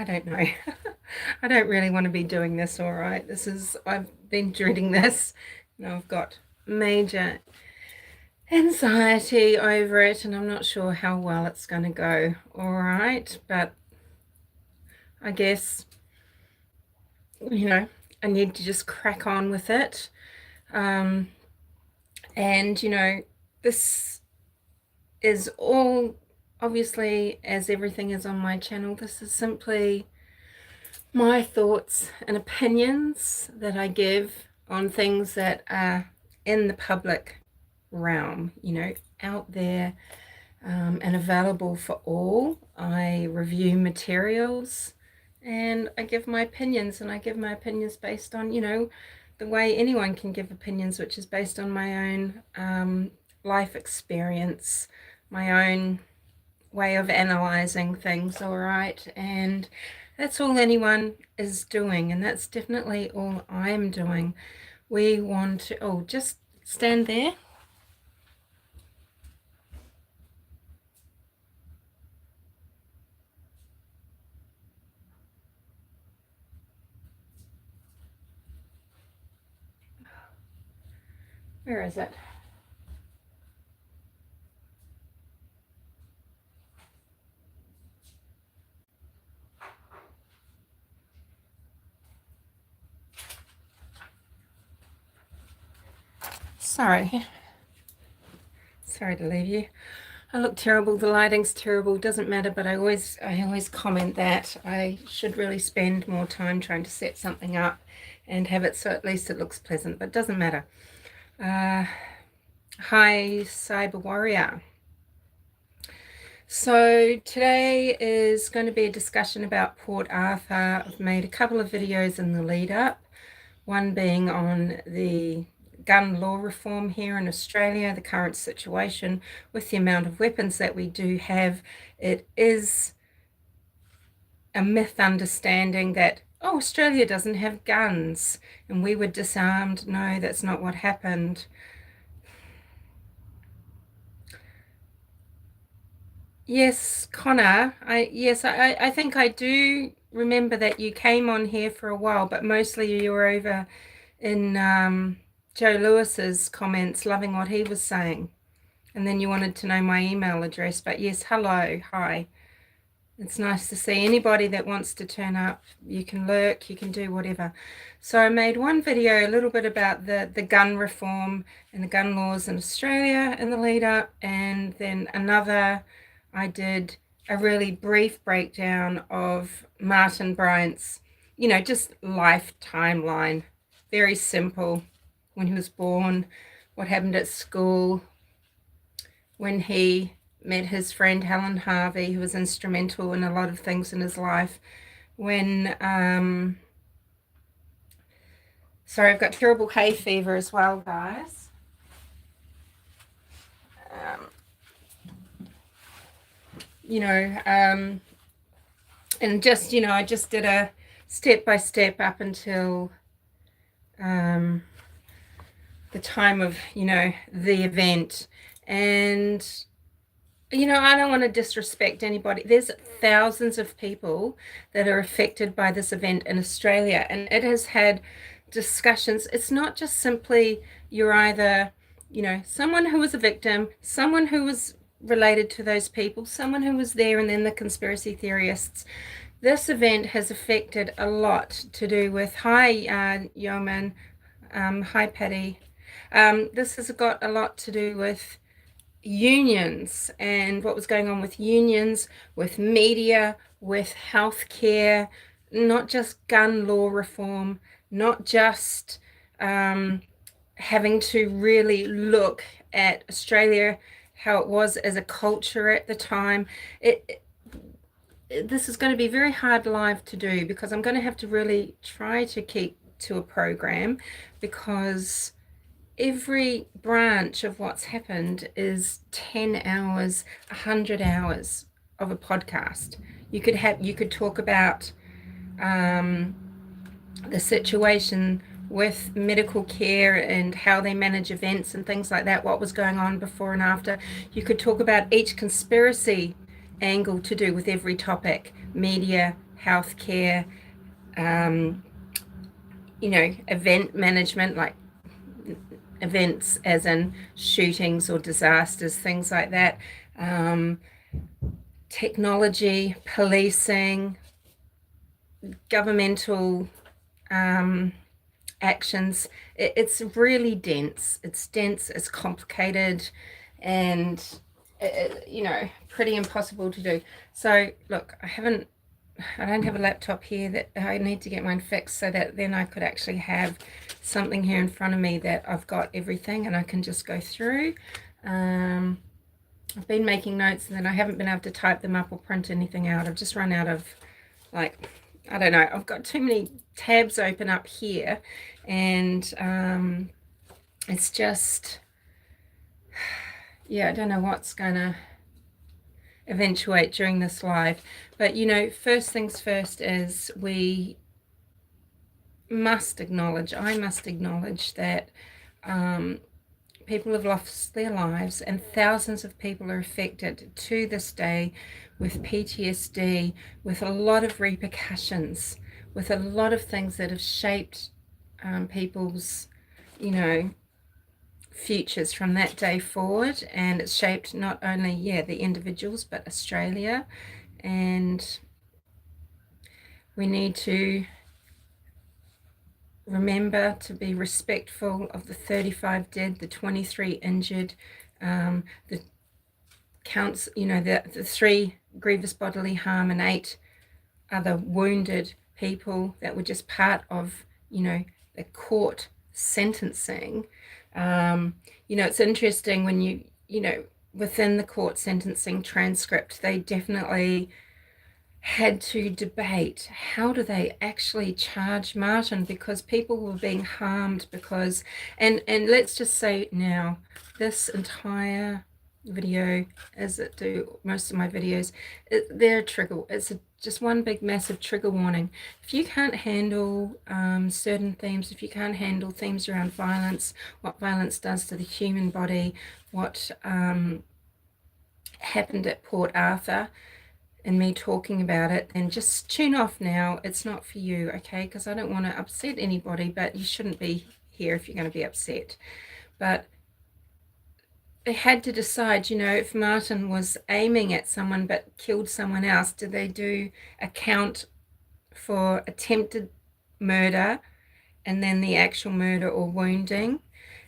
don't know. I don't really want to be doing this, all right. I've been dreading this. I've got major anxiety over it, and I'm not sure how well it's going to go, all right. But I guess, I need to just crack on with it. And, this is all, obviously, as everything is on my channel, this is simply my thoughts and opinions that I give on things that are in the public realm, out there, and available for all. I review materials and I give my opinions, and I give my opinions based on, the way anyone can give opinions, which is based on my own life experience, my own way of analyzing things, all right? And that's all anyone is doing, and that's definitely all I'm doing. We want to, just stand there. Where is it? Sorry to leave you. I look terrible, the lighting's terrible, doesn't matter, but I always comment that I should really spend more time trying to set something up and have it so at least it looks pleasant, but it doesn't matter. Hi, Cyber Warrior. So today is going to be a discussion about Port Arthur. I've made a couple of videos in the lead up, one being on the gun law reform here in Australia, the current situation with the amount of weapons that we do have. It is a myth understanding that, Australia doesn't have guns and we were disarmed. No, that's not what happened. Yes, Connor, I think I do remember that you came on here for a while, but mostly you were over in Joe Lewis's comments, loving what he was saying. And then you wanted to know my email address. But yes, hello, hi. It's nice to see anybody that wants to turn up. You can lurk, you can do whatever. So I made one video a little bit about the gun reform and the gun laws in Australia in the lead up, and then another I did a really brief breakdown of Martin Bryant's, just life timeline. Very simple. When he was born, what happened at school, when he met his friend Helen Harvey, who was instrumental in a lot of things in his life. When, sorry, I've got terrible hay fever as well, guys. And just, I just did a step-by-step up until the time of, the event. And, I don't want to disrespect anybody. There's thousands of people that are affected by this event in Australia, and it has had discussions. It's not just simply you're either, someone who was a victim, someone who was related to those people, someone who was there, and then the conspiracy theorists. This event has affected a lot to do with, hi, Yeoman, hi, Patty. This has got a lot to do with unions and what was going on with unions, with media, with healthcare, not just gun law reform, not just having to really look at Australia, how it was as a culture at the time. This is going to be very hard live to do, because I'm going to have to really try to keep to a program, because every branch of what's happened is 10 hours, 100 hours of a podcast. You could talk about the situation with medical care and how they manage events and things like that, what was going on before and after. You could talk about each conspiracy angle to do with every topic, media, healthcare, you know, event management, like events as in shootings or disasters, things like that, technology, policing, governmental actions. It's really dense. It's dense, it's complicated, and you know, pretty impossible to do. So look, I don't have a laptop here. That I need to get mine fixed so that then I could actually have something here in front of me that I've got everything and I can just go through. I've been making notes and then I haven't been able to type them up or print anything out. I've just run out of, like, I don't know, I've got too many tabs open up here, and it's just, yeah, I don't know what's gonna eventuate during this live. But you know, first things first is I must acknowledge that people have lost their lives, and thousands of people are affected to this day with PTSD, with a lot of repercussions, with a lot of things that have shaped people's, you know, futures from that day forward. And it's shaped not only, yeah, the individuals, but Australia. And we need to remember to be respectful of the 35 dead, the 23 injured, the counts, you know, the 3 grievous bodily harm and 8 other wounded people that were just part of, you know, the court sentencing. You know, it's interesting when you know, within the court sentencing transcript, they definitely had to debate how do they actually charge Martin, because people were being harmed because, and let's just say now, this entire video, as it do most of my videos, they're a trigger. It's just one big massive trigger warning. If you can't handle certain themes, if you can't handle themes around violence, what violence does to the human body, what happened at Port Arthur, and me talking about it, then just tune off now. It's not for you, okay? Because I don't want to upset anybody, but you shouldn't be here if you're going to be upset. But they had to decide, you know, if Martin was aiming at someone but killed someone else, did they do a count for attempted murder and then the actual murder or wounding?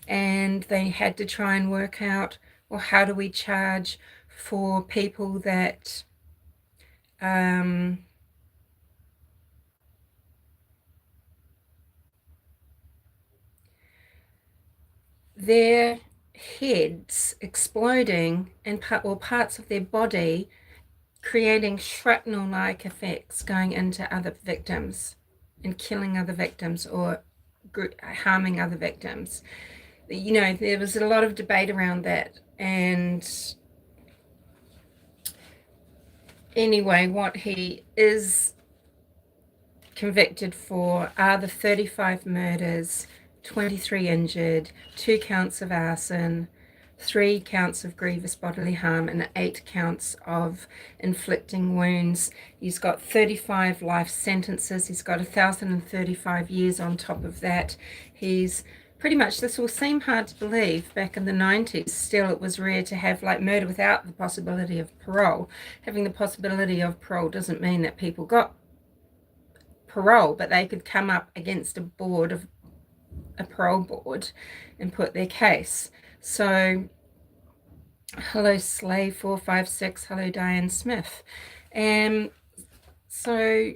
And they had to try and work out, well, how do we charge for people that their heads exploding and parts of their body creating shrapnel-like effects going into other victims and killing other victims or harming other victims. You know, there was a lot of debate around that. And anyway, what he is convicted for are the 35 murders, 23 injured, 2 counts of arson, 3 counts of grievous bodily harm, and 8 counts of inflicting wounds. He's got 35 life sentences. He's got 1,035 years on top of that. He's pretty much, this will seem hard to believe, back in the 90s, still it was rare to have like murder without the possibility of parole. Having the possibility of parole doesn't mean that people got parole, but they could come up against a parole board and put their case. So hello Slave 456, hello Diane Smith. So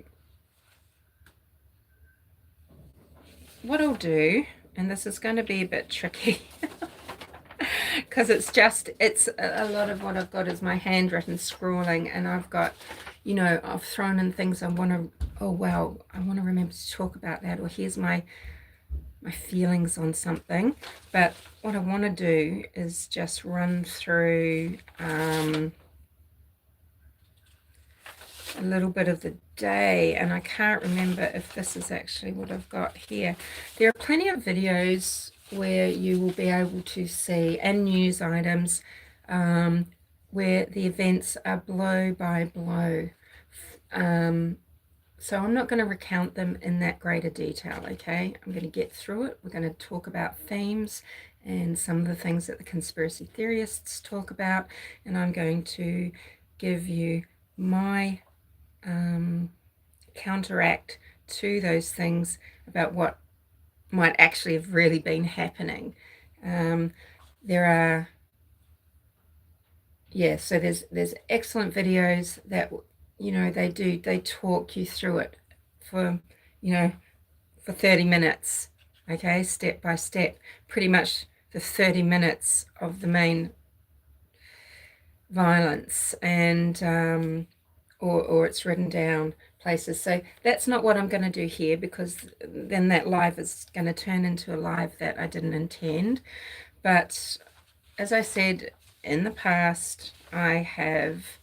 what I'll do, and this is going to be a bit tricky because it's a lot of what I've got is my handwritten scrawling, and I've got, you know, I've thrown in things I want to, oh wow, I want to remember to talk about that, or here's my feelings on something. But what I want to do is just run through a little bit of the day, and I can't remember if this is actually what I've got here. There are plenty of videos where you will be able to see, and news items, where the events are blow by blow. So I'm not going to recount them in that greater detail, okay? I'm going to get through it. We're going to talk about themes and some of the things that the conspiracy theorists talk about, and I'm going to give you my counteract to those things about what might actually have really been happening. There are, yeah, so there's excellent videos that, you know, they talk you through it for, you know, for 30 minutes, okay, step by step, pretty much the 30 minutes of the main violence, and or it's written down places. So that's not what I'm going to do here, because then that live is going to turn into a live that I didn't intend. But as I said in the past, I have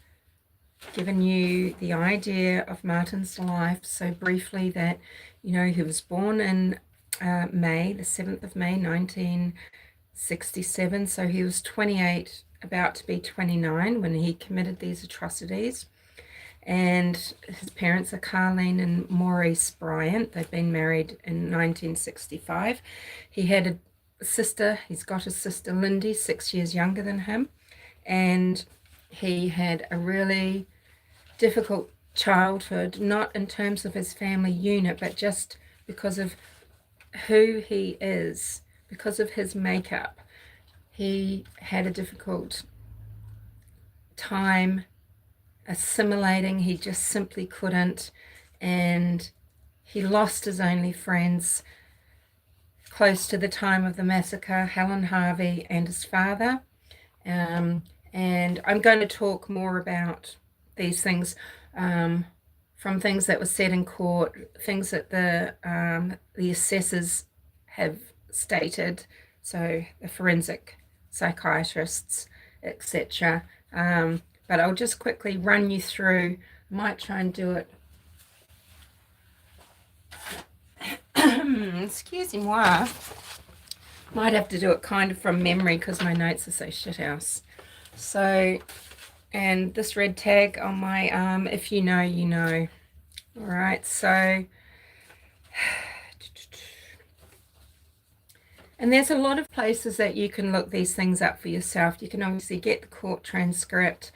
given you the idea of Martin's life so briefly that, you know, he was born in May, the 7th of May, 1967. So he was 28, about to be 29 when he committed these atrocities. And his parents are Carleen and Maurice Bryant. They've been married in 1965. He had a sister. He's got a sister, Lindy, 6 years younger than him. And he had a really difficult childhood, not in terms of his family unit, but just because of who he is, because of his makeup. He had a difficult time assimilating. He just simply couldn't, and he lost his only friends close to the time of the massacre, Helen Harvey and his father. And I'm going to talk more about these things from things that were said in court, things that the assessors have stated, so the forensic psychiatrists, etc. But I'll just quickly run you through. I might try and do it. Excuse moi. Might have to do it kind of from memory because my notes are so shithouse. So, and this red tag on my arm, if you know, you know. All right, so, and there's a lot of places that you can look these things up for yourself. You can obviously get the court transcript.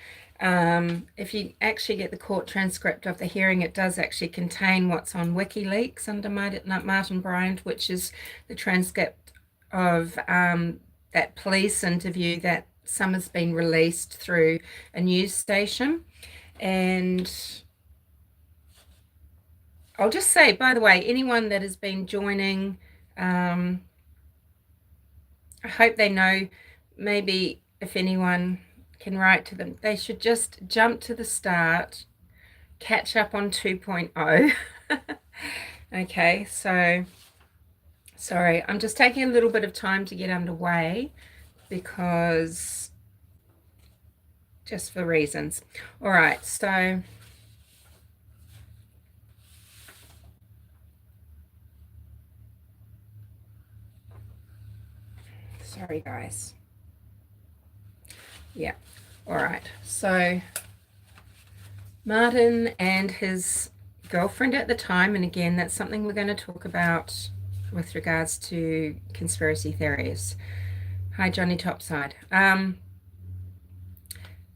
If you actually get the court transcript of the hearing, it does actually contain what's on WikiLeaks under Martin Bryant, which is the transcript of that police interview that some has been released through a news station. And I'll just say, by the way, anyone that has been joining, I hope they know, maybe if anyone can write to them, they should just jump to the start, catch up on 2.0. Okay, so sorry, I'm just taking a little bit of time to get underway because just for reasons. All right, so sorry guys. Yeah, all right, so Martin and his girlfriend at the time, and again, that's something we're going to talk about with regards to conspiracy theories. Hi, Johnny Topside.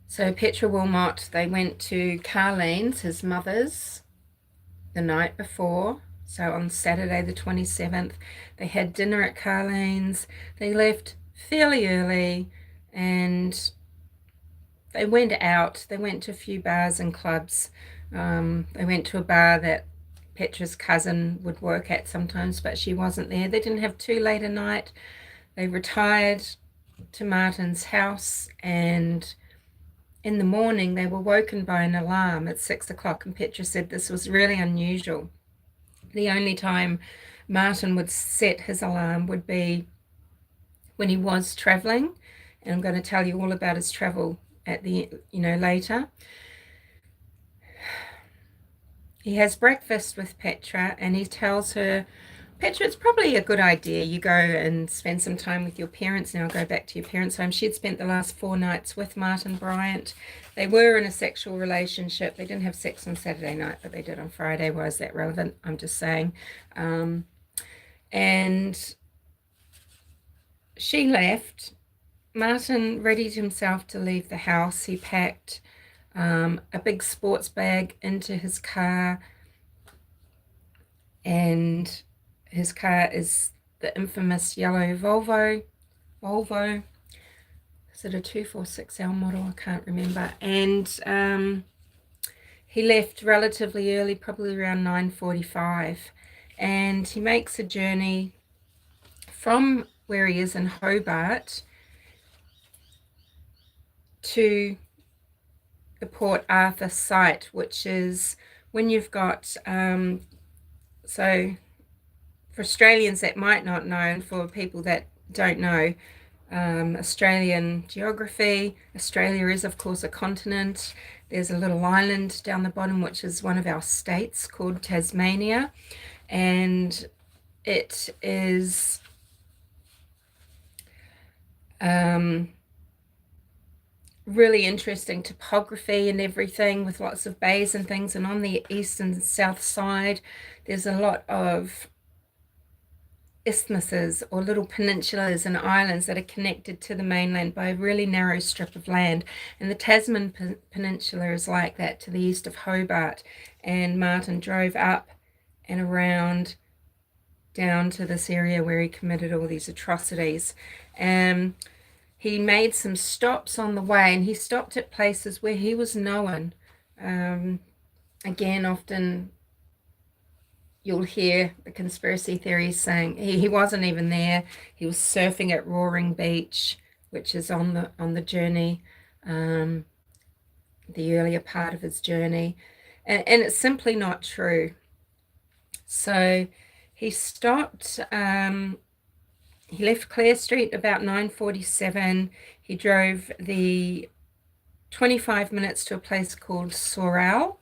So Petra Wilmot, they went to Carleen's, his mother's, the night before. So on Saturday the 27th, they had dinner at Carleen's. They left fairly early, and they went out. They went to a few bars and clubs. They went to a bar that Petra's cousin would work at sometimes, but she wasn't there. They didn't have too late a night. They retired to Martin's house, and in the morning they were woken by an alarm at 6 o'clock, and Petra said this was really unusual. The only time Martin would set his alarm would be when he was traveling, and I'm going to tell you all about his travel at the, later. He has breakfast with Petra, and he tells her Petra, it's probably a good idea you go and spend some time with your parents. Now go back to your parents' home. She'd spent the last 4 nights with Martin Bryant. They were in a sexual relationship. They didn't have sex on Saturday night, but they did on Friday. Why is that relevant? I'm just saying. And she left. Martin readied himself to leave the house. He packed a big sports bag into his car, and his car is the infamous yellow Volvo. Is it a 246L model? I can't remember. And he left relatively early, probably around 9:45, and he makes a journey from where he is in Hobart to the Port Arthur site, which is when you've got, so for Australians that might not know, and for people that don't know, Australian geography, Australia is of course a continent. There's a little island down the bottom which is one of our states called Tasmania, and it is really interesting topography and everything, with lots of bays and things. And on the east and south side there's a lot of isthmuses or little peninsulas and islands that are connected to the mainland by a really narrow strip of land. And the Tasman Peninsula is like that to the east of Hobart. And Martin drove up and around down to this area where he committed all these atrocities. He made some stops on the way, and he stopped at places where he was known. Again, often you'll hear the conspiracy theories saying he wasn't even there. He was surfing at Roaring Beach, which is on the journey, the earlier part of his journey. And it's simply not true. So he stopped, he left Clare Street about 9:47. He drove the 25 minutes to a place called Sorel,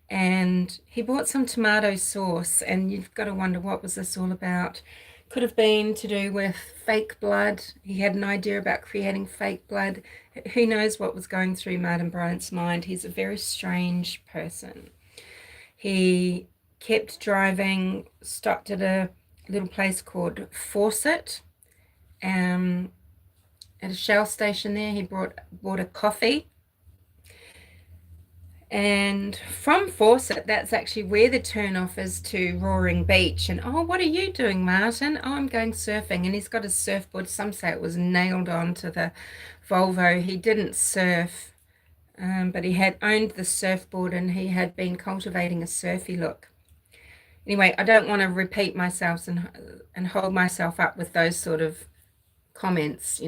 and he bought some tomato sauce. And you've got to wonder, what was this all about? Could have been to do with fake blood. He had an idea about creating fake blood. Who knows what was going through Martin Bryant's mind? He's a very strange person. He kept driving, stopped at a little place called Fawcett, at a Shell station there. He bought a coffee. And from Fawcett, that's actually where the turnoff is to Roaring Beach. And, oh, what are you doing, Martin? Oh, I'm going surfing. And he's got a surfboard. Some say it was nailed onto the Volvo. He didn't surf, but he had owned the surfboard, and he had been cultivating a surfy look. Anyway, I don't want to repeat myself and hold myself up with those sort of comments,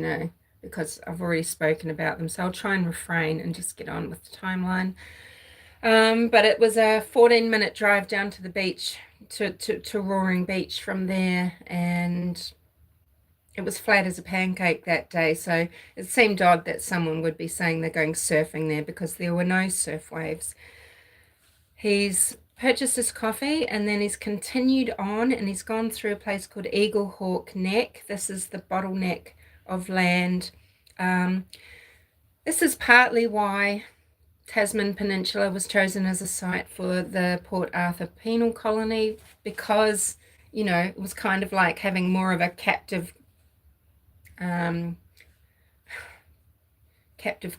because I've already spoken about them. So I'll try and refrain and just get on with the timeline. But it was a 14-minute drive down to the beach, to Roaring Beach from there, and it was flat as a pancake that day. So it seemed odd that someone would be saying they're going surfing there, because there were no surf waves. He's purchased his coffee, and then he's continued on, and he's gone through a place called Eagle Hawk Neck. This is the bottleneck of land. This is partly why Tasman Peninsula was chosen as a site for the Port Arthur penal colony, because it was kind of like having more of a captive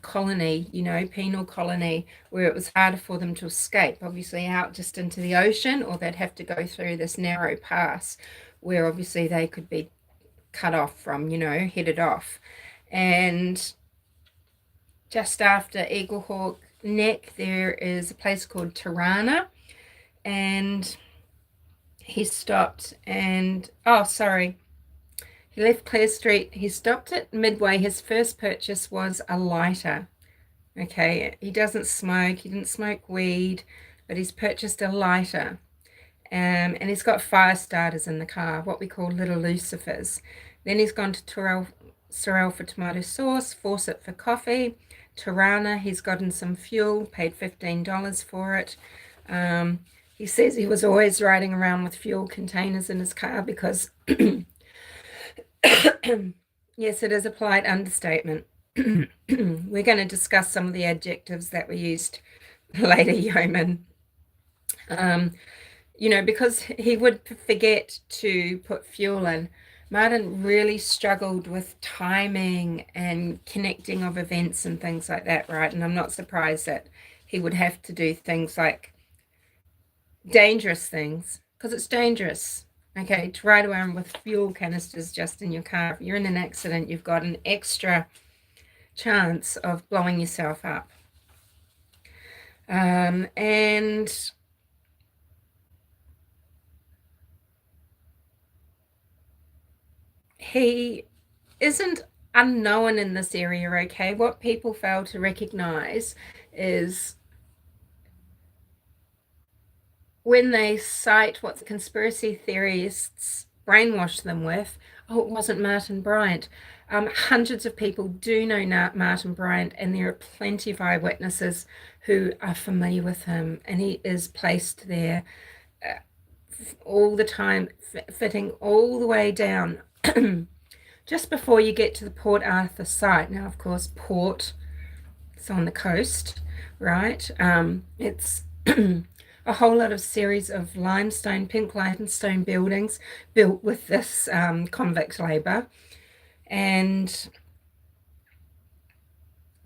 colony, penal colony, where it was harder for them to escape, obviously out just into the ocean, or they'd have to go through this narrow pass where obviously they could be cut off from, headed off. And just after Eagle Hawk Neck, there is a place called Tirana, and he stopped and, he left Clare Street. He stopped at Midway. His first purchase was a lighter. Okay, he doesn't smoke. He didn't smoke weed, but he's purchased a lighter. And he's got fire starters in the car, what we call little lucifers. Then he's gone to Sorel for tomato sauce, Fawcett for coffee, Tirana, he's gotten some fuel, paid $15 for it. He says he was always riding around with fuel containers in his car because, yes, it is a polite understatement. We're going to discuss some of the adjectives that were used later, Yeoman. Because he would forget to put fuel in. Martin really struggled with timing and connecting of events and things like that, right? And I'm not surprised that he would have to do things like dangerous things, because it's dangerous. Okay, to ride around with fuel canisters just in your car. If you're in an accident, you've got an extra chance of blowing yourself up. And he isn't unknown in this area, okay? What people fail to recognize is when they cite what the conspiracy theorists brainwash them with, oh, it wasn't Martin Bryant. Hundreds of people do know Martin Bryant, and there are plenty of eyewitnesses who are familiar with him, and he is placed there all the time, fitting all the way down just before you get to the Port Arthur site. Now, of course, Port, it's on the coast, right? It's a whole lot of series of pink limestone buildings built with this convict labor. And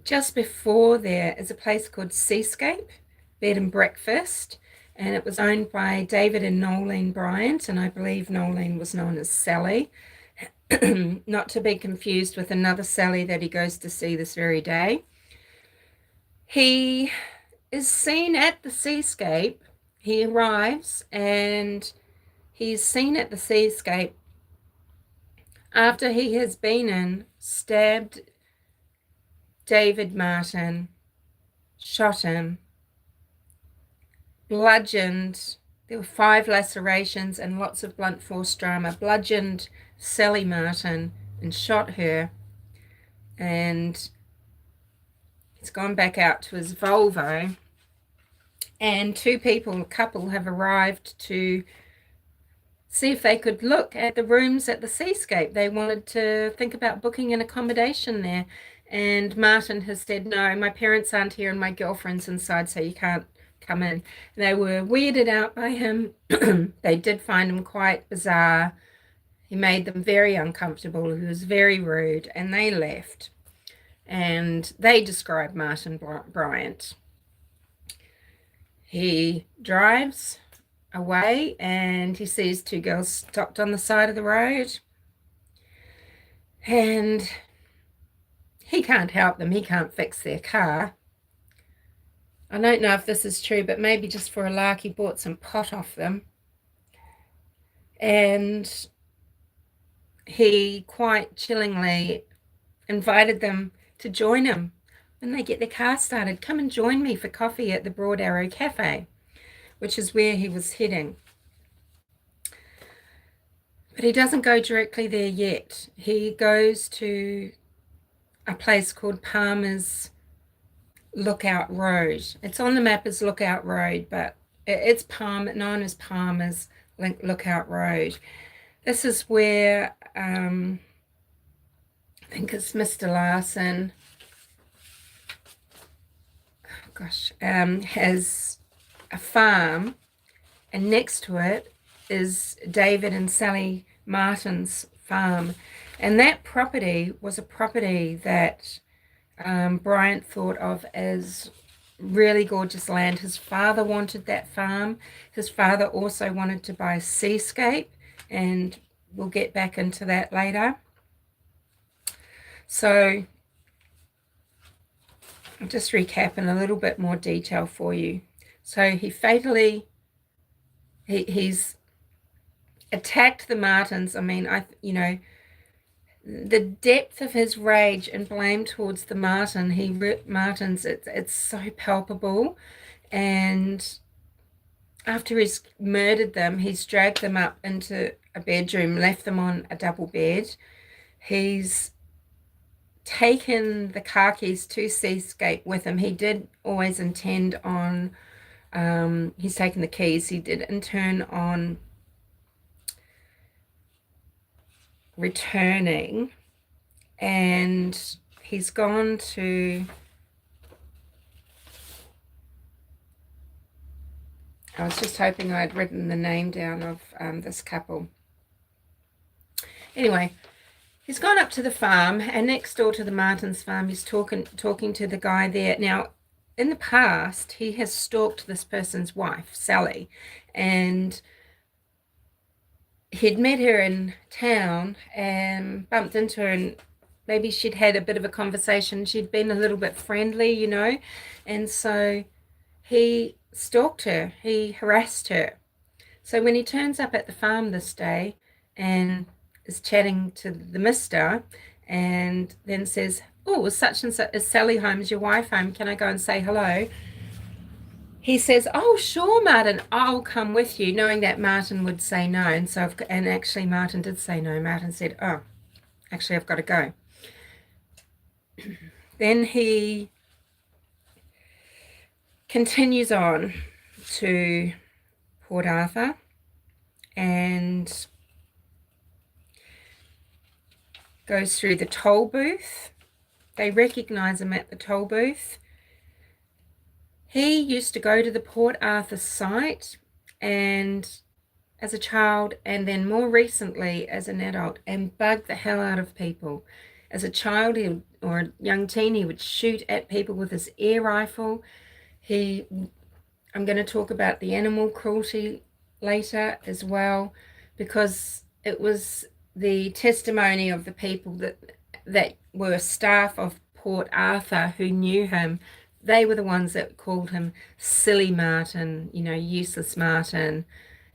just before there is a place called Seascape Bed and Breakfast, and it was owned by David and Nolene Bryant, and I believe Nolene was known as Sally. Not to be confused with another Sally that he goes to see this very day. He is seen at the seascape. He arrives and he's seen at the seascape after he has been in, stabbed David Martin, shot him, bludgeoned. There were 5 lacerations and lots of blunt force trauma. Bludgeoned Sally Martin and shot her. And he's gone back out to his Volvo. And 2 people, a couple, have arrived to see if they could look at the rooms at the seascape. They wanted to think about booking an accommodation there. And Martin has said, no, my parents aren't here and my girlfriend's inside, so you can't come in. They were weirded out by him. They did find him quite bizarre. He made them very uncomfortable. He was very rude, and they left. And they described Martin Bryant. He drives away and he sees 2 girls stopped on the side of the road. And he can't help them. He can't fix their car. I don't know if this is true, but maybe just for a lark, he bought some pot off them. And he quite chillingly invited them to join him when they get their car started. Come and join me for coffee at the Broad Arrow Cafe, which is where he was heading. But he doesn't go directly there yet. He goes to a place called Palmer's Lookout Road. It's on the map as Lookout Road, but it's known as Palmer's Lookout Road. This is where I think it's Mr. Larson has a farm, and next to it is David and Sally Martin's farm. And that property was a property that Bryant thought of as really gorgeous land. His father wanted that farm. His father also wanted to buy Seascape, and we'll get back into that later. So I'll just recap in a little bit more detail for you. So he's attacked the Martins. I mean, the depth of his rage and blame towards the Martins, it's so palpable. And after he's murdered them, he's dragged them up into a bedroom, left them on a double bed. He's taken the car keys to Seascape with him. He did always intend on He's taken the keys. He did intern on returning, and he's gone to, I was just hoping I'd written the name down of this couple. Anyway, he's gone up to the farm, and next door to the Martins farm, he's talking to the guy there. Now, in the past, he has stalked this person's wife, Sally, and he'd met her in town and bumped into her, and maybe she'd had a bit of a conversation. She'd been a little bit friendly, you know, and so he stalked her, he harassed her. So when he turns up at the farm this day and is chatting to the mister, and then says, "Oh, is such and such, is Sally home? Is your wife home? Can I go and say hello?" He says, "Oh, sure, Martin, I'll come with you," knowing that Martin would say no. And actually Martin did say no. Martin said, "Oh, actually, I've got to go." Then he continues on to Port Arthur and goes through the toll booth. They recognize him at the toll booth. He used to go to the Port Arthur site, and as a child, and then more recently as an adult, and bug the hell out of people. As a child or a young teen, he would shoot at people with his air rifle. I'm going to talk about the animal cruelty later as well, because it was the testimony of the people that were staff of Port Arthur who knew him. They were the ones that called him silly Martin, you know, useless Martin.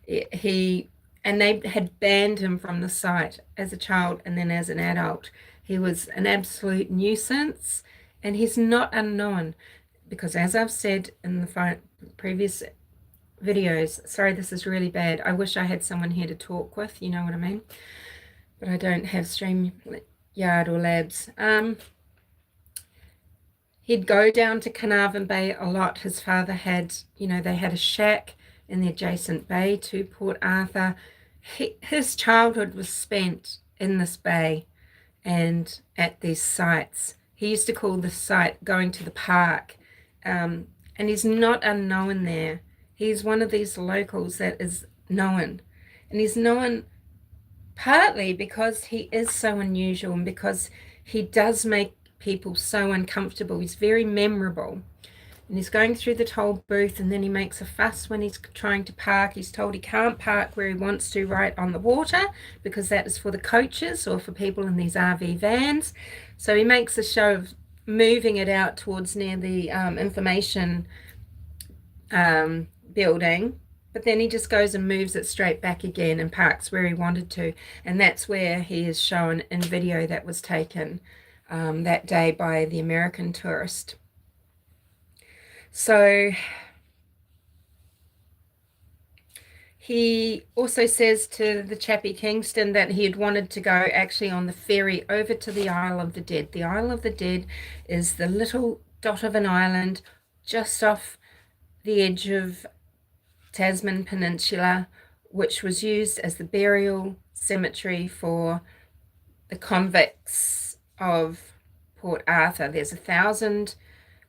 And they had banned him from the site as a child, and then as an adult. He was an absolute nuisance, and he's not unknown, because as I've said in the previous videos, sorry, this is really bad. I wish I had someone here to talk with, you know what I mean? But I don't have StreamYard or Labs. He'd go down to Carnarvon Bay a lot. His father had, you know, they had a shack in the adjacent bay to Port Arthur. His childhood was spent in this bay and at these sites. He used to call the site going to the park, and he's not unknown there. He's one of these locals that is known, and he's known partly because he is so unusual and because he does make people so uncomfortable. He's very memorable. And he's going through the toll booth, and then he makes a fuss when he's trying to park. He's told he can't park where he wants to, right on the water, because that is for the coaches or for people in these RV vans. So he makes a show of moving it out towards near the information building, but then he just goes and moves it straight back again and parks where he wanted to. And that's where he is shown in video that was taken that day by the American tourist. So he also says to the chappie Kingston that he had wanted to go actually on the ferry over to the Isle of the Dead. The Isle of the Dead is the little dot of an island just off the edge of Tasman Peninsula, which was used as the burial cemetery for the convicts of Port Arthur. There's 1,000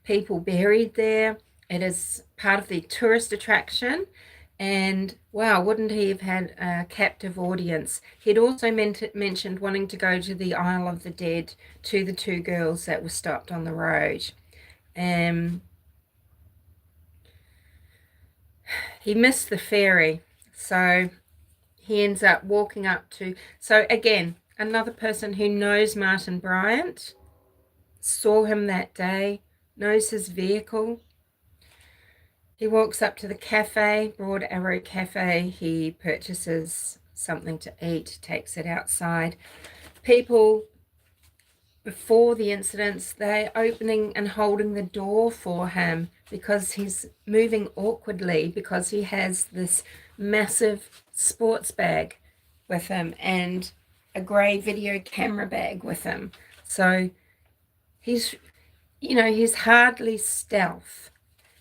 people buried there. It is part of the tourist attraction, and wow, wouldn't he have had a captive audience? He'd also mentioned wanting to go to the Isle of the Dead to the 2 girls that were stopped on the road. He missed the ferry, so he ends up walking up to, so again, another person who knows Martin Bryant, saw him that day, knows his vehicle. He walks up to the cafe, Broad Arrow Cafe. He purchases something to eat, takes it outside. People, before the incidents, they're opening and holding the door for him because he's moving awkwardly, because he has this massive sports bag with him and a grey video camera bag with him. So he's, you know, he's hardly stealth.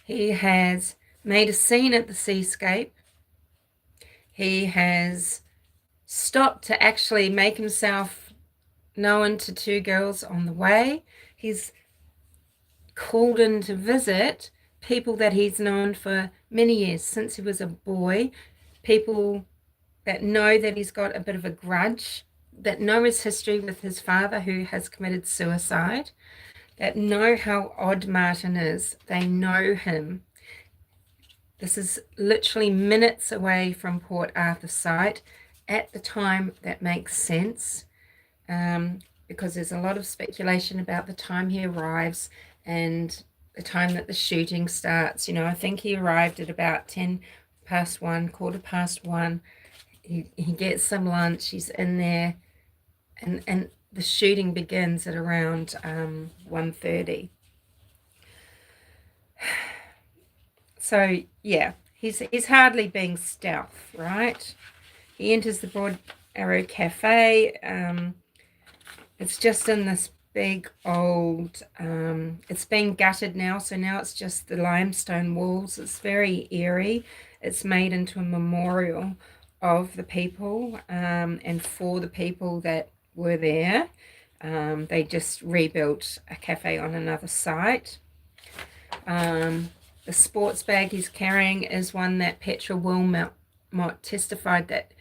He has made a scene at the seascape. He has stopped to actually make himself known to two girls on the way. He's called in to visit people that he's known for many years, since he was a boy, people that know that he's got a bit of a grudge, that know his history with his father who has committed suicide, that know how odd Martin is. They know him. This is literally minutes away from Port Arthur site at the time that makes sense, because there's a lot of speculation about the time he arrives and the time that the shooting starts. I think he arrived at about 10 past 1, quarter past 1. He gets some lunch, he's in there, and the shooting begins at around 1:30. So yeah, he's hardly being stealth, right? He enters the Broad Arrow Cafe. It's just in this big old, it's been gutted now, so now it's just the limestone walls. It's very eerie. It's made into a memorial of the people, and for the people that were there. They just rebuilt a cafe on another site. The sports bag he's carrying is one that Petra Wilmot testified that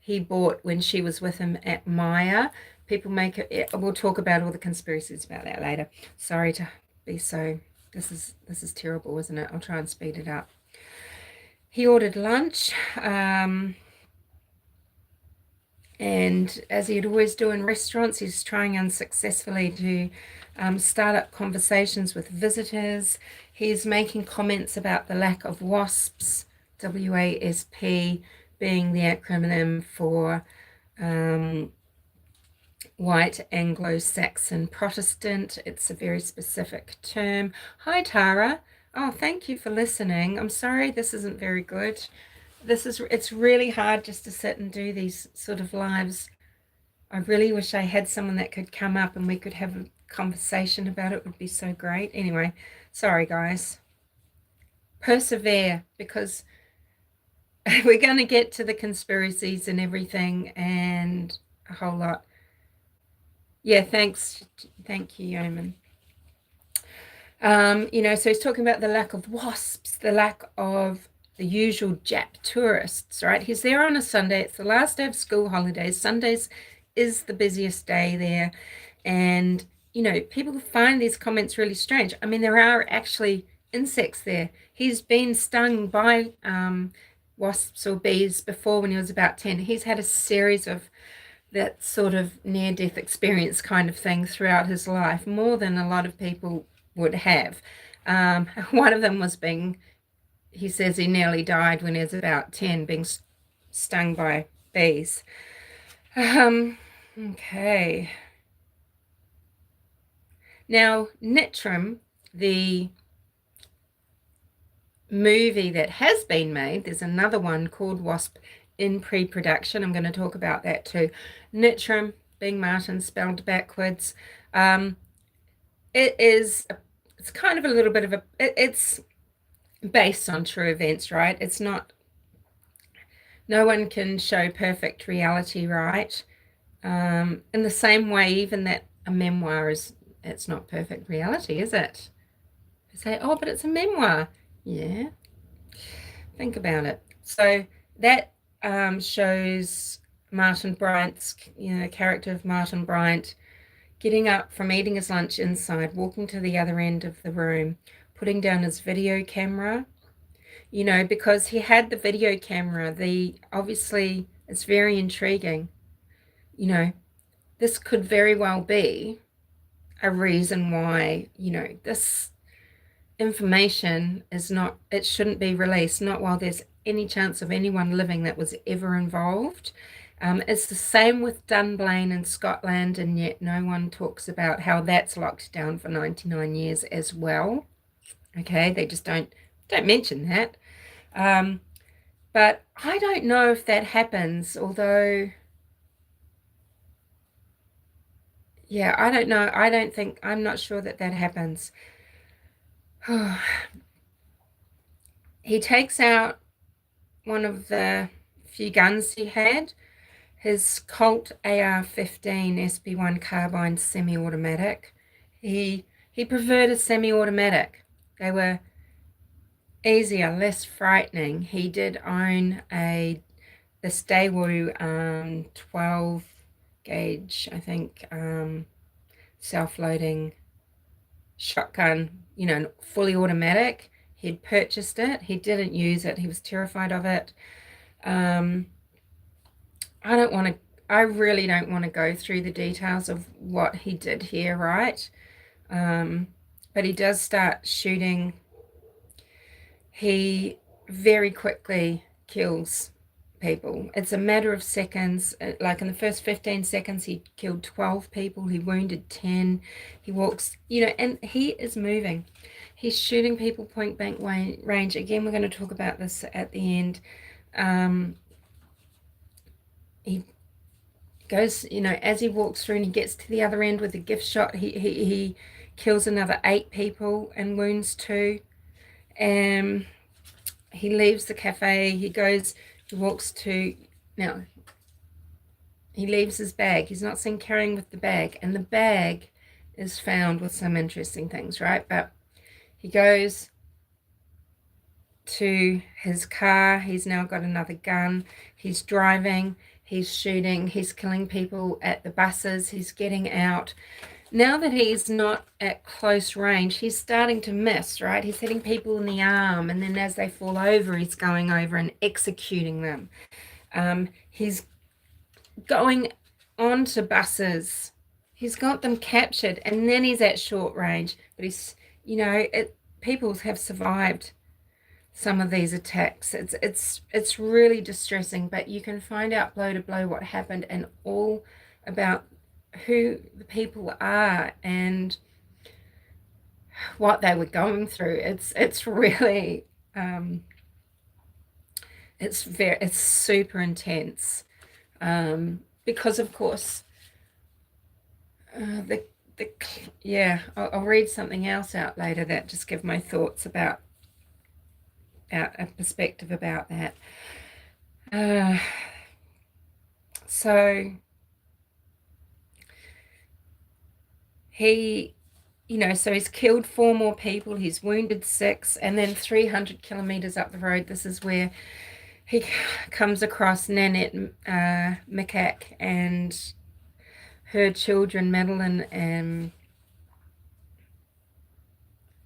he bought when she was with him at Maya. People make it. We'll talk about all the conspiracies about that later. Sorry to be so. This is terrible, isn't it? I'll try and speed it up. He ordered lunch, and as he'd always do in restaurants, he's trying unsuccessfully to start up conversations with visitors. He's making comments about the lack of WASPs, WASP being the acronym for White Anglo-Saxon Protestant. It's a very specific term. Hi, Tara. Oh, thank you for listening. I'm sorry this isn't very good. It's really hard just to sit and do these sort of lives. I really wish I had someone that could come up and we could have a conversation about it. It would be so great. Anyway, sorry guys. Persevere, because we're going to get to the conspiracies and everything and a whole lot. Yeah, thanks. Thank you, Yeoman. So he's talking about the lack of WASPs, the lack of the usual Jap tourists, right? He's there on a Sunday. It's the last day of school holidays. Sundays is the busiest day there. And, people find these comments really strange. I mean, there are actually insects there. He's been stung by wasps or bees before when he was about 10. He's had a series of that sort of near-death experience kind of thing throughout his life, more than a lot of people would have. One of them was he says he nearly died when he was about 10, being stung by bees. Okay. Now, Nitram, the movie that has been made, there's another one called WASP in pre-production. I'm going to talk about that too. Nitram, being Martin spelled backwards. It's kind of a little bit of it's based on true events, right? It's not, no one can show perfect reality, right? In the same way, even that a memoir it's not perfect reality, is it? They say, oh, but it's a memoir. Yeah. Think about it. So that shows Martin Bryant's, character of Martin Bryant getting up from eating his lunch inside, walking to the other end of the room, putting down his video camera, because he had the video camera. Obviously, it's very intriguing. This could very well be a reason why, this information it shouldn't be released, not while there's any chance of anyone living that was ever involved. It's the same with Dunblane in Scotland, and yet no one talks about how that's locked down for 99 years as well. Okay, they just don't mention that. But I don't know if that happens, although, yeah, I don't know. I'm not sure that happens. he takes out one of the few guns he had, his Colt AR-15 SB1 carbine semi-automatic. He preferred a semi-automatic. They were easier, less frightening. He did own the Daewoo 12 gauge, I think, self-loading shotgun, fully automatic. He'd purchased it. He didn't use it. He was terrified of it. I really don't want to go through the details of what he did here, right? But he does start shooting. He very quickly kills people. It's a matter of seconds. Like in the first 15 seconds, he killed 12 people. He wounded 10. He walks, and he is moving. He's shooting people point blank range. Again, we're going to talk about this at the end. He goes, as he walks through and he gets to the other end with a gift shot, he kills another 8 people and wounds 2. He leaves the cafe. He walks to, now he leaves his bag. He's not seen carrying with the bag, and the bag is found with some interesting things, right? But he goes to his car. He's now got another gun. He's driving. He's shooting. He's killing people at the buses. He's getting out. Now that he's not at close range, he's starting to miss, right? He's hitting people in the arm, and then as they fall over, he's going over and executing them. He's going onto buses. He's got them captured, and then he's at short range. But he's, people have survived some of these attacks. It's really distressing, but you can find out blow to blow what happened and all about who the people are and what they were going through. It's really it's super intense, because of course I'll read something else out later that just give my thoughts about a perspective about that. So he, so he's killed 4 more people, he's wounded 6, and then 300 kilometers up the road, this is where he comes across Nanette Macaque and her children, Madeline and,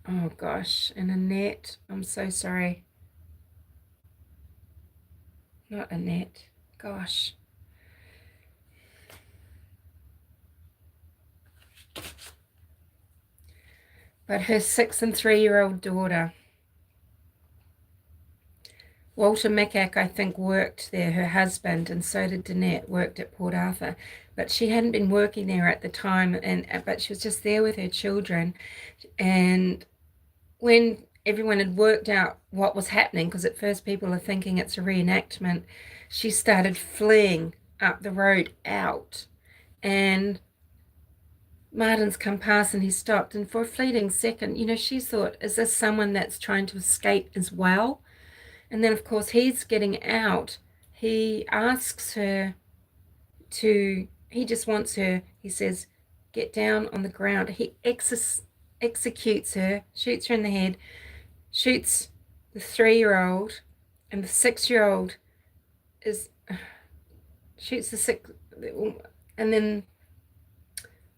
oh gosh, and Annette. I'm so sorry. Not Annette. Gosh. But her 6 and 3-year-old daughter. Walter Macaque, I think, worked there, her husband, and so did Danette, worked at Port Arthur. But she hadn't been working there at the time, but she was just there with her children. And when everyone had worked out what was happening, because at first people are thinking it's a reenactment, she started fleeing up the road out. And Martin's come past and he stopped. And for a fleeting second, she thought, is this someone that's trying to escape as well? And then, of course, he's getting out. He asks her he just wants her, he says, get down on the ground. He executes her, shoots her in the head, shoots the 3-year-old, and the 6-year-old shoots the 6, and then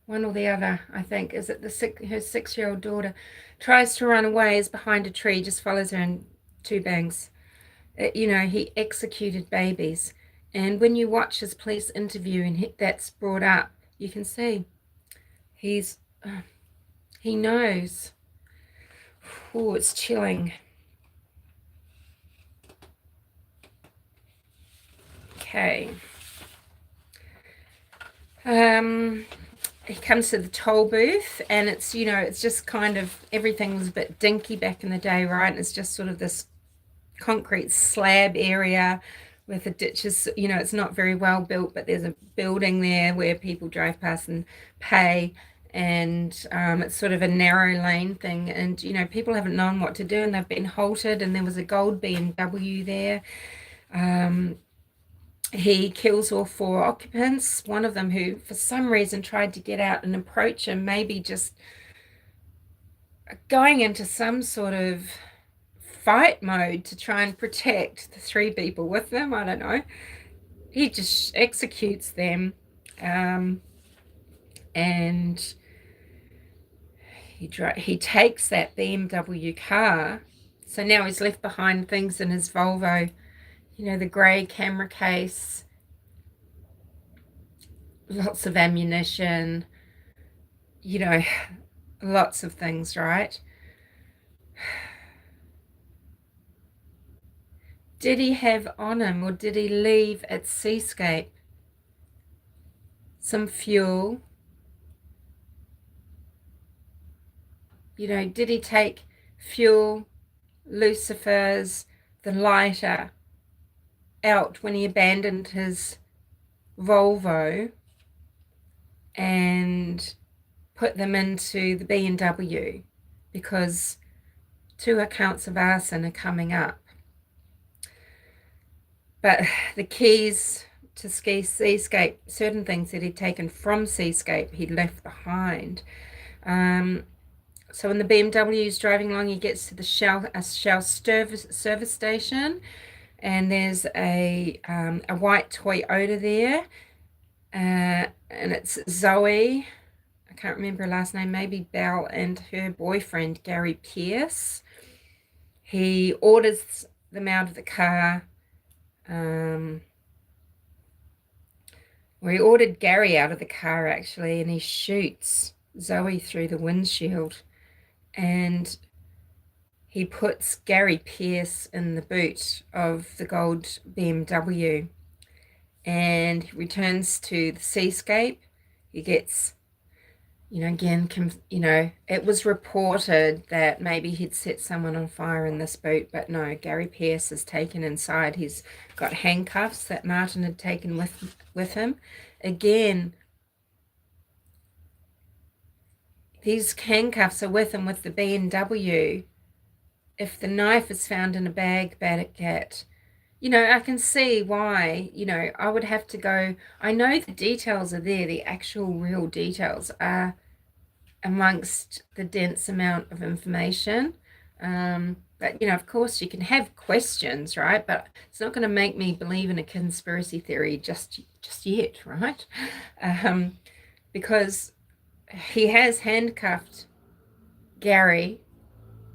one or the other, I think, is it her 6-year-old daughter tries to run away, is behind a tree, just follows her in 2 bangs. He executed babies. And when you watch his police interview and that's brought up, you can see he knows. Oh, it's chilling. Okay. He comes to the toll booth, and it's, it's just kind of, everything was a bit dinky back in the day, right? And it's just sort of this concrete slab area with the ditches, it's not very well built, but there's a building there where people drive past and pay. and it's sort of a narrow lane thing, and people haven't known what to do, and they've been halted, and there was a gold BMW there. He kills all four occupants, one of them who for some reason tried to get out and approach him, maybe just going into some sort of fight mode to try and protect the three people with them. I don't know. He just executes them, and he takes that BMW car. So now he's left behind things in his Volvo, the grey camera case, lots of ammunition, lots of things, right? Did he have on him, or did he leave at Seascape some fuel? Did he take fuel, lucifers, the lighter out when he abandoned his Volvo and put them into the BMW? Because 2 accounts of arson are coming up. But the keys to Seascape, certain things that he'd taken from Seascape, he'd left behind. So when the BMW is driving along, he gets to the Shell service station, and there's a white Toyota there, and it's Zoe. I can't remember her last name, maybe Belle, and her boyfriend, Gary Pierce. He orders them out of the car. He ordered Gary out of the car, actually, and he shoots Zoe through the windshield. And he puts Gary Pierce in the boot of the gold BMW, and he returns to the Seascape. He gets, again, it was reported that maybe he'd set someone on fire in this boot, but no, Gary Pierce is taken inside. He's got handcuffs that Martin had taken with him. Again, these handcuffs are with him with the BMW. If the knife is found in a bag back at, I can see why, I would have to go. I know the details are there, the actual real details are amongst the dense amount of information. But, of course, you can have questions, right? But it's not going to make me believe in a conspiracy theory just yet, right? Because he has handcuffed Gary.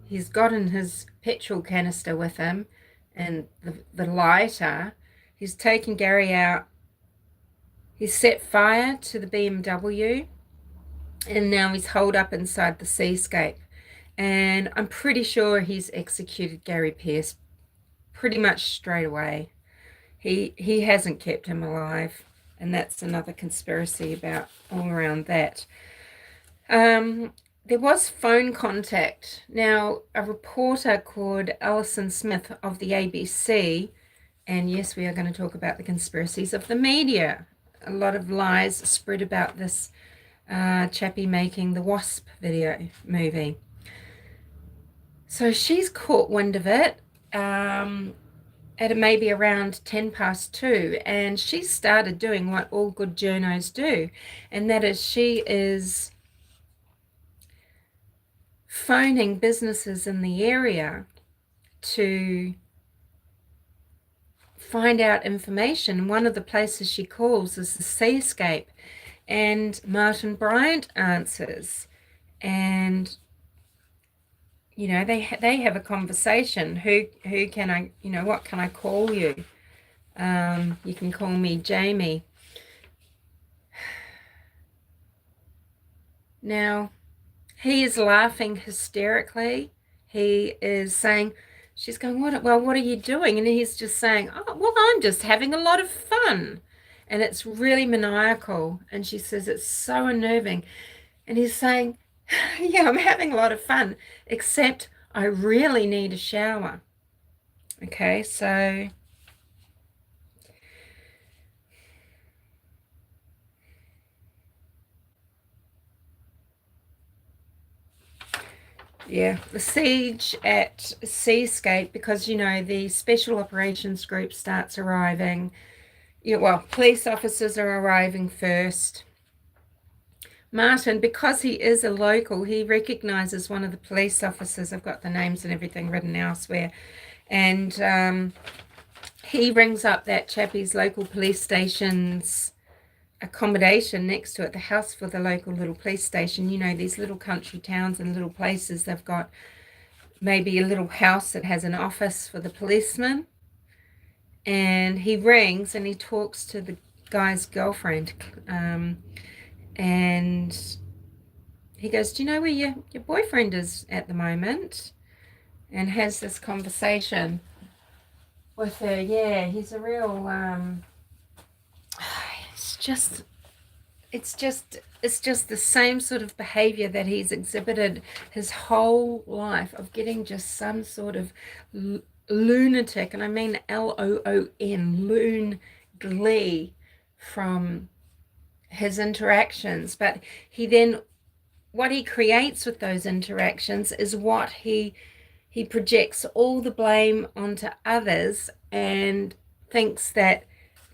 He's gotten his petrol canister with him and the lighter. He's taken Gary out. He's set fire to the BMW, and now he's holed up inside the Seascape. And I'm pretty sure he's executed Gary Pierce pretty much straight away. He hasn't kept him alive, and that's another conspiracy about all around that. There was phone contact. Now, a reporter called Alison Smith of the ABC, and yes, we are going to talk about the conspiracies of the media. A lot of lies spread about this chappie making the WASP movie. So she's caught wind of it at maybe around 2:10, and she started doing what all good journos do, and that is she is phoning businesses in the area to find out information. One of the places she calls is the Seascape, and Martin Bryant answers, and they have a conversation. Who can I, what can I call you? You can call me Jamie. Now, he is laughing hysterically. He is saying, she's going, what are you doing? And he's just saying, oh, well, I'm just having a lot of fun. And it's really maniacal. And she says, it's so unnerving. And he's saying, yeah, I'm having a lot of fun, except I really need a shower. Okay, so Yeah, the siege at Seascape, because the special operations group starts arriving. Yeah, well, police officers are arriving first. Martin, because he is a local, he recognizes one of the police officers. I've got the names and everything written elsewhere. And he rings up that chappie's local police station's accommodation next to it, the house for the local little police station. These little country towns and little places, they've got maybe a little house that has an office for the policeman. And he rings and he talks to the guy's girlfriend. And he goes, "Do you know where your boyfriend is at the moment?" And has this conversation with her. Yeah, he's a real it's just the same sort of behavior that he's exhibited his whole life, of getting just some sort of lunatic, and I mean LOON, loon glee from his interactions. But what he creates with those interactions is what he projects all the blame onto others, and thinks that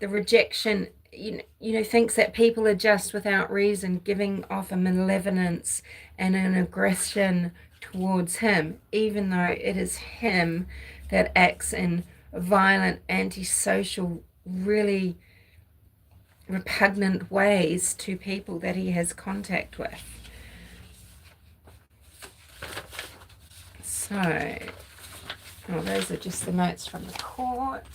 the rejection, thinks that people are just without reason giving off a malevolence and an aggression towards him, even though it is him that acts in violent, antisocial, really repugnant ways to people that he has contact with. So, those are just the notes from the court.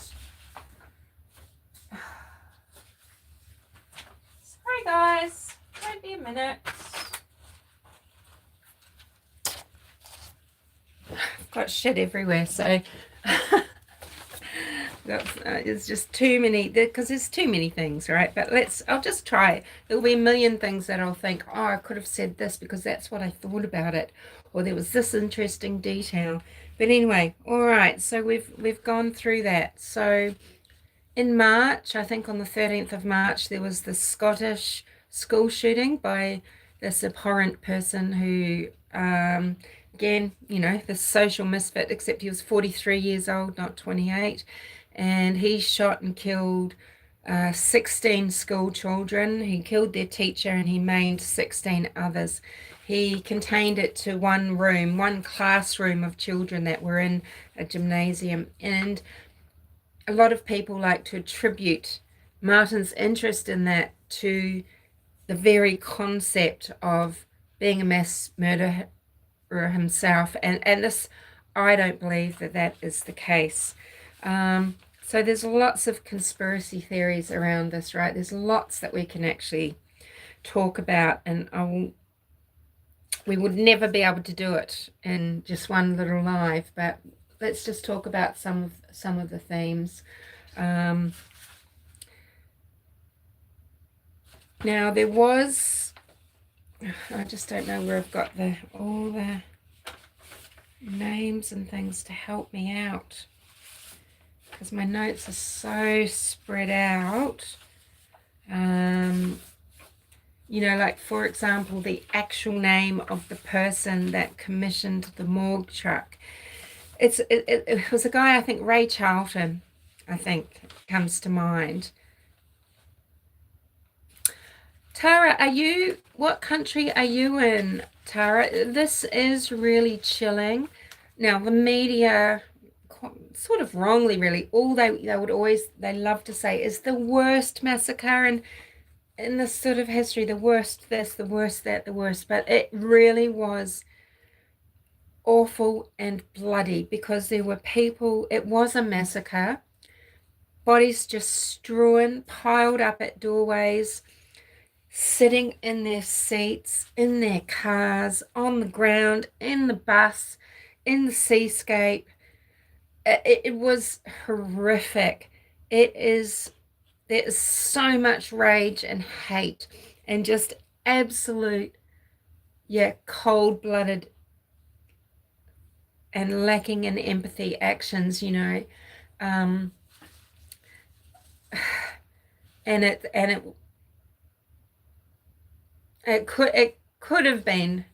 Sorry guys, won't be a minute. I've got shit everywhere, so it's just too many, because there's too many things, right? But I'll just try. There'll be a million things that I'll think, oh, I could have said this because that's what I thought about it, or there was this interesting detail. But anyway, all right, so we've gone through that. So in March, I think on the 13th of March, there was the Scottish school shooting by this abhorrent person who, again, this social misfit, except he was 43 years old, not 28. And he shot and killed 16 school children. He killed their teacher and he maimed 16 others. He contained it to one classroom of children that were in a gymnasium. And a lot of people like to attribute Martin's interest in that to the very concept of being a mass murderer himself. And this, I don't believe that is the case. So there's lots of conspiracy theories around this, right? There's lots that we can actually talk about, and we would never be able to do it in just one little live, but let's just talk about some of the themes. Now there was, I just don't know where I've got all the names and things to help me out, because my notes are so spread out. Like, for example, the actual name of the person that commissioned the morgue truck. It was a guy, I think Ray Charlton, I think, comes to mind. Tara, what country are you in, Tara? This is really chilling. Now, the media, sort of wrongly really, all they love to say is the worst massacre in this sort of history, the worst this, the worst that, the worst. But it really was awful and bloody, because there were people, it was a massacre, bodies just strewn, piled up at doorways, sitting in their seats, in their cars, on the ground, in the bus, in the seascape. It was horrific. There is so much rage and hate and just absolute, cold-blooded and lacking in empathy actions, and it could have been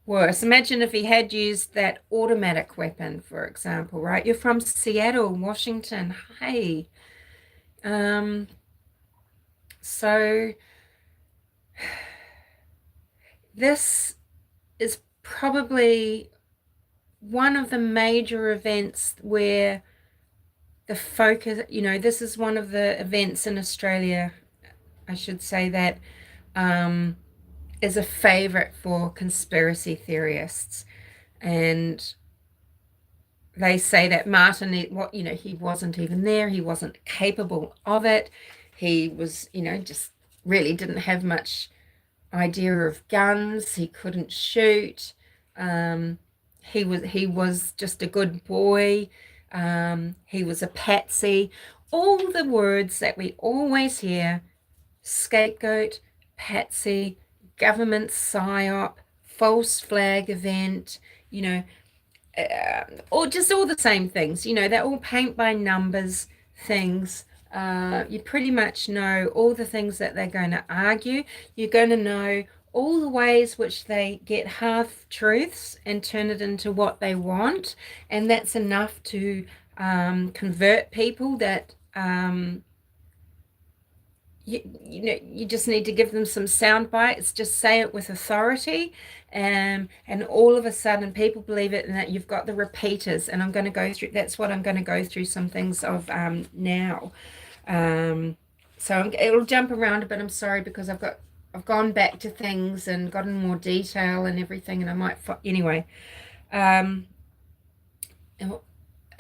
worse. Imagine if he had used that automatic weapon, for example, right? You're from Seattle, Washington. Hey. So this is probably one of the major events where the focus, this is one of the events in Australia, I should say, that is a favorite for conspiracy theorists. And they say that Martin, he wasn't even there. He wasn't capable of it. He was, just really didn't have much idea of guns. He couldn't shoot. He was just a good boy. He was a patsy. All the words that we always hear: scapegoat, patsy, government psyop, false flag event, or just all the same things. They're all paint by numbers things. You pretty much know all the things that they're going to argue. You're going to know all the ways which they get half truths and turn it into what they want, and that's enough to convert people. That you just need to give them some sound bites. Just say it with authority, and all of a sudden people believe it, and that you've got the repeaters. And I'm going to go through, that's what I'm going to go through some things of now. So it'll jump around a bit. I'm sorry, because I've gone back to things and gotten more detail and everything, and I might anyway. A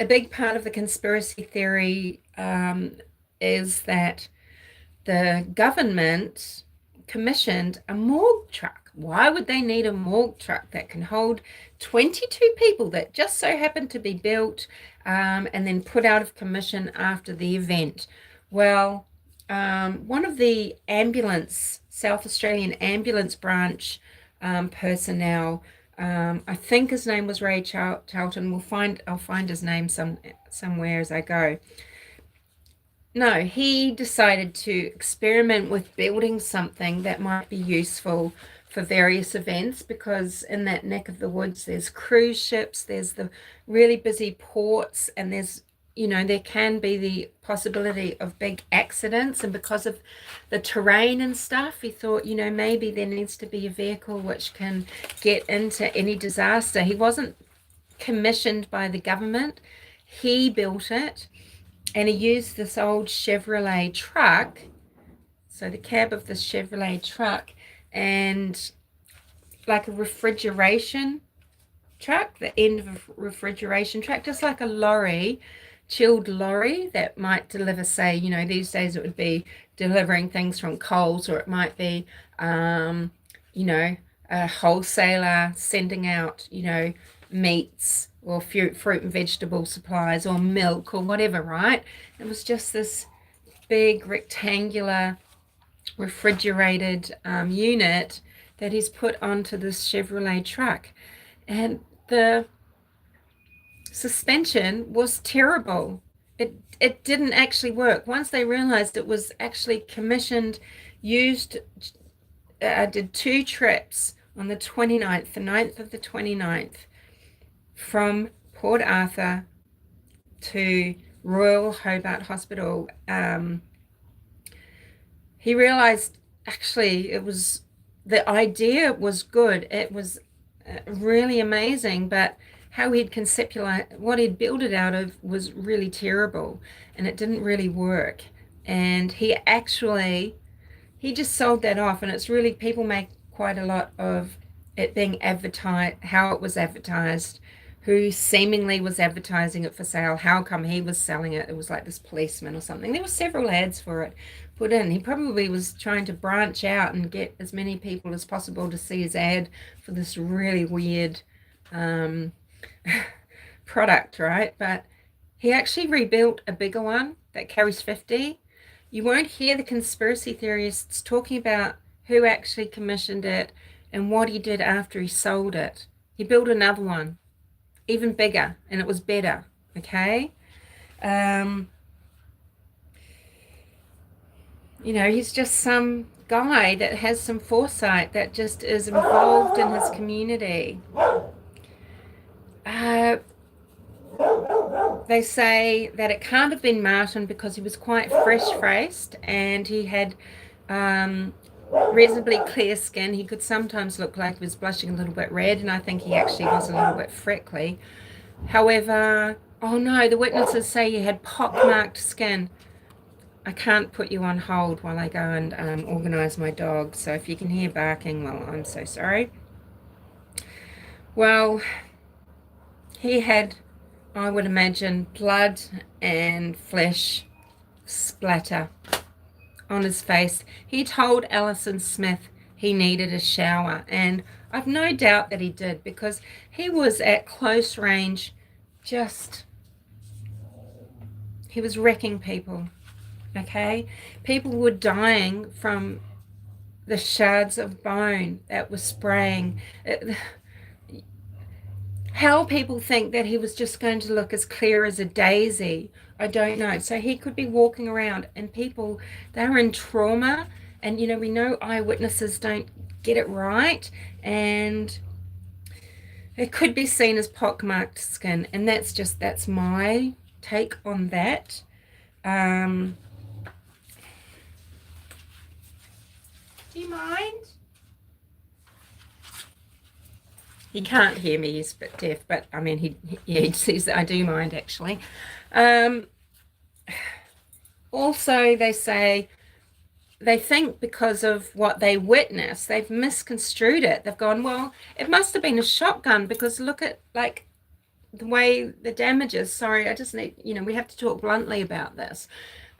big part of the conspiracy theory is that the government commissioned a morgue truck. Why would they need a morgue truck that can hold 22 people that just so happened to be built and then put out of commission after the event? Well, one of the South Australian ambulance branch personnel, I think his name was Ray Charlton. I'll find his name somewhere as I go. No, he decided to experiment with building something that might be useful for various events, because in that neck of the woods there's cruise ships, there's the really busy ports, and there can be the possibility of big accidents. And because of the terrain and stuff, he thought, maybe there needs to be a vehicle which can get into any disaster. He wasn't commissioned by the government. He built it. And he used this old Chevrolet truck, so the cab of the Chevrolet truck, and like a refrigeration truck, the end of a refrigeration truck, just like a lorry, chilled lorry that might deliver, say, these days it would be delivering things from Coles, or it might be, a wholesaler sending out, meats or fruit and vegetable supplies or milk or whatever, right? It was just this big rectangular refrigerated unit that he's put onto this Chevrolet truck. And the suspension was terrible. It didn't actually work. Once they realized it was actually commissioned, I did 2 trips on the 29th, the 9th of the 29th, from Port Arthur to Royal Hobart Hospital. He realized actually the idea was good. It was really amazing, but how he'd conceptualized, what he'd built it out of, was really terrible, and it didn't really work. And he just sold that off, and it's really, people make quite a lot of it being advertised, how it was advertised, who seemingly was advertising it for sale, how come he was selling it. It was like this policeman or something. There were several ads for it put in. He probably was trying to branch out and get as many people as possible to see his ad for this really weird product, right? But he actually rebuilt a bigger one that carries 50. You won't hear the conspiracy theorists talking about who actually commissioned it and what he did after he sold it. He built another one, even bigger, and it was better, okay? he's just some guy that has some foresight, that just is involved in his community. They say that it can't have been Martin because he was quite fresh-faced and he had reasonably clear skin. He could sometimes look like he was blushing a little bit red, and I think he actually was a little bit freckly. However, oh no, the witnesses say he had pock-marked skin. I can't put you on hold while I go and organise my dog, so if you can hear barking, well, I'm so sorry. Well, he had, I would imagine, blood and flesh splatter on his face. He told Alison Smith he needed a shower, and I've no doubt that he did, because he was at close range, he was wrecking people, okay? People were dying from the shards of bone that were spraying. How people think that he was just going to look as clear as a daisy, I don't know. So he could be walking around and people, they're in trauma, and we know eyewitnesses don't get it right, and it could be seen as pockmarked skin, and that's my take on that. Do you mind? He can't hear me, he's a bit deaf, but I mean, he says that I do mind, actually. Also, they say they think because of what they witnessed, they've misconstrued it. They've gone, well, it must have been a shotgun, because look at, like, the way the damage is. Sorry, I just need, we have to talk bluntly about this.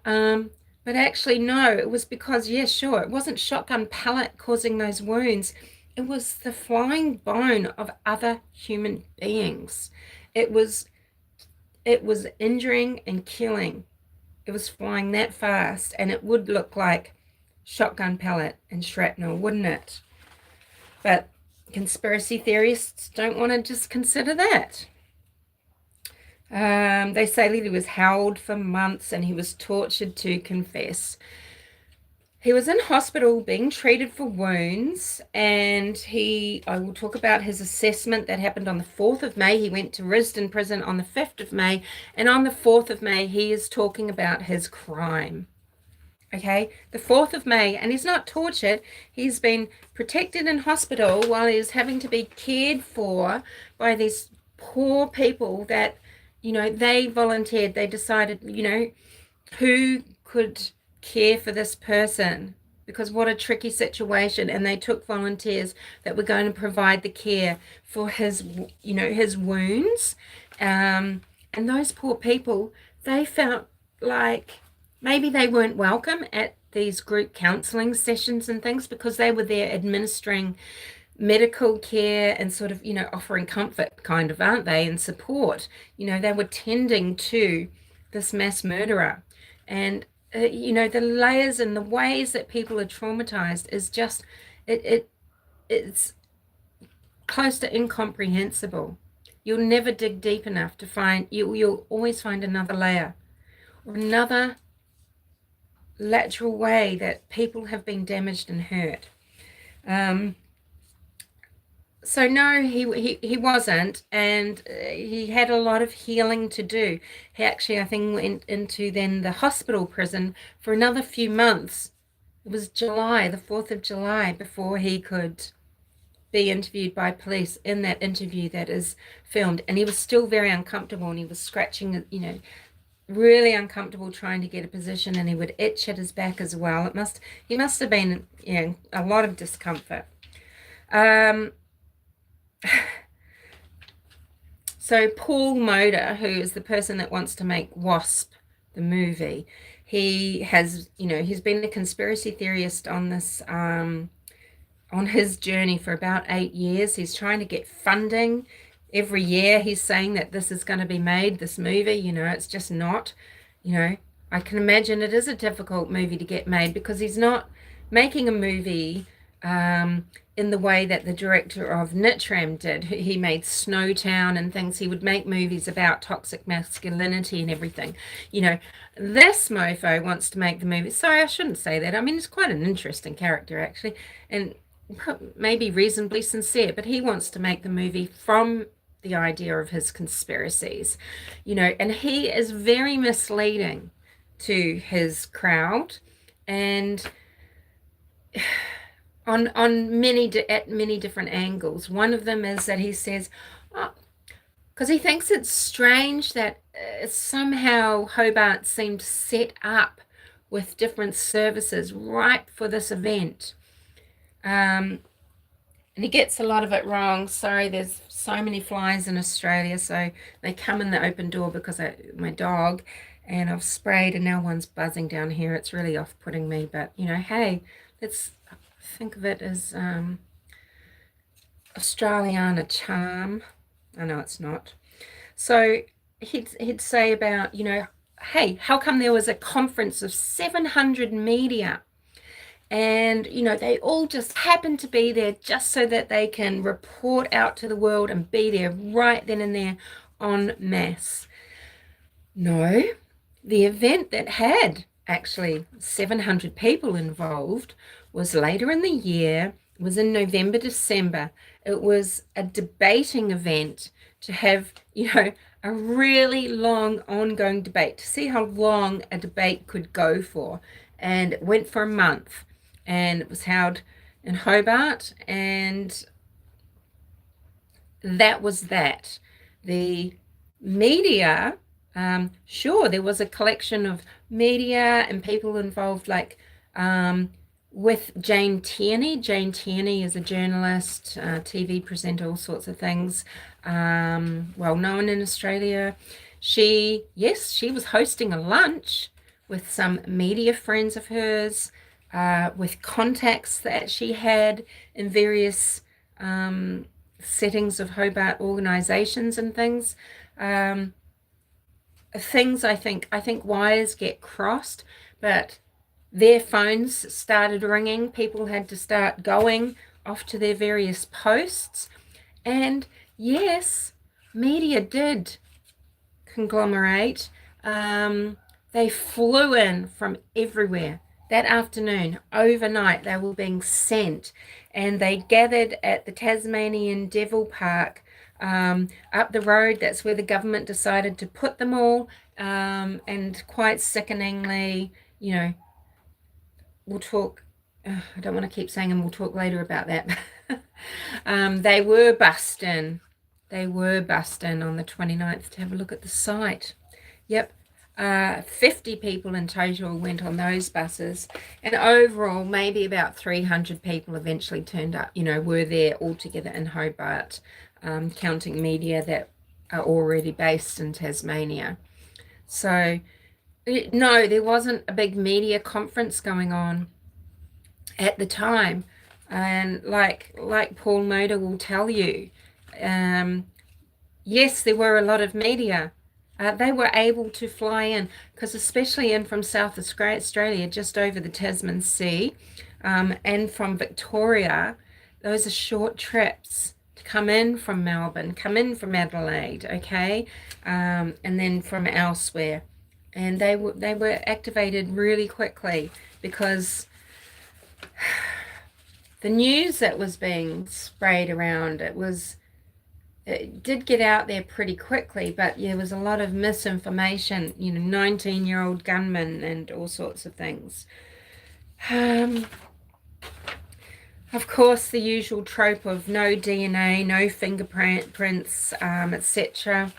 But actually, no, it was because, yeah, sure, it wasn't shotgun pellet causing those wounds. It was the flying bone of other human beings. It was injuring and killing. It was flying that fast, and it would look like shotgun pellet and shrapnel, wouldn't it? But conspiracy theorists don't want to just consider that. They say that he was held for months and he was tortured to confess. He was in hospital being treated for wounds, and I will talk about his assessment that happened on the 4th of May. He went to Risdon prison on the 5th of May, and on the 4th of May, he is talking about his crime. Okay, the 4th of May, and he's not tortured. He's been protected in hospital while he's having to be cared for by these poor people that, they volunteered. They decided, who could care for this person, because what a tricky situation, and they took volunteers that were going to provide the care for his wounds, and those poor people, they felt like maybe they weren't welcome at these group counseling sessions and things, because they were there administering medical care and sort of offering comfort, kind of, aren't they, and support. They were tending to this mass murderer, and the layers and the ways that people are traumatized is just, it's close to incomprehensible. You'll never dig deep enough to find, you'll always find another layer or another lateral way that people have been damaged and hurt. So no, he wasn't, and he had a lot of healing to do. He actually, I think, went into then the hospital prison for another few months. It was July, the 4th of July, before he could be interviewed by police, in that interview that is filmed. And he was still very uncomfortable, and he was scratching, really uncomfortable trying to get a position, and he would itch at his back as well. He must have been, a lot of discomfort. So Paul Moder, who is the person that wants to make WASP, the movie, he has, he's been a conspiracy theorist on this, on his journey for about 8 years. He's trying to get funding. Every year he's saying that this is going to be made, this movie, it's just not, I can imagine it is a difficult movie to get made, because he's not making a movie in the way that the director of Nitram did. He made Snowtown and things. He would make movies about toxic masculinity and everything. You know, this mofo wants to make the movie. Sorry, I shouldn't say that. I mean, it's quite an interesting character, actually, and maybe reasonably sincere, but he wants to make the movie from the idea of his conspiracies, you know, and he is very misleading to his crowd, and on many at many different angles. One of them is that he says, oh, because he thinks it's strange that somehow Hobart seemed set up with different services right for this event. And he gets a lot of it wrong. Sorry, there's so many flies in Australia, so they come in the open door because my dog, and I've sprayed, and now one's buzzing down here. It's really off-putting me, but you know, hey, let's think of it as Australiana charm. I know it's not. So he'd say about, you know, hey, how come there was a conference of 700 media, and you know, they all just happen to be there just so that they can report out to the world and be there right then and there en masse. No, the event that had actually 700 people involved was later in the year. It was in November, December. It was a debating event to have, you know, a really long ongoing debate, to see how long a debate could go for. And it went for a month, and it was held in Hobart, and that was that. The media, sure, there was a collection of media and people involved, like with Jane Tierney. Jane Tierney is a journalist, TV presenter, all sorts of things, well known in Australia. She was hosting a lunch with some media friends of hers, with contacts that she had in various settings of Hobart organizations and things. Things I think wires get crossed, but their phones started ringing. People had to start going off to their various posts. And yes, media did conglomerate. They flew in from everywhere. That afternoon, overnight, they were being sent, and they gathered at the Tasmanian Devil Park up the road. That's where the government decided to put them all, and quite sickeningly, you know, we'll talk, I don't want to keep saying, and we'll talk later about that. They were bussed in. They were bussed in on the 29th to have a look at the site. Yep. 50 people in total went on those buses, and overall maybe about 300 people eventually turned up, you know, were there altogether in Hobart, counting media that are already based in Tasmania. So no, there wasn't a big media conference going on at the time, and like Paul Moder will tell you, yes, there were a lot of media. They were able to fly in, because especially in from South Australia, just over the Tasman Sea, and from Victoria, those are short trips to come in from Melbourne, come in from Adelaide, okay, and then from elsewhere. And they were activated really quickly, because the news that was being sprayed around, it did get out there pretty quickly, but there was a lot of misinformation, you know, 19-year-old gunmen and all sorts of things. Of course, the usual trope of no DNA, no fingerprints, etc.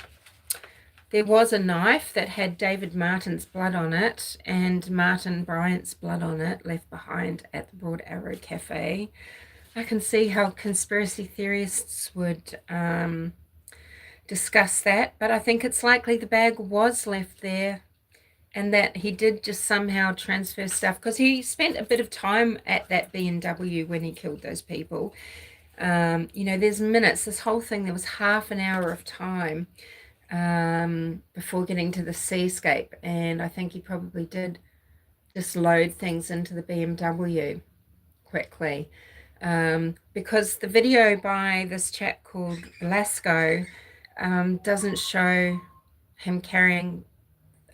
There was a knife that had David Martin's blood on it and Martin Bryant's blood on it, left behind at the Broad Arrow Cafe. I can see how conspiracy theorists would discuss that, but I think it's likely the bag was left there, and that he did just somehow transfer stuff, because he spent a bit of time at that B&W when he killed those people. You know, there's minutes. This whole thing, there was half an hour of time before getting to the seascape, and I think he probably did just load things into the BMW quickly. because the video by this chap called Blasco doesn't show him carrying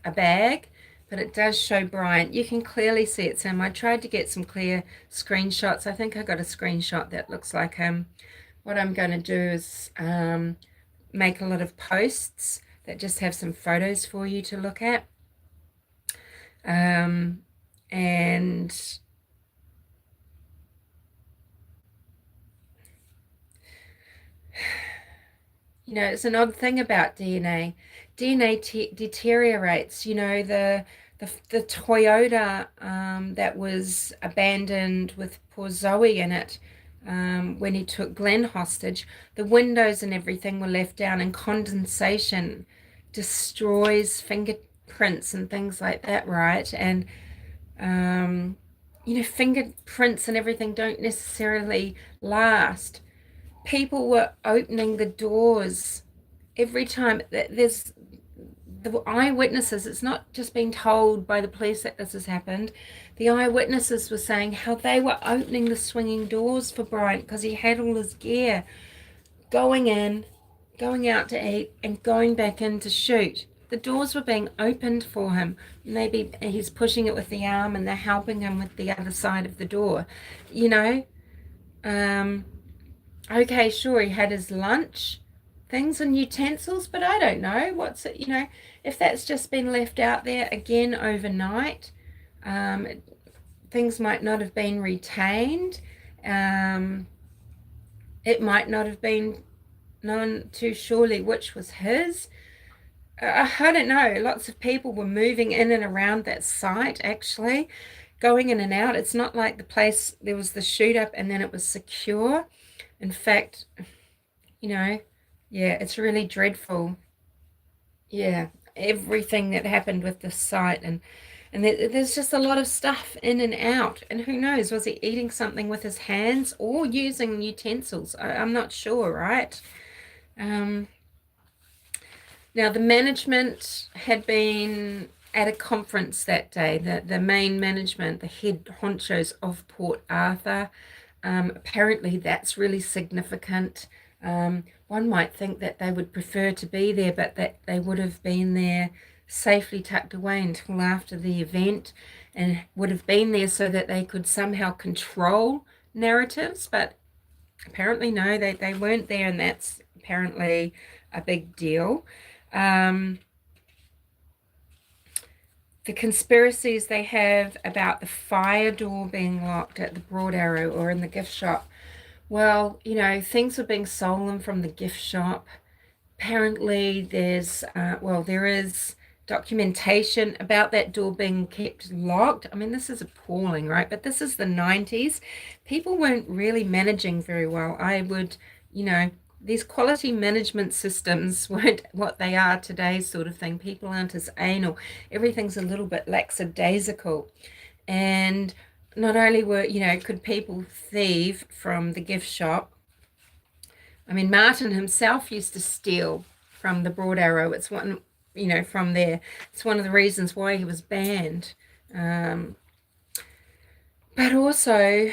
a bag, but it does show Bryant. You can clearly see it's him. I tried to get some clear screenshots. I think I got a screenshot that looks like him. What I'm going to do is make a lot of posts that just have some photos for you to look at. And you know, it's an odd thing about DNA. DNA deteriorates. You know, the Toyota that was abandoned with poor Zoe in it, when he took Glenn hostage, the windows and everything were left down, and condensation destroys fingerprints and things like that, right? And you know, fingerprints and everything don't necessarily last. People were opening the doors every time. There's the eyewitnesses. It's not just being told by the police that this has happened. The eyewitnesses were saying how they were opening the swinging doors for Bryant because he had all his gear, going in, going out to eat, and going back in to shoot. The doors were being opened for him. Maybe he's pushing it with the arm and they're helping him with the other side of the door. You know, okay, sure, he had his lunch, things and utensils, but I don't know what's it, you know, if that's just been left out there again overnight, things might not have been retained. It might not have been known too surely which was his. I don't know. Lots of people were moving in and around that site, actually, going in and out. It's not like the place, there was the shoot up and then it was secure. In fact, you know, yeah, it's really dreadful. Yeah, everything that happened with the site, and there's just a lot of stuff in and out. And who knows, was he eating something with his hands or using utensils? I'm not sure, right? Um, Now, the management had been at a conference that day, the main management, the head honchos of Port Arthur. Apparently, that's really significant. One might think that they would prefer to be there, but that they would have been there safely tucked away until after the event, and would have been there so that they could somehow control narratives. But apparently, no, they weren't there, and that's apparently a big deal. The conspiracies they have about the fire door being locked at the Broad Arrow or in the gift shop. Well, you know, things were being stolen from the gift shop. Apparently, there is documentation about that door being kept locked. I mean, this is appalling, right? But this is the 90s. People weren't really managing very well. You know, these quality management systems weren't what they are today, sort of thing. People aren't as anal. Everything's a little bit lackadaisical. And not only could people thieve from the gift shop. I mean, Martin himself used to steal from the Broad Arrow. It's one, from there. It's one of the reasons why he was banned. But also,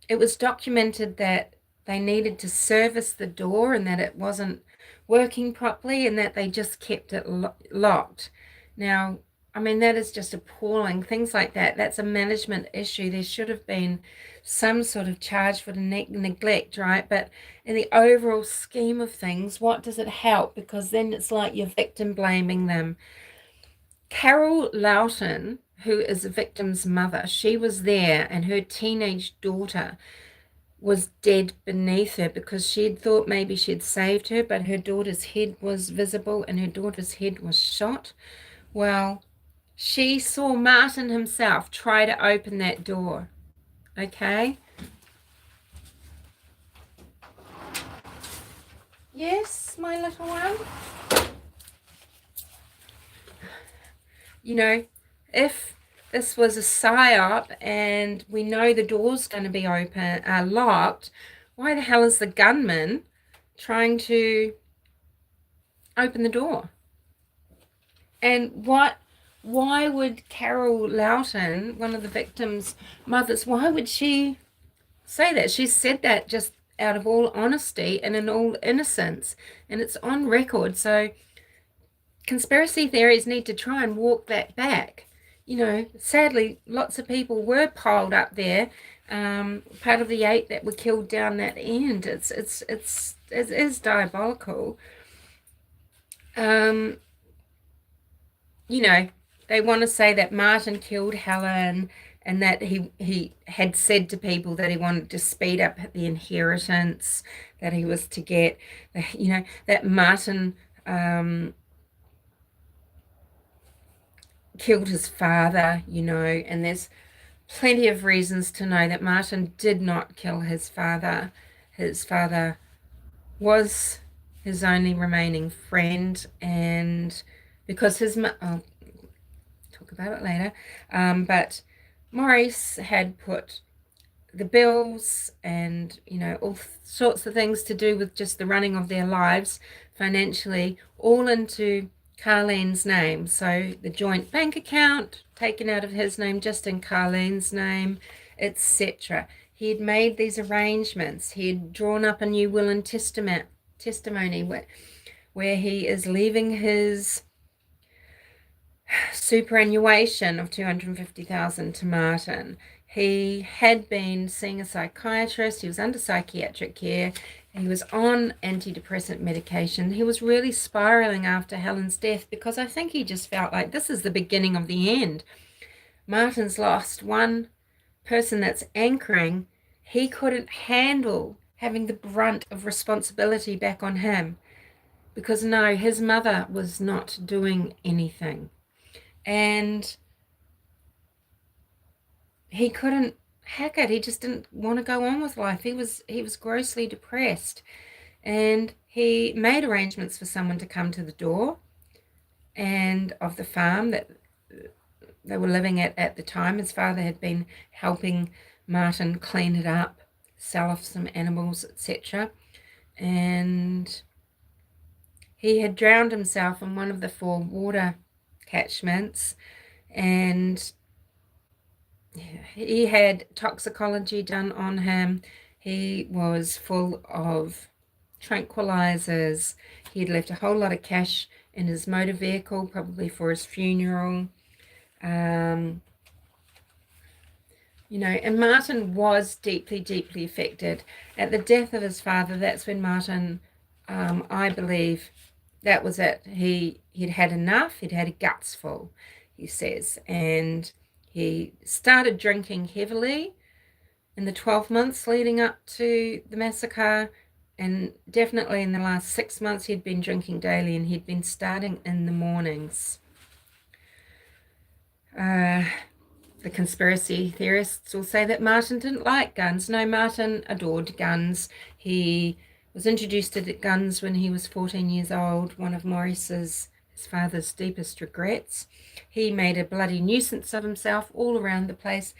it was documented that they needed to service the door and that it wasn't working properly and that they just kept it locked. Now, I mean, that is just appalling. Things like that, that's a management issue. There should have been some sort of charge for the neglect, right? But in the overall scheme of things, what does it help? Because then it's like you're victim blaming them. Carol Loughton, who is the victim's mother, she was there, and her teenage daughter was dead beneath her because she had thought maybe she'd saved her, but her daughter's head was visible and her daughter's head was shot. Well, she saw Martin himself try to open that door. Okay? Yes, my little one? You know, if this was a psyop and we know the door's going to be locked, why the hell is the gunman trying to open the door? And what why would Carol Loughton, one of the victims' mothers, why would she say that? She said that just out of all honesty and in all innocence, and it's on record. So conspiracy theories need to try and walk that back. Sadly, lots of people were piled up there. Part of the 8 that were killed down that end. It is diabolical. They want to say that Martin killed Helen, and that he had said to people that he wanted to speed up the inheritance that he was to get. That Martin killed his father, and there's plenty of reasons to know that Martin did not kill his father. His father was his only remaining friend, and because I'll talk about it later, but Maurice had put the bills and, all sorts of things to do with just the running of their lives financially, all into Carlene's name. So the joint bank account taken out of his name, just in Carlene's name, etc. He had made these arrangements. He had drawn up a new will and testimony where he is leaving his superannuation of $250,000 to Martin. He had been seeing a psychiatrist. He was under psychiatric care. He was on antidepressant medication. He was really spiraling after Helen's death, because I think he just felt like this is the beginning of the end. Martin's lost one person that's anchoring. He couldn't handle having the brunt of responsibility back on him, because no, his mother was not doing anything. And he couldn't hack it. He just didn't want to go on with life. He was grossly depressed, and he made arrangements for someone to come to the door and of the farm that they were living at the time. His father had been helping Martin clean it up, sell off some animals, etc. And he had drowned himself in one of the 4 water catchments, and he had toxicology done on him. He was full of tranquilizers. He had left a whole lot of cash in his motor vehicle, probably for his funeral. And Martin was deeply, deeply affected. At the death of his father, that's when Martin, I believe, that was it. He'd had enough. He'd had a guts full, he says, and he started drinking heavily in the 12 months leading up to the massacre, and definitely in the last 6 months he'd been drinking daily, and he'd been starting in the mornings. The conspiracy theorists will say that Martin didn't like guns. No, Martin adored guns. He was introduced to guns when he was 14 years old, one of Maurice's, his father's, deepest regrets. He made a bloody nuisance of himself all around the place,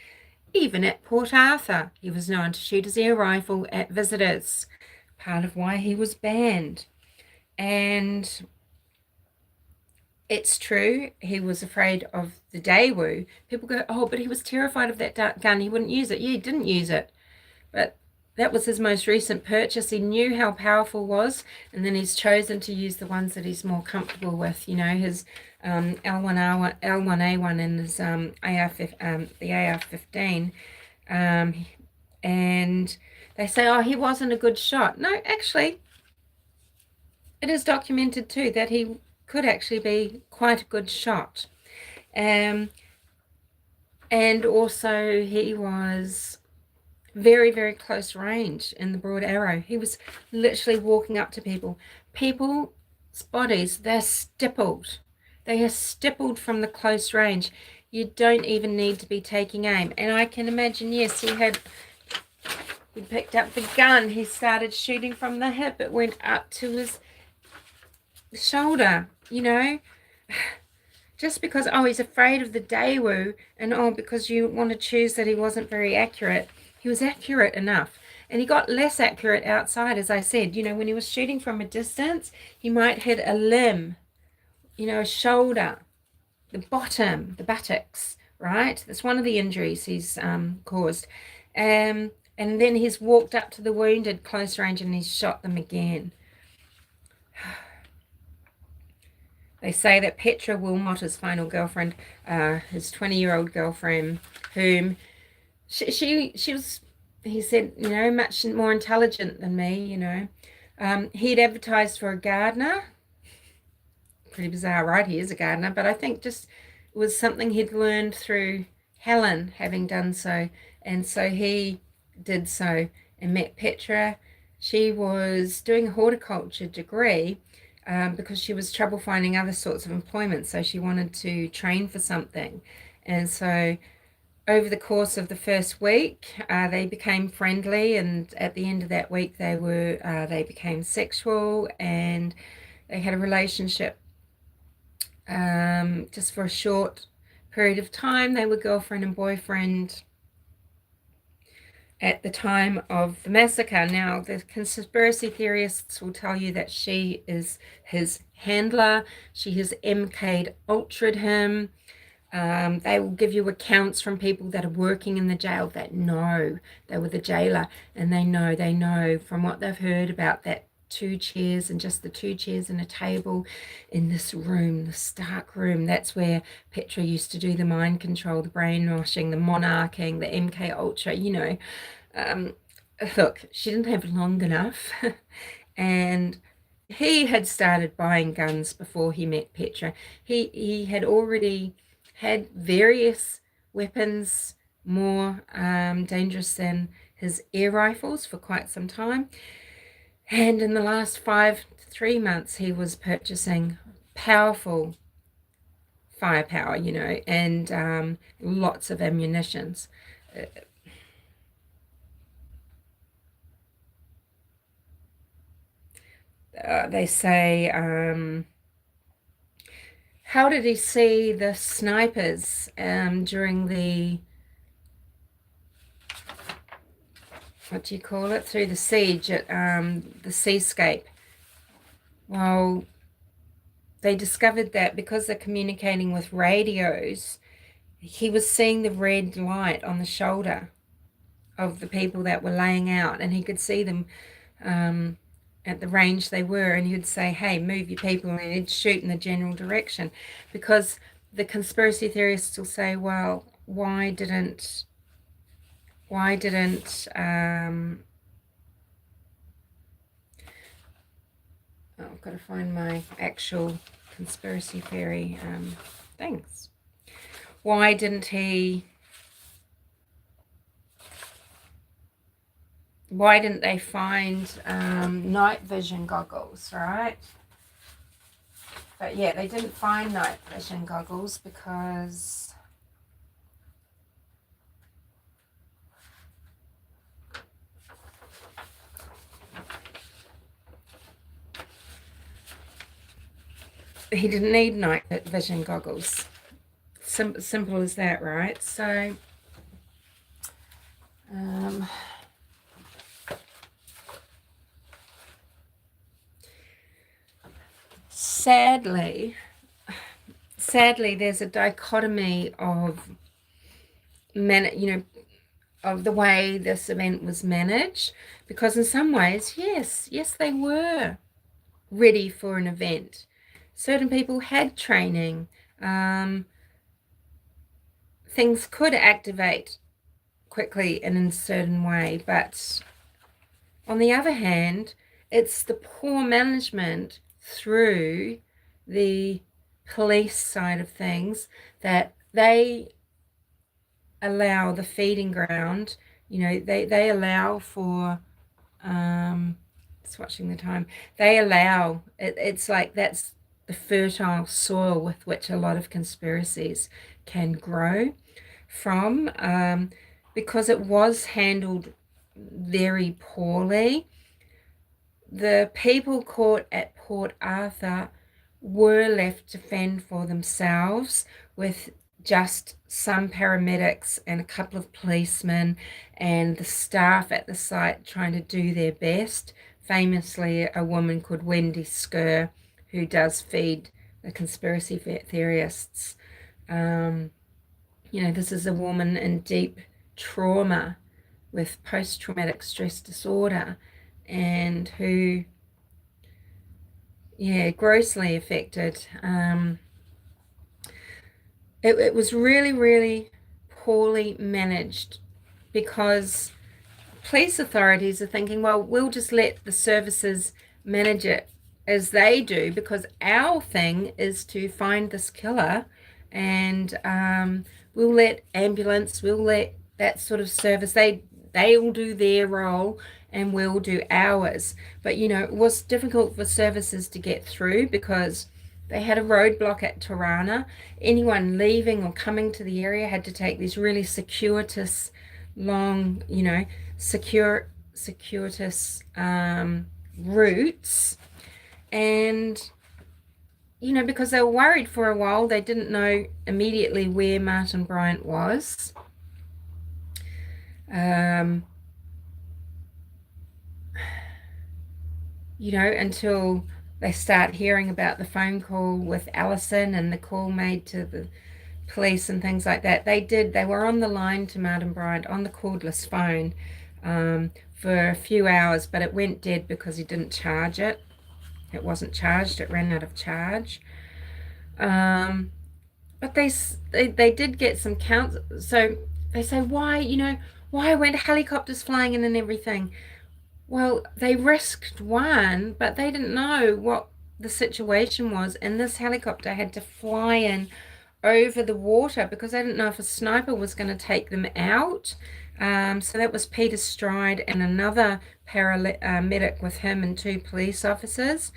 even at Port Arthur. He was known to shoot his air rifle at visitors, part of why he was banned. And it's true, he was afraid of the Daewoo. People go, oh, but he was terrified of that gun. He wouldn't use it. Yeah, he didn't use it. But that was his most recent purchase. He knew how powerful it was, and then he's chosen to use the ones that he's more comfortable with. His L1A1 and his the AR-15. And they say, oh, he wasn't a good shot. No, actually, it is documented too that he could actually be quite a good shot. And also he was very, very close range in the broad arrow. He was literally walking up to people. People's bodies, they're stippled. They are stippled from the close range. You don't even need to be taking aim. And I can imagine, yes, he picked up the gun. He started shooting from the hip. It went up to his shoulder, just because, oh, he's afraid of the Daewoo, and oh, because you want to choose that he wasn't very accurate. He was accurate enough, and he got less accurate outside, as I said. When he was shooting from a distance, he might hit a limb, a shoulder, the bottom, the buttocks, right? That's one of the injuries he's caused. And then he's walked up to the wounded close range and he's shot them again. They say that Petra Wilmot's final girlfriend, his 20-year-old girlfriend, whom she was, he said, much more intelligent than me. He'd advertised for a gardener. Pretty bizarre, right? He is a gardener, but I think just it was something he'd learned through Helen having done so. And so he did so and met Petra. She was doing a horticulture degree because she was trouble finding other sorts of employment. So she wanted to train for something. And so over the course of the first week, they became friendly. And at the end of that week, they became sexual and they had a relationship. Just for a short period of time. They were girlfriend and boyfriend at the time of the massacre. Now, the conspiracy theorists will tell you that she is his handler. She has MK'd ultra'd him. They will give you accounts from people that are working in the jail that know they were the jailer, and they know from what they've heard about that 2 chairs and just the 2 chairs and a table in this room, this dark room. That's where Petra used to do the mind control, the brainwashing, the monarching, the MK Ultra, Look, she didn't have long enough. And he had started buying guns before he met Petra. He had already had various weapons more dangerous than his air rifles for quite some time. And in the last 3 months, he was purchasing powerful firepower, and lots of ammunitions. They say, how did he see the snipers during the, what do you call it, through the siege at the seascape? Well, they discovered that because they're communicating with radios, he was seeing the red light on the shoulder of the people that were laying out, and he could see them at the range they were, and he would say, hey, move your people, and he'd shoot in the general direction. Because the conspiracy theorists will say, well, why didn't I've got to find my actual conspiracy theory things. Why didn't they find night vision goggles, right? But yeah, they didn't find night vision goggles because he didn't need night vision goggles. Simple as that, right? So sadly, there's a dichotomy of of the way this event was managed, because in some ways, yes, they were ready for an event. Certain people had training. Things could activate quickly and in a certain way, but on the other hand, it's the poor management through the police side of things that they allow the feeding ground, they allow for just watching the time, they allow it's like that's the fertile soil with which a lot of conspiracies can grow from, because it was handled very poorly. The people caught at Port Arthur were left to fend for themselves with just some paramedics and a couple of policemen and the staff at the site trying to do their best. Famously, a woman called Wendy Skur, who does feed the conspiracy theorists, Um, this is a woman in deep trauma with post-traumatic stress disorder, and who, grossly affected. It was really, really poorly managed, because police authorities are thinking, well, we'll just let the services manage it as they do, because our thing is to find this killer, and we'll let ambulance, we'll let that sort of service, they will do their role and we'll do ours. But it was difficult for services to get through, because they had a roadblock at Tirana. Anyone leaving or coming to the area had to take these really circuitous, long, circuitous routes. And because they were worried for a while, they didn't know immediately where Martin Bryant was. Until they start hearing about the phone call with Alison and the call made to the police and things like that. They were on the line to Martin Bryant on the cordless phone for a few hours, but it went dead because he didn't charge it. It wasn't charged, it ran out of charge. But they did get some counts. So they say, why weren't helicopters flying in and everything? Well, they risked one, but they didn't know what the situation was. And this helicopter had to fly in over the water because they didn't know if a sniper was going to take them out. So that was Peter Stride and another paramedic with him, and 2 police officers.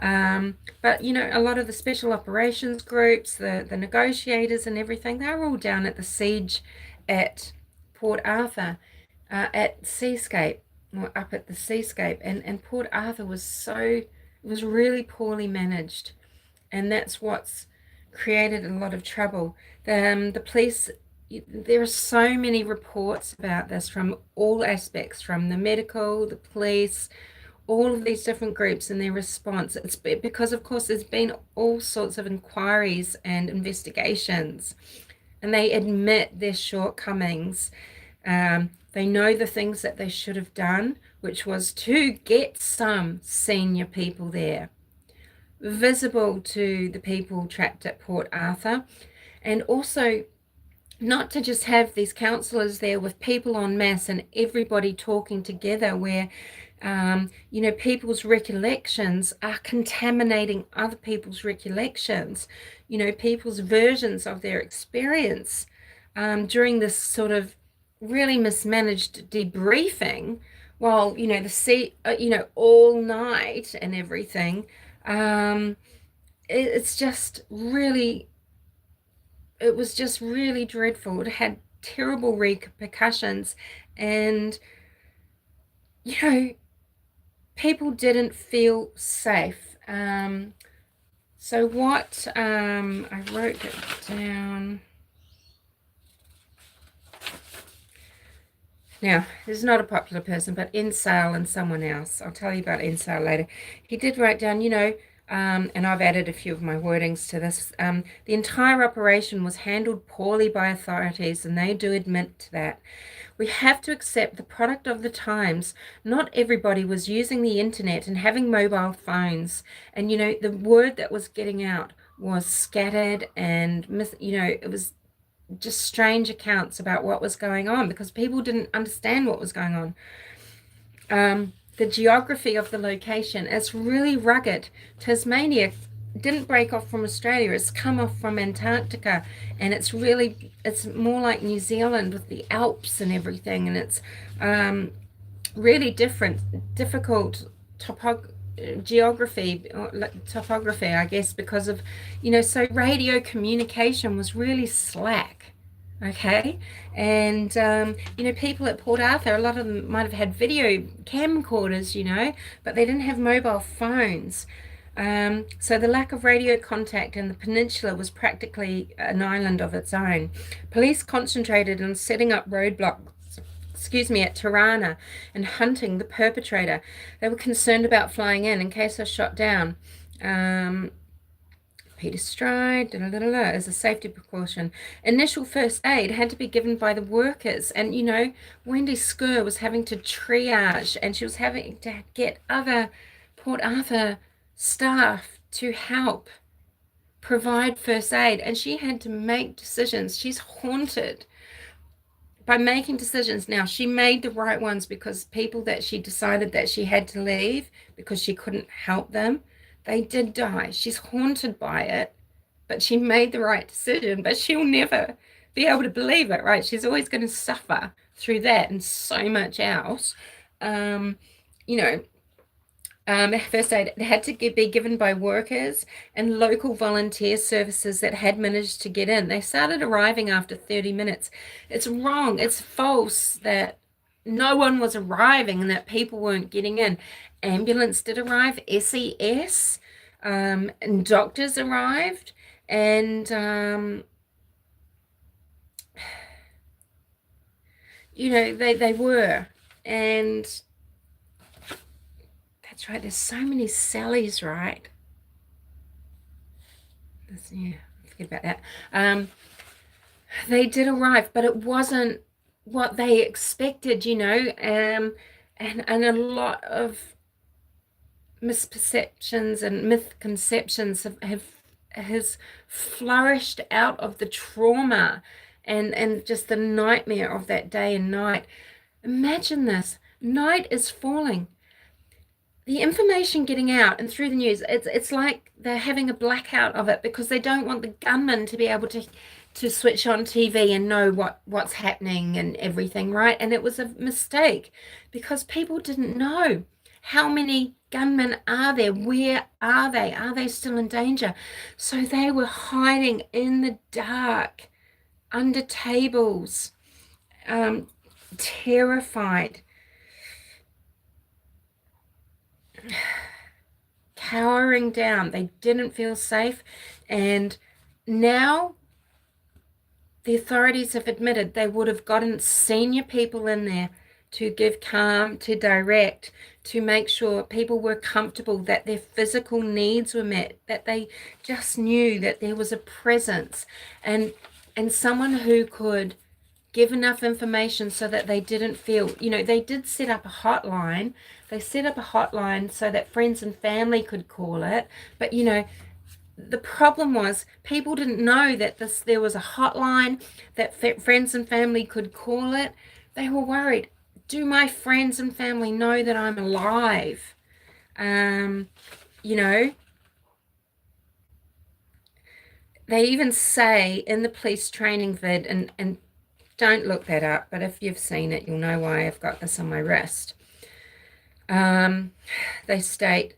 But a lot of the special operations groups, the negotiators and everything, they were all down at the siege at Port Arthur, at Seascape, or up at the Seascape, and Port Arthur was really poorly managed, and that's what's created a lot of trouble. The police, there are so many reports about this from all aspects, from the medical, the police, all of these different groups and their response. It's because, of course, there's been all sorts of inquiries and investigations, and they admit their shortcomings. They know the things that they should have done, which was to get some senior people there, visible to the people trapped at Port Arthur, and also not to just have these counsellors there with people en masse and everybody talking together, where people's recollections are contaminating other people's recollections, people's versions of their experience during this sort of really mismanaged debriefing, while all night and everything. It's just really, it was just really dreadful. It had terrible repercussions, and people didn't feel safe. So what I wrote it down. Now, this is not a popular person, but Ensale and someone else. I'll tell you about Ensale later. He did write down, and I've added a few of my wordings to this. The entire operation was handled poorly by authorities, and they do admit to that. We have to accept the product of the times. Not everybody was using the internet and having mobile phones. And, the word that was getting out was scattered, and, it was just strange accounts about what was going on, because people didn't understand what was going on. The geography of the location, it's really rugged. Tasmania didn't break off from Australia, it's come off from Antarctica, and it's more like New Zealand with the Alps and everything, and it's really difficult topography, I guess, because of, so radio communication was really slack. Okay, and people at Port Arthur, a lot of them might have had video camcorders, but they didn't have mobile phones. So the lack of radio contact in the peninsula was practically an island of its own. Police concentrated on setting up roadblocks, at Tirana, and hunting the perpetrator. They were concerned about flying in case they're shot down. Peter Stride, da, da, da, da, as a safety precaution. Initial first aid had to be given by the workers. And, Wendy Skur was having to triage, and she was having to get other Port Arthur staff to help provide first aid. And she had to make decisions. She's haunted by making decisions. Now, she made the right ones, because people that she decided that she had to leave because she couldn't help them, they did die. She's haunted by it, but she made the right decision. But she'll never be able to believe it, right? She's always going to suffer through that and so much else. You know, First aid had to be given by workers and local volunteer services that had managed to get in. They started arriving after 30 minutes. It's wrong. It's false that no one was arriving and that people weren't getting in. Ambulance did arrive, SES, and doctors arrived, and they were. And that's right, there's so many Sallys, right? Forget about that. They did arrive, but it wasn't what they expected, and a lot of misperceptions and misconceptions has flourished out of the trauma and just the nightmare of that day and night. Imagine this. Night is falling. The information getting out and through the news, it's like they're having a blackout of it, because they don't want the gunman to be able to switch on TV and know what's happening and everything, right? And it was a mistake, because people didn't know how many gunmen are there, where are they still in danger? So they were hiding in the dark, under tables, terrified, cowering down. They didn't feel safe. And now the authorities have admitted they would have gotten senior people in there to give calm, to direct, to make sure people were comfortable, that their physical needs were met, that they just knew that there was a presence, and someone who could give enough information so that they didn't feel, they did set up a hotline. They set up a hotline so that friends and family could call it. But, the problem was people didn't know that there was a hotline that friends and family could call it. They were worried. Do my friends and family know that I'm alive? They even say in the police training vid, and don't look that up, but if you've seen it, you'll know why I've got this on my wrist. They state,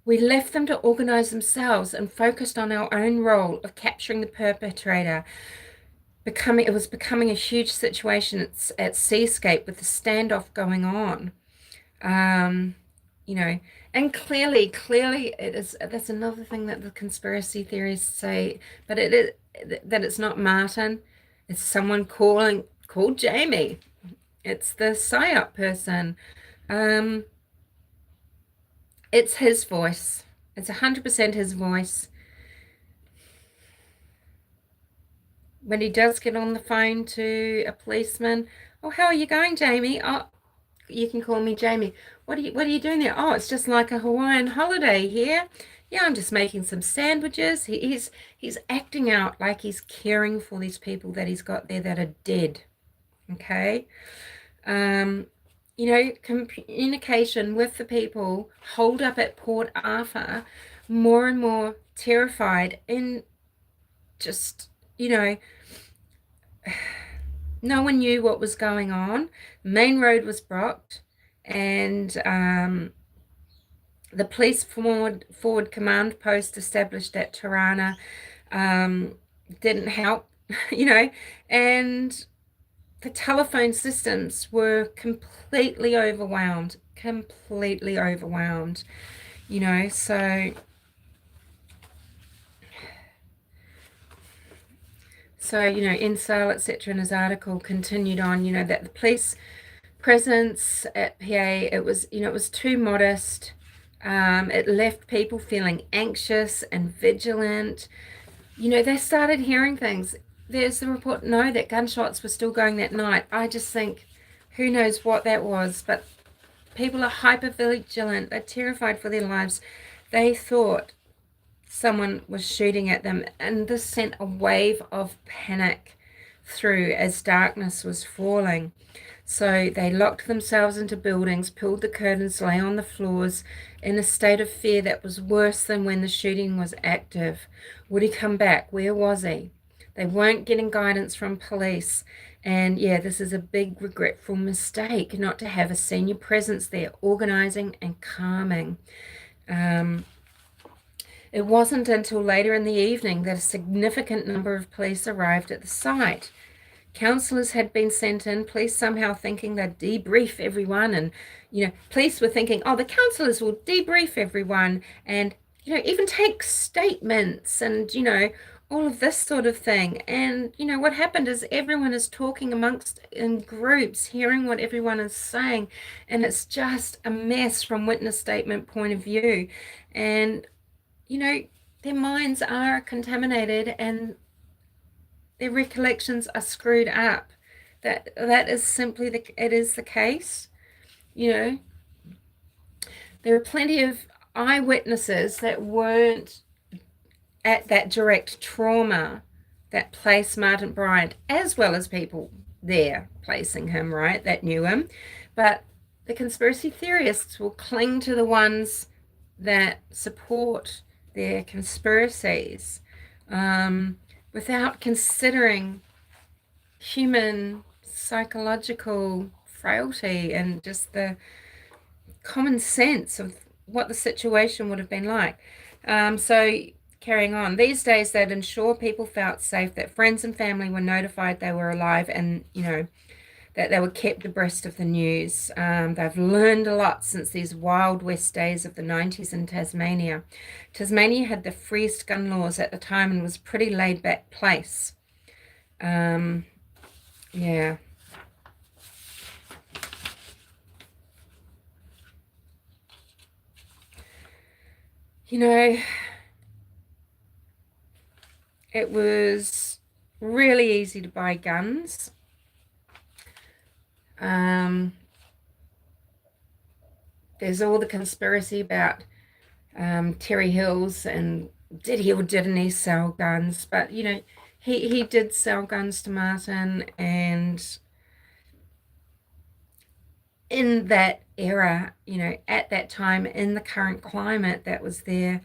we left them to organize themselves and focused on our own role of capturing the perpetrator. It was becoming a huge situation at Seascape with the standoff going on. And clearly it is. That's another thing that the conspiracy theories say, but it is that it's not Martin. It's someone called Jamie. It's the PSYOP person. It's his voice. It's 100% his voice. When he does get on the phone to a policeman, oh, how are you going, Jamie? Oh, you can call me Jamie. What are you doing there? Oh, it's just like a Hawaiian holiday here. Yeah, I'm just making some sandwiches. He's acting out like he's caring for these people that he's got there that are dead. Okay. Communication with the people holed up at Port Arthur, more and more terrified, and just, no one knew what was going on. Main road was blocked, and the police forward command post established at Tirana didn't help, and the telephone systems were completely overwhelmed, So, Insal, etc., in his article continued on, that the police presence at PA, it was too modest. It left people feeling anxious and vigilant. You know, they started hearing things. There's the report, no, that gunshots were still going that night. I just think, who knows what that was, but people are hyper vigilant. They're terrified for their lives. They thought someone was shooting at them, and this sent a wave of panic through as darkness was falling. So they locked themselves into buildings, pulled the curtains, lay on the floors in a state of fear that was worse than when the shooting was active. Would he come back? Where was he? They weren't getting guidance from police. And yeah, this is a big regretful mistake not to have a senior presence there, organizing and calming. It wasn't until later in the evening that a significant number of police arrived at the site. Councillors had been sent in, police somehow thinking they'd debrief everyone, and police were thinking, oh, the councillors will debrief everyone and even take statements and all of this sort of thing. And what happened is everyone is talking amongst in groups, hearing what everyone is saying, and it's just a mess from witness statement point of view. And their minds are contaminated and their recollections are screwed up. That is simply it is the case. There are plenty of eyewitnesses that weren't at that direct trauma that placed Martin Bryant, as well as people there placing him, right, that knew him. But the conspiracy theorists will cling to the ones that support their conspiracies without considering human psychological frailty and just the common sense of what the situation would have been like. So carrying on, these days they'd ensure people felt safe, that friends and family were notified they were alive, and that they were kept abreast of the news. They've learned a lot since these Wild West days of the 90s in Tasmania. Tasmania had the freest gun laws at the time and was a pretty laid-back place. Yeah. It was really easy to buy guns. There's all the conspiracy about Terry Hills and did he or didn't he sell guns, but he did sell guns to Martin. And in that era, at that time, in the current climate that was there,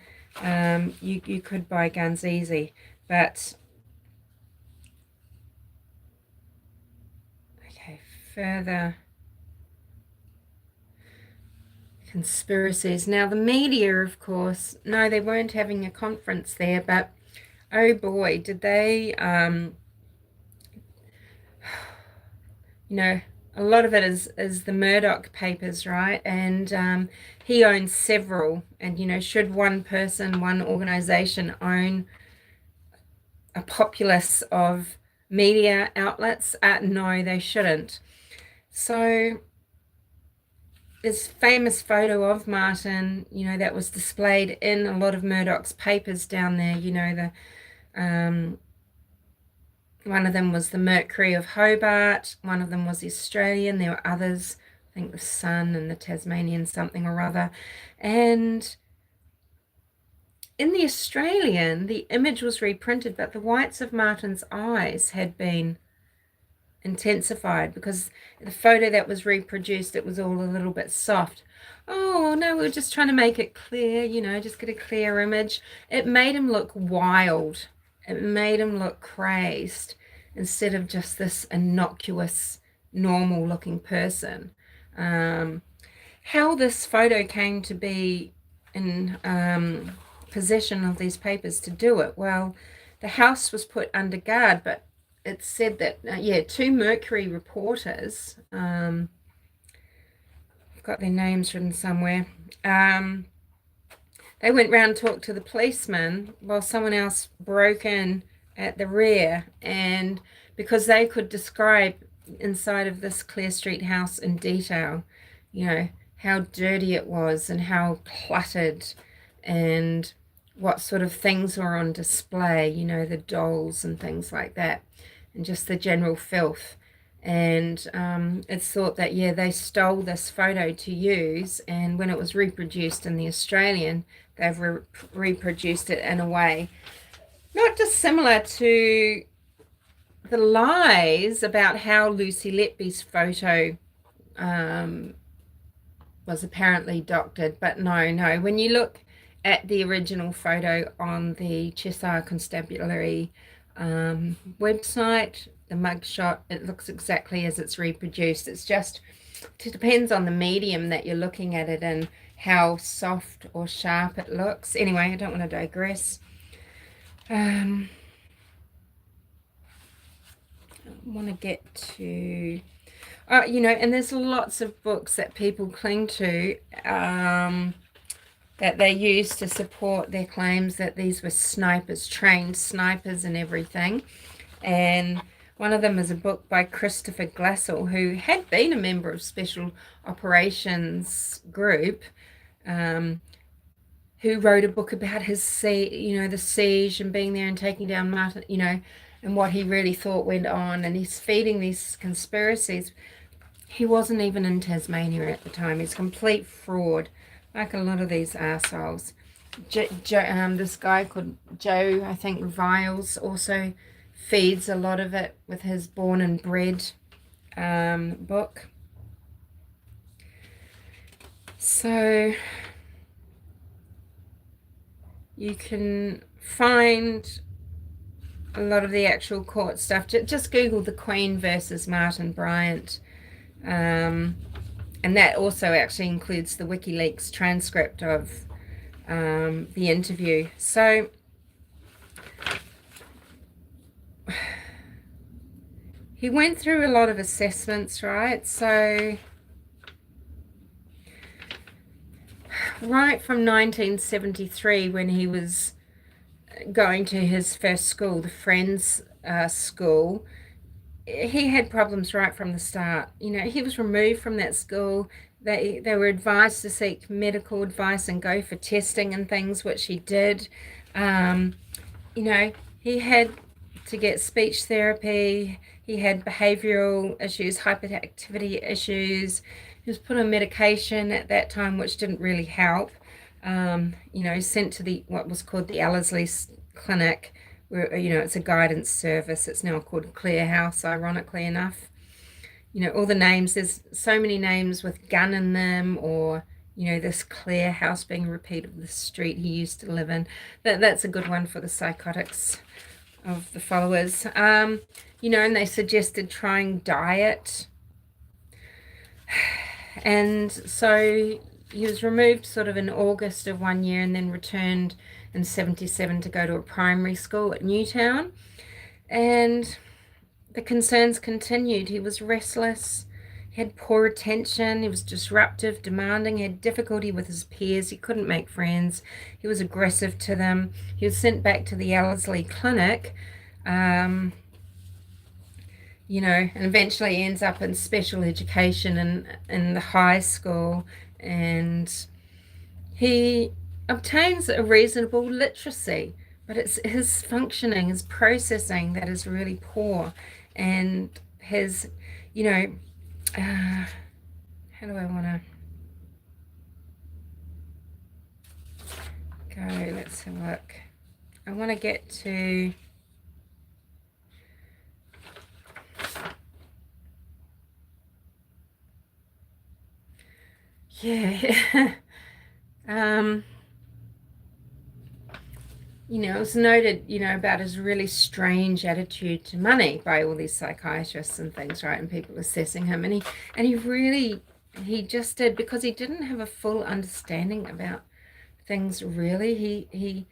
you could buy guns easy. But okay, further conspiracies. Now, the media, of course, no, they weren't having a conference there, but oh boy, did they, a lot of it is the Murdoch papers, right? And he owns several, and should one person, one organization own a populace of media outlets? No, they shouldn't. So this famous photo of Martin, that was displayed in a lot of Murdoch's papers down there, one of them was the Mercury of Hobart, one of them was the Australian, there were others, I think the Sun and the Tasmanian something or other. And in the Australian, the image was reprinted, but the whites of Martin's eyes had been intensified because the photo that was reproduced, it was all a little bit soft. Oh no, we were just trying to make it clear, just get a clear image. It made him look wild. It made him look crazed instead of just this innocuous, normal looking person. How this photo came to be in possession of these papers to do it, well, the house was put under guard, but it said that, two Mercury reporters, I've got their names written somewhere, they went round and talked to the policeman while someone else broke in at the rear, and because they could describe inside of this Clear Street house in detail, how dirty it was and how cluttered, and what sort of things were on display, you know, the dolls and things like that, and just the general filth. And it's thought that, yeah, they stole this photo to use, and when it was reproduced in the Australian, they've reproduced it in a way not dissimilar to the lies about how Lucy Letby's photo was apparently doctored. But no, when you look at the original photo on the Cheshire Constabulary website, the mugshot, it looks exactly as it's reproduced. It depends on the medium that you're looking at it in, how soft or sharp it looks. Anyway, I don't want to digress. I want to get to, you know, and there's lots of books that people cling to that they use to support their claims that these were snipers, trained snipers and everything. And one of them is a book by Christopher Glassell, who had been a member of Special Operations Group, who wrote a book about his, you know, the siege and being there and taking down Martin, you know, and what he really thought went on. And he's feeding these conspiracies. He wasn't even in Tasmania at the time. He's a complete fraud, like a lot of these assholes. This guy called Joe, I think, Viles, also feeds a lot of it with his Born and Bred book. So you can find a lot of the actual court stuff. Just Google the Queen versus Martin Bryant. And that also actually includes the WikiLeaks transcript of the interview. So he went through a lot of assessments, right? So right from 1973, when he was going to his first school, the Friends School, he had problems right from the start. You know, he was removed from that school. They were advised to seek medical advice and go for testing and things, which he did. You know, he had to get speech therapy. He had behavioral issues, hyperactivity issues. He was put on medication at that time, which didn't really help. You know, sent to what was called the Ellerslie Clinic, where, you know, it's a guidance service. It's now called Clare House, ironically enough. You know, all the names, there's so many names with gun in them, or, you know, this Clare House being repeated, the street he used to live in. That's a good one for the psychotics of the followers. You know, and they suggested trying diet. And so he was removed sort of in August of one year, and then returned in 77 to go to a primary school at Newtown. And the concerns continued. He was restless, he had poor attention, he was disruptive, demanding, he had difficulty with his peers, he couldn't make friends, he was aggressive to them. He was sent back to the Ellerslie Clinic, you know, and eventually ends up in special education in the high school. And he obtains a reasonable literacy, but it's his functioning, his processing that is really poor. And his, you know, how do I want to go? Let's have a look. I want to get to, yeah. You know, it was noted, you know, about his really strange attitude to money by all these psychiatrists and things, right? And people assessing him. And he just did, because he didn't have a full understanding about things, really.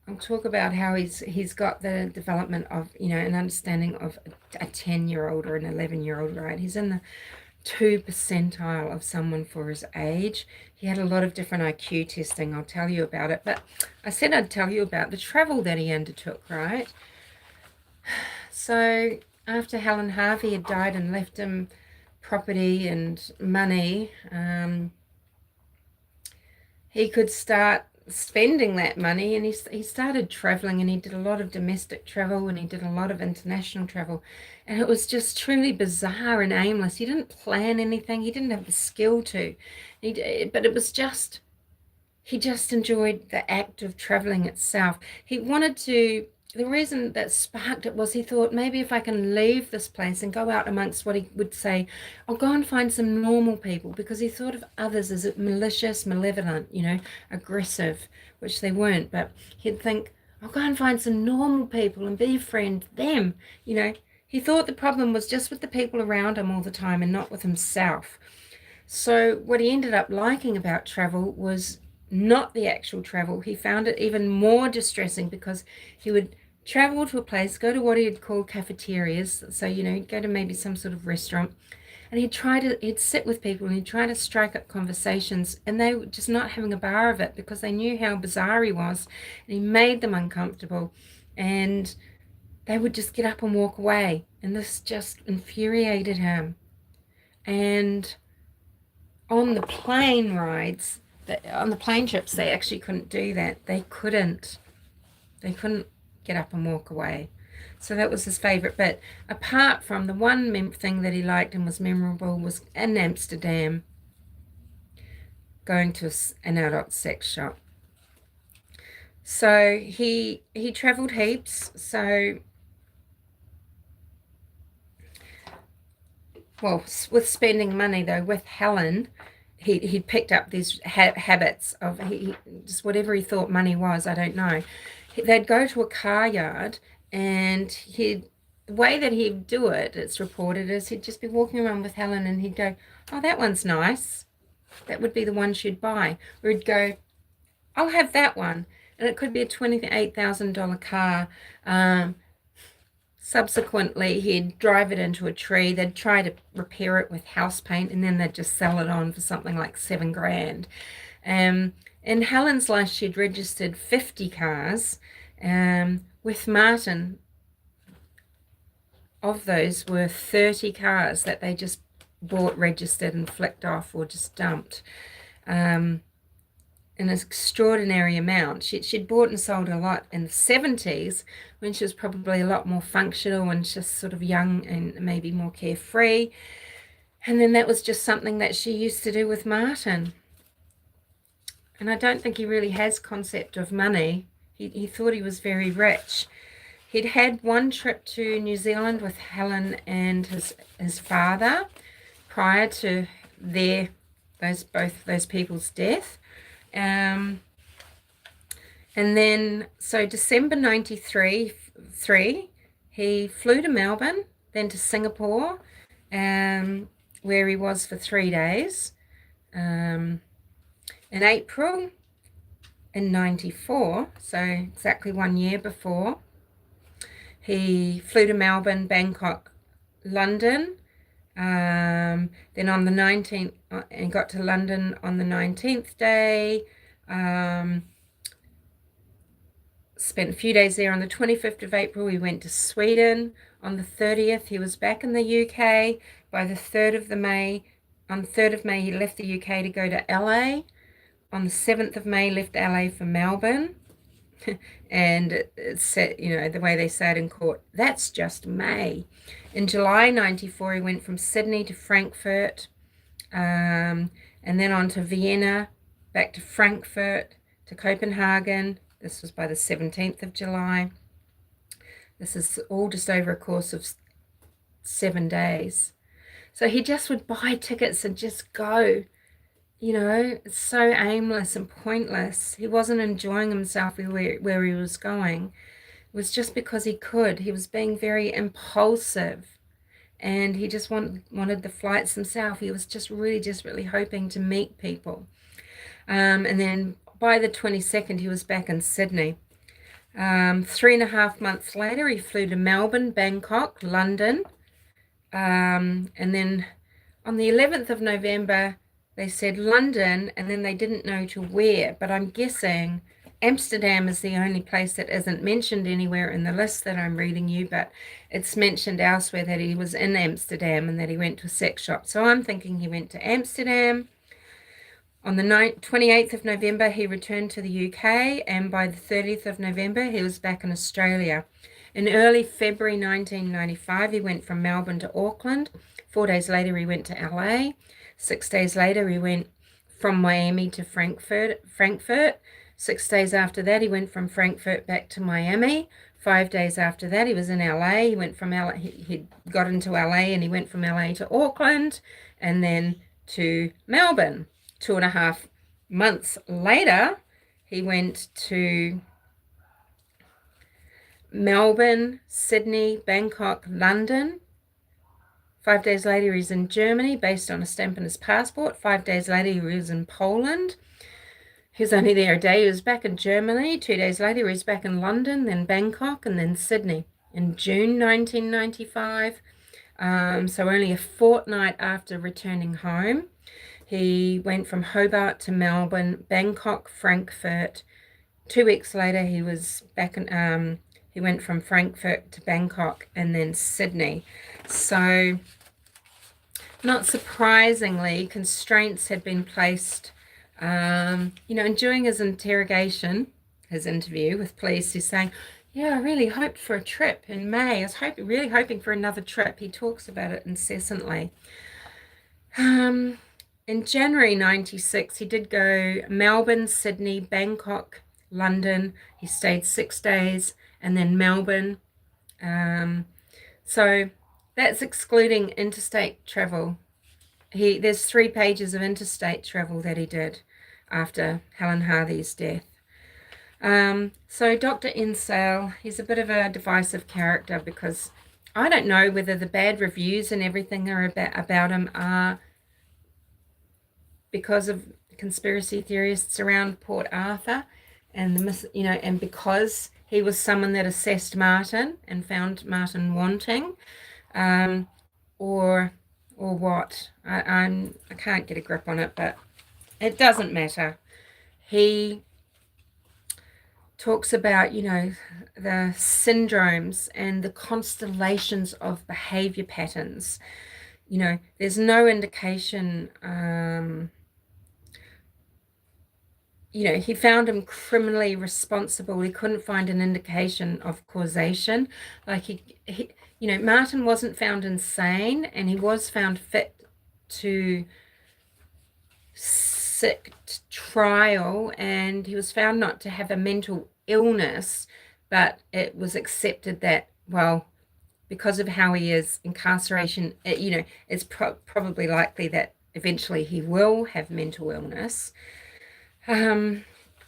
I'll talk about how he's got the development of, you know, an understanding of a 10-year-old or an 11-year-old, right? He's in the 2 percentile of someone for his age. He had a lot of different IQ testing. I'll tell you about it. But I said I'd tell you about the travel that he undertook, right? So after Helen Harvey had died and left him property and money, he could start spending that money, and he started traveling, and he did a lot of domestic travel, and he did a lot of international travel, and it was just truly bizarre and aimless. He didn't plan anything. He didn't have the skill to. But it was just, he just enjoyed the act of traveling itself. He wanted to, the reason that sparked it was he thought, maybe if I can leave this place and go out amongst what he would say, I'll go and find some normal people, because he thought of others as malicious, malevolent, aggressive, which they weren't. But he'd think, I'll go and find some normal people and befriend them. He thought the problem was just with the people around him all the time and not with himself. So what he ended up liking about travel was not the actual travel. He found it even more distressing, because he would travel to a place, go to what he'd call cafeterias. So, he'd go to maybe some sort of restaurant, and he'd sit with people, and he'd try to strike up conversations, and they were just not having a bar of it, because they knew how bizarre he was, and he made them uncomfortable, and they would just get up and walk away. And this just infuriated him. And on the plane rides, on the plane trips, they actually couldn't do that. They couldn't get up and walk away. So that was his favorite bit. Apart from the one thing that he liked and was memorable was in Amsterdam, going to an adult sex shop. So he traveled heaps. So, well, with spending money though, with Helen, he'd picked up these habits of just whatever he thought money was, I don't know. They'd go to a car yard, and the way that he'd do it, it's reported, is he'd just be walking around with Helen, and he'd go, oh, that one's nice. That would be the one she'd buy. Or he'd go, I'll have that one. And it could be a $28,000 car. Subsequently, he'd drive it into a tree. They'd try to repair it with house paint, and then they'd just sell it on for something like $7,000. In Helen's life, she'd registered 50 cars. With Martin, of those were 30 cars that they just bought, registered, and flicked off, or just dumped. An extraordinary amount. She'd bought and sold a lot in the 70s, when she was probably a lot more functional and just sort of young and maybe more carefree. And then that was just something that she used to do with Martin. And I don't think he really has concept of money. He thought he was very rich. He'd had one trip to New Zealand with Helen and his father prior to both those people's death. And then, so December 93, he flew to Melbourne, then to Singapore, where he was for 3 days. In April in 94, so exactly 1 year before, he flew to Melbourne, Bangkok, London, then on the 19th, and got to London on the 19th day, spent a few days there. On the 25th of April, he went to Sweden. On the 30th, he was back in the UK. By the 3rd of May, on the 3rd of May, he left the UK to go to LA. On the 7th of May, left LA for Melbourne. And it said, the way they say it in court, that's just May. In July 94, he went from Sydney to Frankfurt, and then on to Vienna, back to Frankfurt, to Copenhagen. This was by the 17th of July. This is all just over a course of 7 days. So he just would buy tickets and just go. It's so aimless and pointless. He wasn't enjoying himself where he was going. It was just because he could. He was being very impulsive, and he just wanted the flights himself. He was just really hoping to meet people. And then by the 22nd, he was back in Sydney. 3.5 months later, he flew to Melbourne, Bangkok, London. And then on the 11th of November, they said London, and then they didn't know to where, but I'm guessing Amsterdam is the only place that isn't mentioned anywhere in the list that I'm reading you, but it's mentioned elsewhere that he was in Amsterdam and that he went to a sex shop. So I'm thinking he went to Amsterdam. On the 28th of November, he returned to the UK, and by the 30th of November, he was back in Australia. In early February 1995, he went from Melbourne to Auckland. 4 days later, he went to LA. 6 days later, he went from Miami to Frankfurt. 6 days after that, he went from Frankfurt back to Miami. 5 days after that, he was in LA. He went from LA, he got into LA, and he went from LA to Auckland and then to Melbourne. 2.5 months later, he went to Melbourne, Sydney, Bangkok, London. 5 days later, he's in Germany based on a stamp in his passport. 5 days later, he was in Poland. He was only there a day. He was back in Germany. 2 days later, he was back in London, then Bangkok, and then Sydney. In June 1995, so only a fortnight after returning home, he went from Hobart to Melbourne, Bangkok, Frankfurt. 2 weeks later, he was back in, he went from Frankfurt to Bangkok and then Sydney. So, not surprisingly, constraints had been placed, and during his interrogation, his interview with police, he's saying, yeah, I really hoped for a trip in May. I was really hoping for another trip. He talks about it incessantly. In January 96, he did go Melbourne, Sydney, Bangkok, London. He stayed 6 days, and then Melbourne. So that's excluding interstate travel. There's 3 pages of interstate travel that he did after Helen Harvey's death. So Dr. Ensale, he's a bit of a divisive character, because I don't know whether the bad reviews and everything are about him are because of conspiracy theorists around Port Arthur, and and because he was someone that assessed Martin and found Martin wanting, or what. I can't get a grip on it, but it doesn't matter. He talks about, the syndromes and the constellations of behavior patterns. There's no indication, he found him criminally responsible. He couldn't find an indication of causation. Like Martin wasn't found insane, and he was found fit to sit trial, and he was found not to have a mental illness, but it was accepted that, well, because of how he is, incarceration, it's probably likely that eventually he will have mental illness. So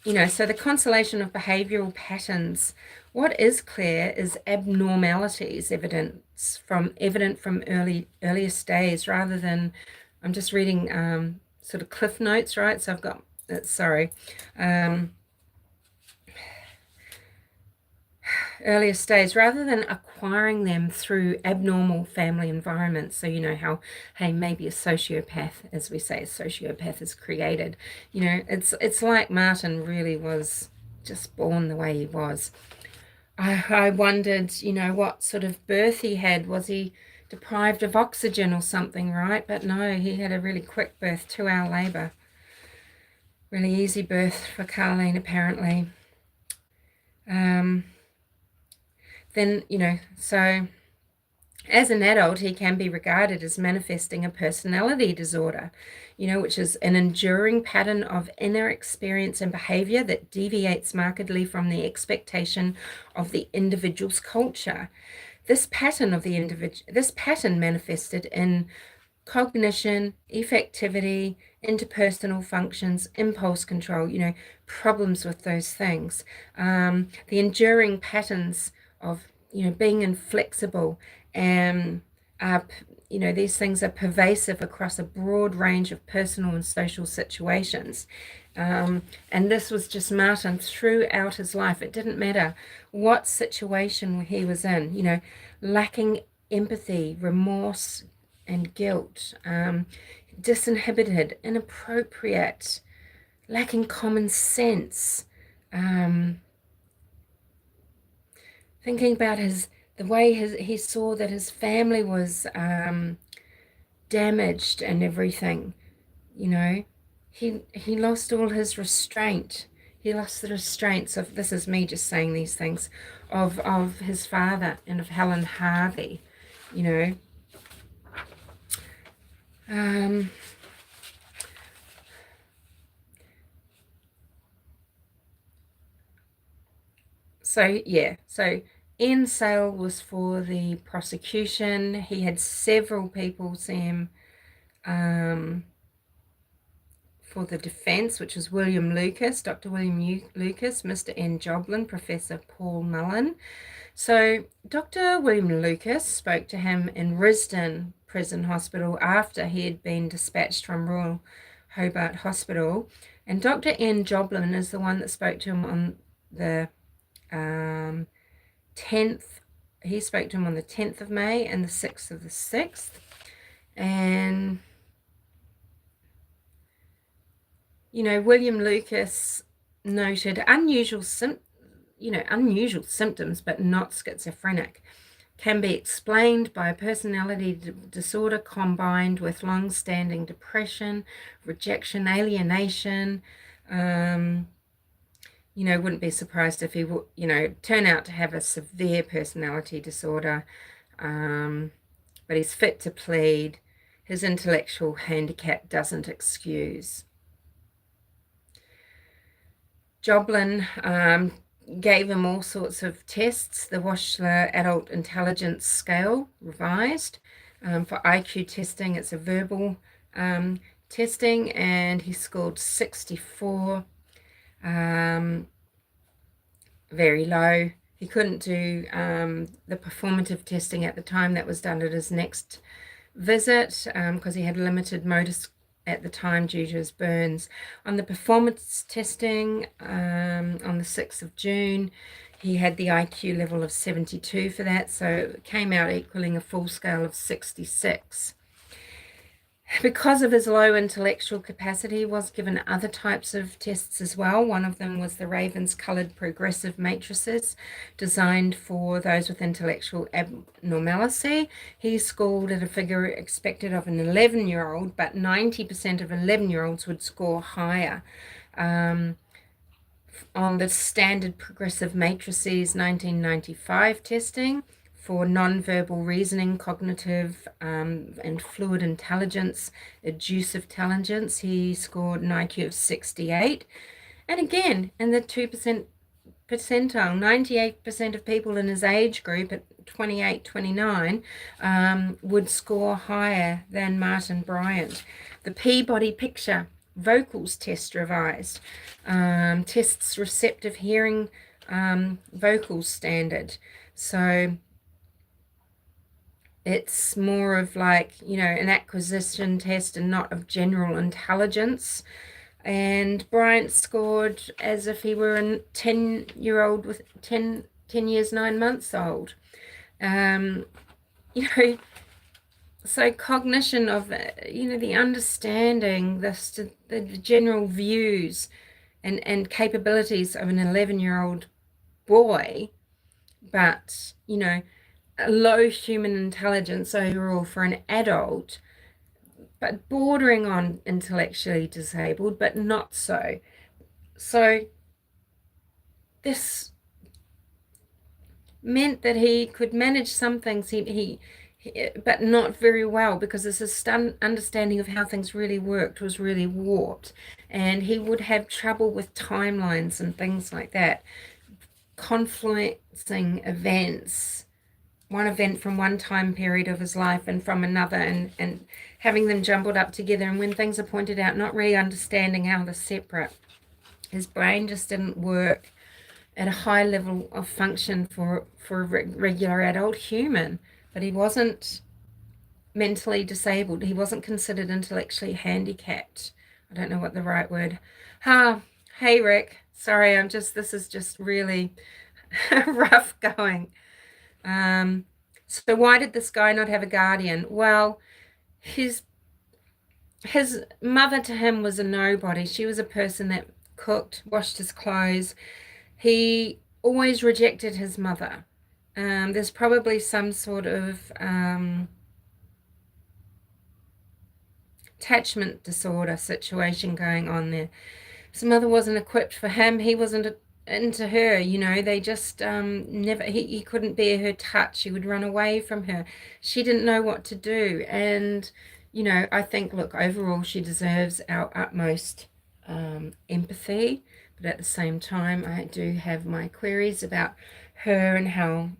the constellation of behavioral patterns, what is clear is abnormalities evident from earliest days, rather than, I'm just reading sort of cliff notes, right? So I've got, earliest days, rather than acquiring them through abnormal family environments. So how, hey, maybe a sociopath, as we say, a sociopath is created. It's like Martin really was just born the way he was. I wondered, what sort of birth he had. Was he deprived of oxygen or something, right? But no, he had a really quick birth, 2-hour labor. Really easy birth for Carleen, apparently. Then, so as an adult, he can be regarded as manifesting a personality disorder, which is an enduring pattern of inner experience and behavior that deviates markedly from the expectation of the individual's culture. This pattern manifested in cognition, effectivity, interpersonal functions, impulse control, problems with those things. The enduring patterns of, being inflexible, and these things are pervasive across a broad range of personal and social situations. And this was just Martin throughout his life. It didn't matter what situation he was in, lacking empathy, remorse, and guilt, disinhibited, inappropriate, lacking common sense, thinking about the way he saw that his family was damaged and everything, he lost all his restraint. He lost the restraints of, this is me just saying these things, of his father and of Helen Harvey, you know. So yeah, so Ian Sale was for the prosecution. He had several people see him for the defense, which was William Lucas, Dr. William Lucas, Mr. N. Joblin, Professor Paul Mullen. So Dr. William Lucas spoke to him in Risdon Prison Hospital after he had been dispatched from Royal Hobart Hospital. And Dr. N. Joblin is the one that spoke to him on the 10th. He spoke to him on the 10th of May and the 6th of the 6th. And you know, William Lucas noted unusual symptoms, but not schizophrenic, can be explained by a personality disorder combined with long-standing depression, rejection, alienation. You know, wouldn't be surprised if he would, you know, turn out to have a severe personality disorder, but he's fit to plead. His intellectual handicap doesn't excuse. Joblin gave him all sorts of tests, the Washler Adult Intelligence Scale revised. For IQ testing, it's a verbal testing, and he scored 64, very low. He couldn't do the performative testing at the time. That was done at his next visit because he had limited motor at the time due to his burns. On the performance testing on the 6th of June, he had the IQ level of 72 for that, so it came out equaling a full scale of 66. Because of his low intellectual capacity, he was given other types of tests as well. One of them was the Raven's colored progressive matrices, designed for those with intellectual abnormality. He scored at a figure expected of an 11-year-old, but 90% of 11-year-olds would score higher. On the standard progressive matrices 1995 testing, for nonverbal reasoning, cognitive and fluid intelligence, educative intelligence, he scored an IQ of 68. And again, in the 2% percentile, 98% of people in his age group at 28, 29 would score higher than Martin Bryant. The Peabody Picture Vocals Test revised, tests receptive hearing vocals standard. So it's more of like, you know, an acquisition test and not of general intelligence. And Bryant scored as if he were a 10-year-old with 10 years, 9 months old. You know, so cognition of, you know, the understanding, the general views and capabilities of an 11-year-old boy, but, you know, low human intelligence overall for an adult, but bordering on intellectually disabled, but not so. So this meant that he could manage some things, but not very well, because his understanding of how things really worked was really warped, and he would have trouble with timelines and things like that, confluencing events, one event from one time period of his life and from another, and having them jumbled up together. And when things are pointed out, not really understanding how they're separate. His brain just didn't work at a high level of function for a regular adult human. But he wasn't mentally disabled. He wasn't considered intellectually handicapped. I don't know what the right word. Hey Rick, sorry, this is just really rough going. So why did this guy not have a guardian? Well, his mother to him was a nobody. She was a person that cooked, washed his clothes. He always rejected his mother. There's probably some sort of attachment disorder situation going on there. His mother wasn't equipped for him. He wasn't into her, you know. They just never, he couldn't bear her touch. He would run away from her. She didn't know what to do. And, you know, I think, look, overall, she deserves our utmost empathy. But at the same time, I do have my queries about her and how,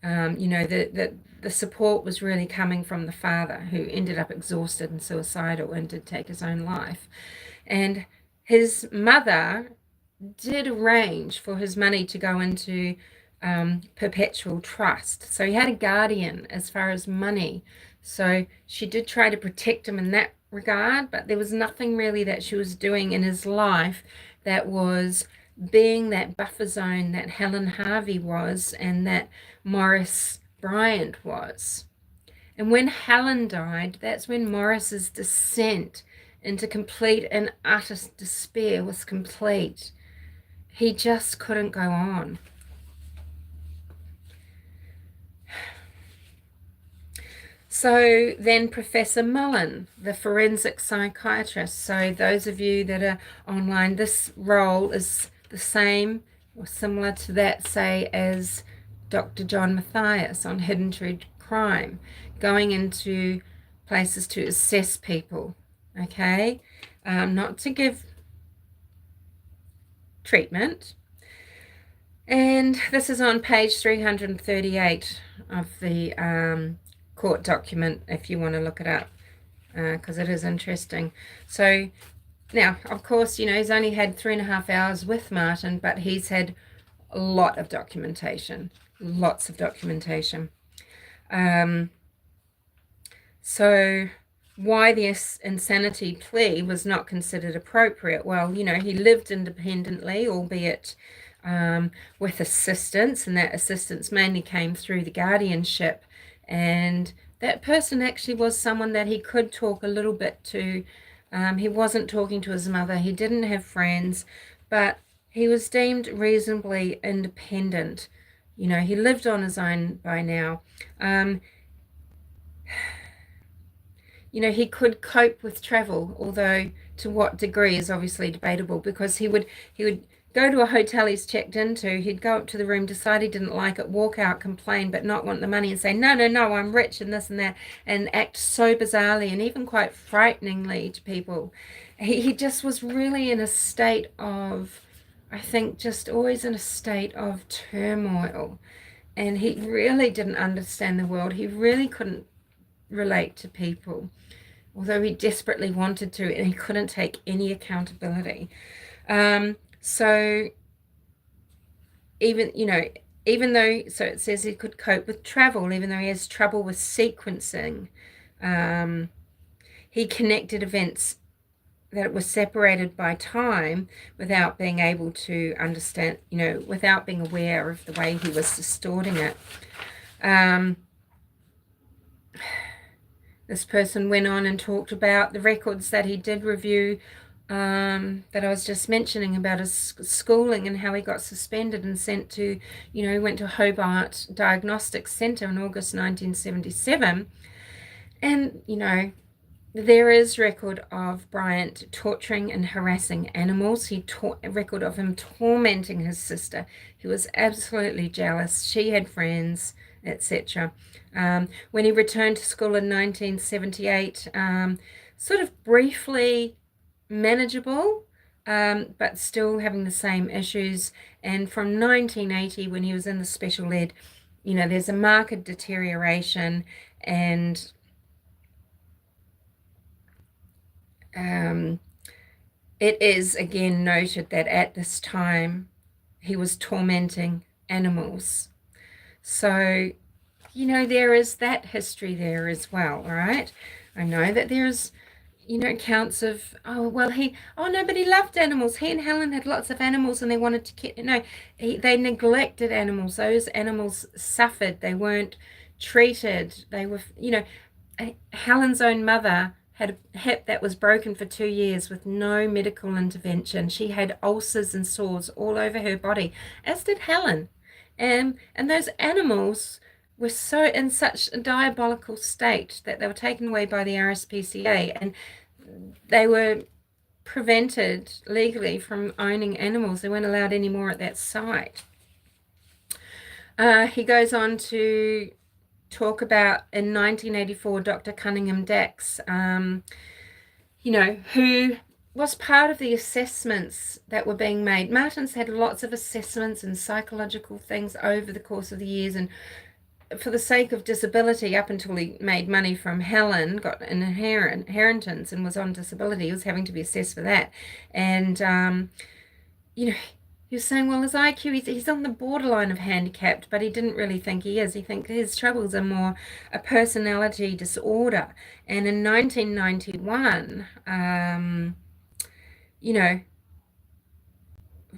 you know, the support was really coming from the father, who ended up exhausted and suicidal and did take his own life. And his mother did arrange for his money to go into perpetual trust. So he had a guardian as far as money. So she did try to protect him in that regard, but there was nothing really that she was doing in his life that was being that buffer zone that Helen Harvey was and that Morris Bryant was. And when Helen died, that's when Morris's descent into complete and utter despair was complete. He just couldn't go on. So then Professor Mullen, the forensic psychiatrist. So those of you that are online, this role is the same or similar to that, say, as Dr. John Mathias on Hidden True Crime, going into places to assess people, okay? Not to give treatment. And this is on page 338 of the court document, if you want to look it up, because it is interesting. So now, of course, you know, he's only had 3.5 hours with Martin, but he's had a lot of documentation, lots of documentation. So why this insanity plea was not considered appropriate? Well, you know, he lived independently, albeit with assistance, and that assistance mainly came through the guardianship. And that person actually was someone that he could talk a little bit to. He wasn't talking to his mother. He didn't have friends, but he was deemed reasonably independent. You know, he lived on his own by now. You know, he could cope with travel, although to what degree is obviously debatable, because he would go to a hotel he's checked into, he'd go up to the room, decide he didn't like it, walk out, complain, but not want the money and say, no, I'm rich and this and that, and act so bizarrely and even quite frighteningly to people. He just was really in a state of, I think, just always in a state of turmoil. And he really didn't understand the world. He really couldn't relate to people, although he desperately wanted to, and he couldn't take any accountability. So even, you know, even though, so it says he could cope with travel, even though he has trouble with sequencing, he connected events that were separated by time without being able to understand, you know, without being aware of the way he was distorting it. This person went on and talked about the records that he did review, that I was just mentioning about his schooling and how he got suspended and sent to, you know, he went to Hobart Diagnostic Centre in August 1977. And, you know, there is record of Bryant torturing and harassing animals. A record of him tormenting his sister. He was absolutely jealous. She had friends, etc. When he returned to school in 1978, sort of briefly manageable, but still having the same issues. And from 1980, when he was in the special ed, you know, there's a marked deterioration, and it is again noted that at this time he was tormenting animals. So, you know, there is that history there as well, all right? I know that there's, you know, accounts of, but he loved animals. He and Helen had lots of animals and they wanted to, they neglected animals. Those animals suffered. They weren't treated. They were, you know, Helen's own mother had a hip that was broken for 2 years with no medical intervention. She had ulcers and sores all over her body, as did Helen. And those animals were so in such a diabolical state that they were taken away by the RSPCA, and they were prevented legally from owning animals. They weren't allowed any more at that site. He goes on to talk about in 1984, Dr. Cunningham Dax, who was part of the assessments that were being made. Martin's had lots of assessments and psychological things over the course of the years, and for the sake of disability, up until he made money from Helen, got an inheritance and was on disability, he was having to be assessed for that. And, he was saying, well, his IQ, he's on the borderline of handicapped, but he didn't really think he is. He thinks his troubles are more a personality disorder. And in 1991,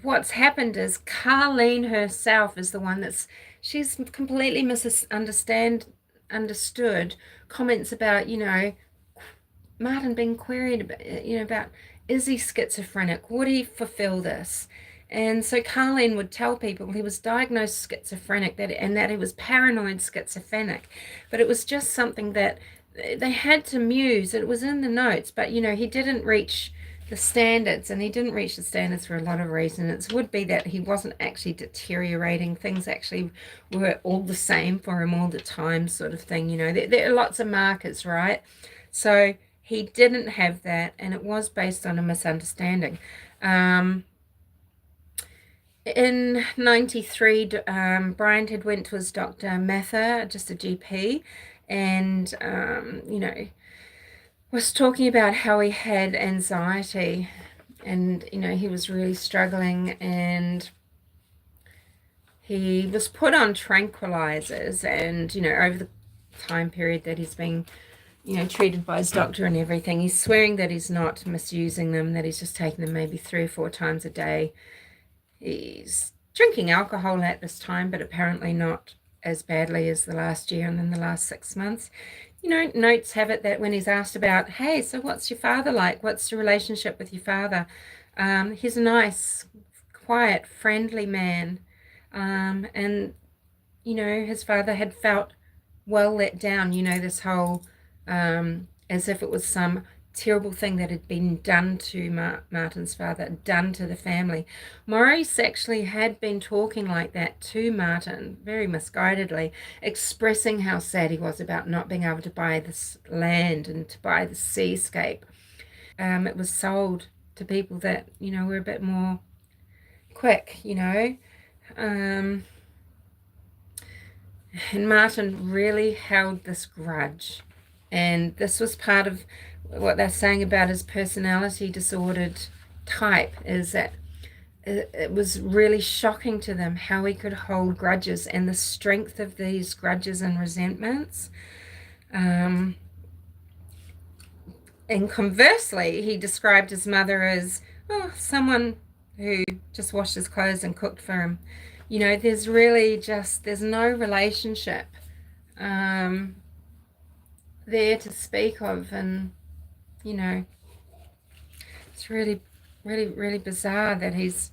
what's happened is Carleen herself is the one she's completely understood comments about, Martin being queried about, is he schizophrenic? Would he fulfill this? And so Carleen would tell people he was diagnosed schizophrenic, and that he was paranoid schizophrenic. But it was just something that they had to muse. It was in the notes, but, he didn't reach the standards, and he didn't reach the standards for a lot of reasons. It would be that he wasn't actually deteriorating. Things actually were all the same for him all the time, sort of thing. There are lots of markers, right? So he didn't have that, and it was based on a misunderstanding. In 93, Bryant had went to his doctor, Mather, just a GP, and, was talking about how he had anxiety, and, he was really struggling, and he was put on tranquilizers, and, over the time period that he's been, treated by his doctor and everything, he's swearing that he's not misusing them, that he's just taking them maybe 3 or 4 times a day. He's drinking alcohol at this time, but apparently not as badly as the last year and then the last 6 months. Notes have it that when he's asked about, hey, so what's your father like? What's your relationship with your father? He's a nice, quiet, friendly man. And, his father had felt well let down, this whole, as if it was some terrible thing that had been done to Martin's father, done to the family. Maurice actually had been talking like that to Martin, very misguidedly, expressing how sad he was about not being able to buy this land and to buy the seascape. It was sold to people that, were a bit more quick, and Martin really held this grudge. And this was part of what they're saying about his personality disordered type, is that it was really shocking to them how he could hold grudges and the strength of these grudges and resentments. And conversely, he described his mother as someone who just washed his clothes and cooked for him. There's no relationship there to speak of, and it's really, really, really bizarre that he's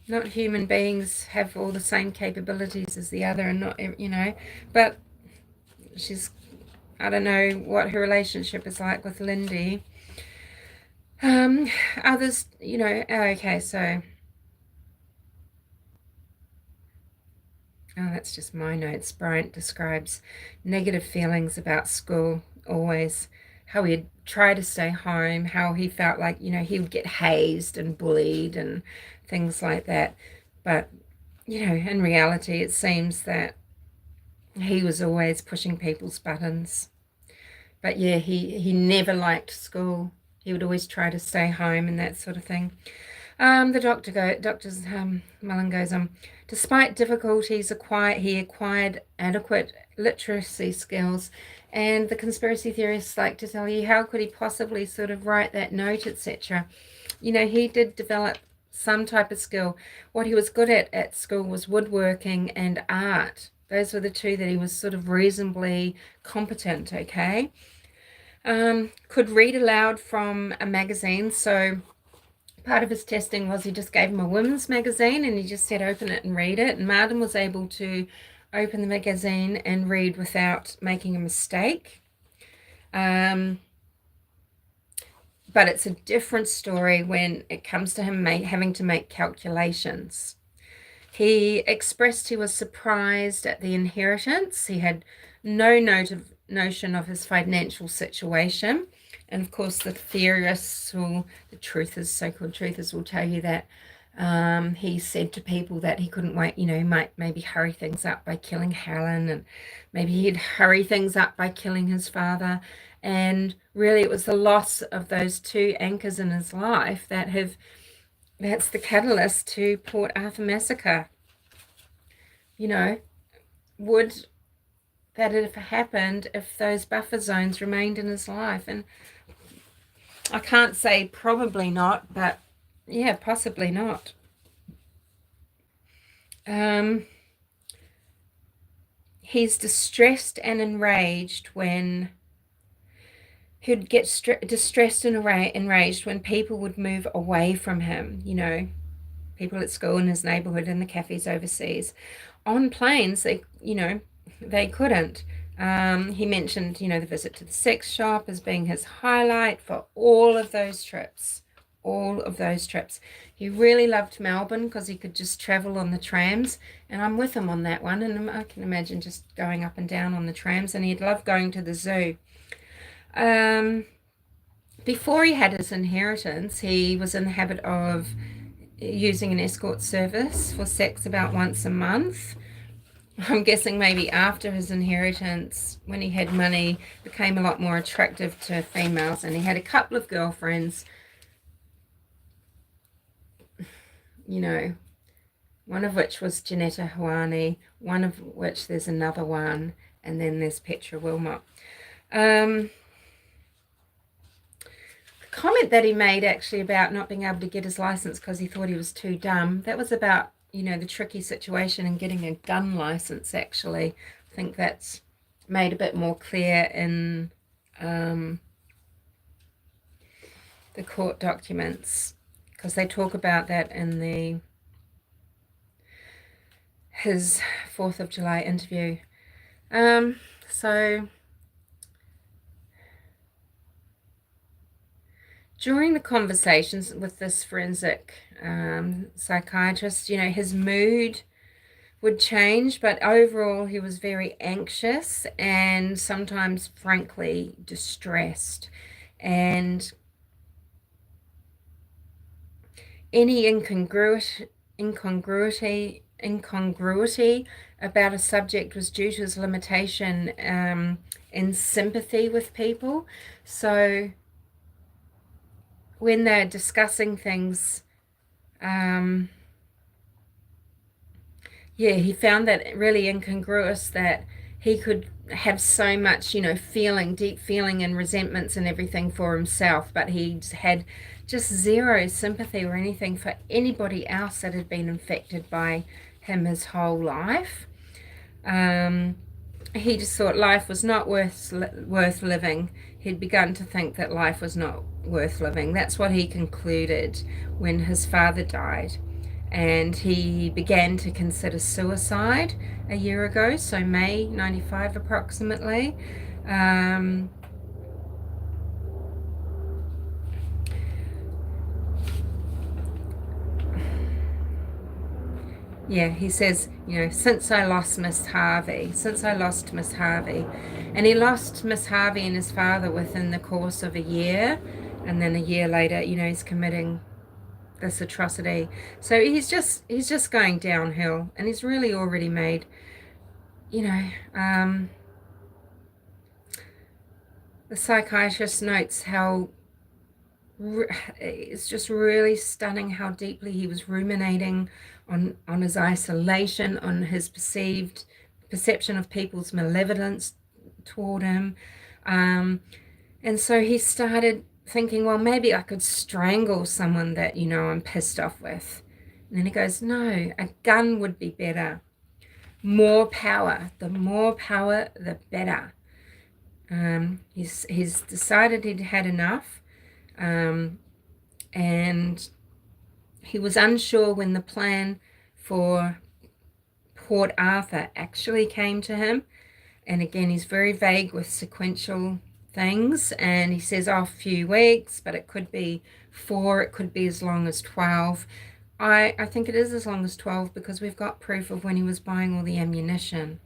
not human beings have all the same capabilities as the other, and not, but I don't know what her relationship is like with Lindy. Others, okay, so that's just my notes. Bryant describes negative feelings about school always, how he'd try to stay home, how he felt like, he would get hazed and bullied and things like that. But, in reality, it seems that he was always pushing people's buttons. But yeah, he never liked school. He would always try to stay home and that sort of thing. Doctor's Mullen goes on. Despite difficulties, he acquired adequate literacy skills, and the conspiracy theorists like to tell you, how could he possibly sort of write that note, etc. He did develop some type of skill. What he was good at school was woodworking and art. Those were the two that he was sort of reasonably competent, okay? Could read aloud from a magazine, so part of his testing was he just gave him a women's magazine and he just said, open it and read it. And Martin was able to open the magazine and read without making a mistake. But it's a different story when it comes to him having to make calculations. He expressed he was surprised at the inheritance. He had no notion of his financial situation. And of course, the theorists, or the truthers, so-called truthers, will tell you that he said to people that he couldn't wait, he might maybe hurry things up by killing Helen, and maybe he'd hurry things up by killing his father. And really, it was the loss of those two anchors in his life that's the catalyst to Port Arthur Massacre. Would that have happened if those buffer zones remained in his life? And I can't say probably not, but yeah, possibly not. He's distressed and enraged when he'd get distressed and enraged when people would move away from him, people at school, in his neighborhood, in the cafes overseas. On planes, they couldn't. He mentioned, the visit to the sex shop as being his highlight for all of those trips. He really loved Melbourne because he could just travel on the trams, and I'm with him on that one, and I can imagine just going up and down on the trams, and he'd love going to the zoo. Before he had his inheritance, he was in the habit of using an escort service for sex about once a month. I'm guessing maybe after his inheritance, when he had money, became a lot more attractive to females, and he had a couple of girlfriends, one of which was Janetta Hawani, one of which there's another one, and then there's Petra Wilmot. The comment that he made actually about not being able to get his license because he thought he was too dumb, that was about the tricky situation in getting a gun license. Actually, I think that's made a bit more clear in the court documents, because they talk about that in his 4th of July interview. So during the conversations with this forensic psychiatrist, his mood would change, but overall he was very anxious and sometimes frankly distressed. And any incongruity about a subject was due to his limitation in sympathy with people. So when they're discussing things, he found that really incongruous, that he could have so much, deep feeling and resentments and everything for himself, but he had just zero sympathy or anything for anybody else that had been infected by him his whole life. He just thought life was not worth living. He'd begun to think that life was not worth living. That's what he concluded when his father died. And he began to consider suicide a year ago, so May 95 approximately. He says, since I lost Miss Harvey, and he lost Miss Harvey and his father within the course of a year, and then a year later, he's committing this atrocity. So he's just going downhill, and he's really already made, the psychiatrist notes how it's just really stunning how deeply he was ruminating on his isolation, on his perception of people's malevolence toward him. And so he started thinking, well, maybe I could strangle someone that, I'm pissed off with. And then he goes, no, a gun would be better. More power. The more power, the better. He's decided he'd had enough. And he was unsure when the plan for Port Arthur actually came to him. And again, he's very vague with sequential things. And he says, oh, a few weeks, but it could be 4, it could be as long as 12. I think it is as long as 12 because we've got proof of when he was buying all the ammunition.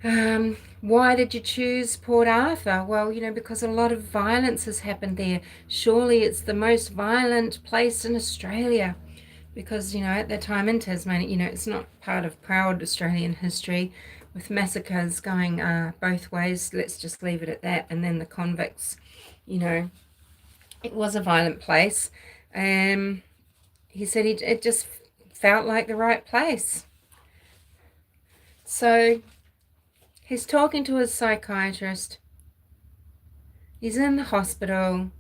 Why did you choose Port Arthur? Well, because a lot of violence has happened there. Surely it's the most violent place in Australia because, at the time in Tasmania, it's not part of proud Australian history with massacres going both ways. Let's just leave it at that. And then the convicts, it was a violent place. He said it just felt like the right place. So he's talking to his psychiatrist. He's in the hospital.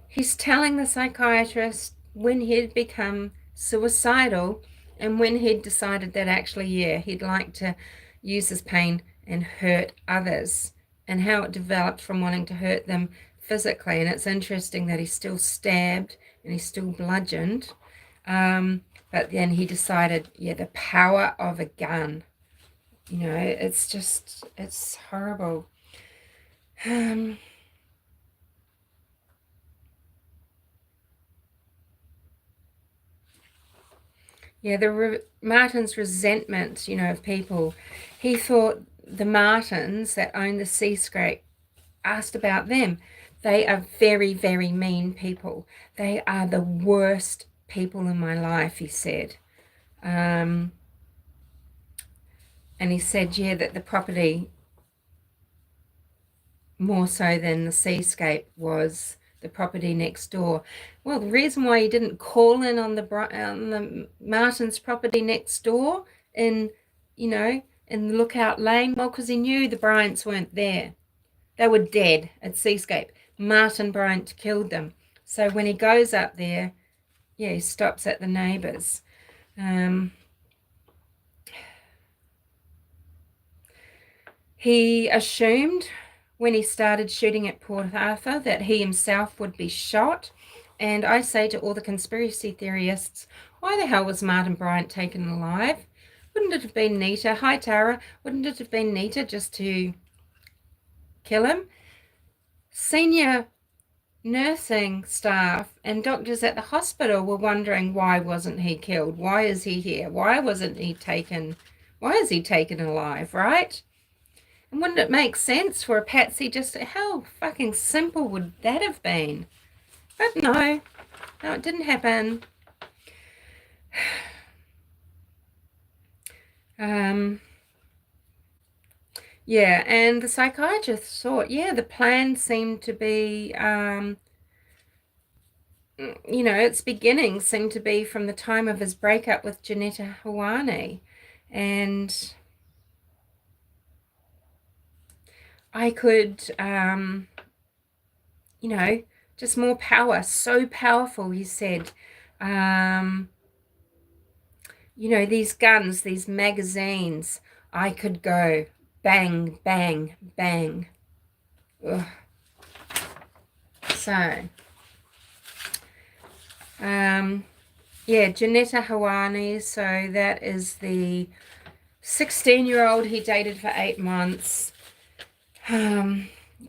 He's telling the psychiatrist when he'd become suicidal and when he'd decided that actually, he'd like to use his pain and hurt others, and how it developed from wanting to hurt them physically. And it's interesting that he's still stabbed and he's still bludgeoned. But then he decided, the power of a gun. It's horrible. Martin's resentment, of people. He thought the Martins that own the seascape, asked about them. They are very, very mean people. They are the worst people in my life, he said. And he said, that the property, more so than the seascape, was the property next door. Well, the reason why he didn't call in on the Martin's property next door in Lookout Lane, well, because he knew the Bryants weren't there. They were dead at Seascape. Martin Bryant killed them. So when he goes up there, he stops at the neighbours. He assumed when he started shooting at Port Arthur that he himself would be shot. And I say to all the conspiracy theorists, why the hell was Martin Bryant taken alive? Wouldn't it have been neater? Hi, Tara. Wouldn't it have been neater just to kill him? Senior nursing staff and doctors at the hospital were wondering, why wasn't he killed? Why is he here? Why wasn't he taken? Why is he taken alive, right? And wouldn't it make sense for a patsy just to, how fucking simple would that have been? But no, it didn't happen. And the psychiatrist thought, the plan seemed to be, its beginnings seemed to be from the time of his breakup with Janetta Hawani. And I could, just more power, so powerful, he said. These guns, these magazines, I could go bang, bang, bang. Ugh. So, Janetta Hawani, so that is the 16-year-old he dated for 8 months.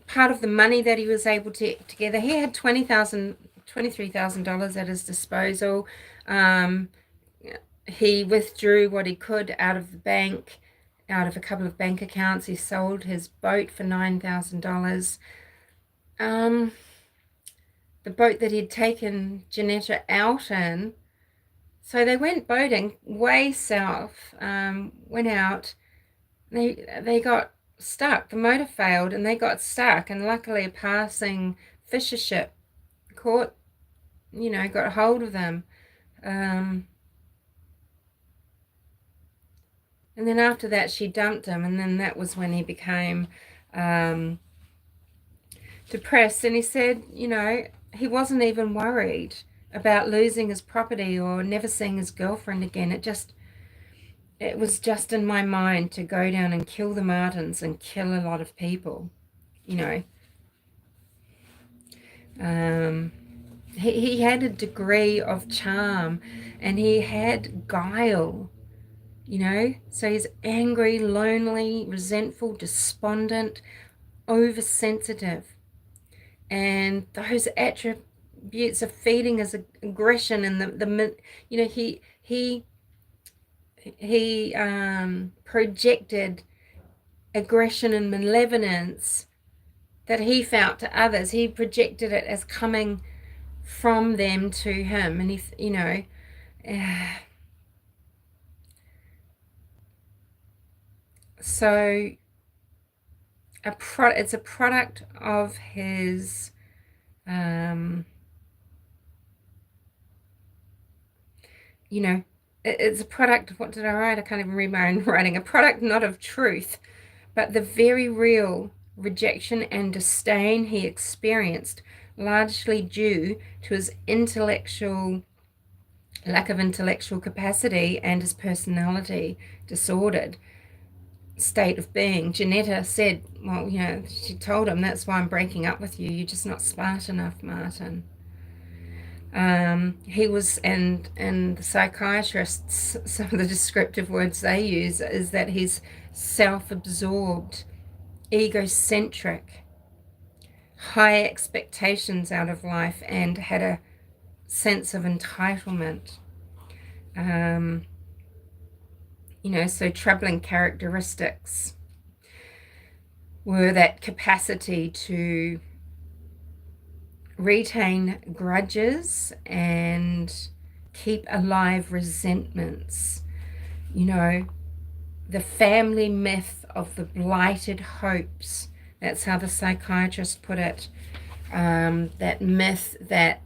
Part of the money that he was able to get together, he had $23,000 at his disposal. He withdrew what he could out of the bank, out of a couple of bank accounts. He sold his boat for $9,000. The boat that he'd taken Janetta out in. So they went boating way south, went out. They got stuck. The motor failed and they got stuck, and luckily a passing fisher ship got hold of them. And then after that she dumped him, and then that was when he became depressed. And he said, he wasn't even worried about losing his property or never seeing his girlfriend again. It was just in my mind to go down and kill the Martins and kill a lot of people, He had a degree of charm, and he had guile, so he's angry, lonely, resentful, despondent, oversensitive, and those attributes are feeding his aggression, and he projected aggression and malevolence that he felt to others. He projected it as coming from them to him, and so it's a product of his it's a product of, what did I write? I can't even read my own writing. A product not of truth, but the very real rejection and disdain he experienced, largely due to his lack of intellectual capacity and his personality disordered state of being. Janetta said, well, she told him, that's why I'm breaking up with you. You're just not smart enough, Martin. He was, and the psychiatrists, some of the descriptive words they use is that he's self-absorbed, egocentric, high expectations out of life, and had a sense of entitlement. So troubling characteristics were that capacity to retain grudges and keep alive resentments. The family myth of the blighted hopes. That's how the psychiatrist put it. That myth that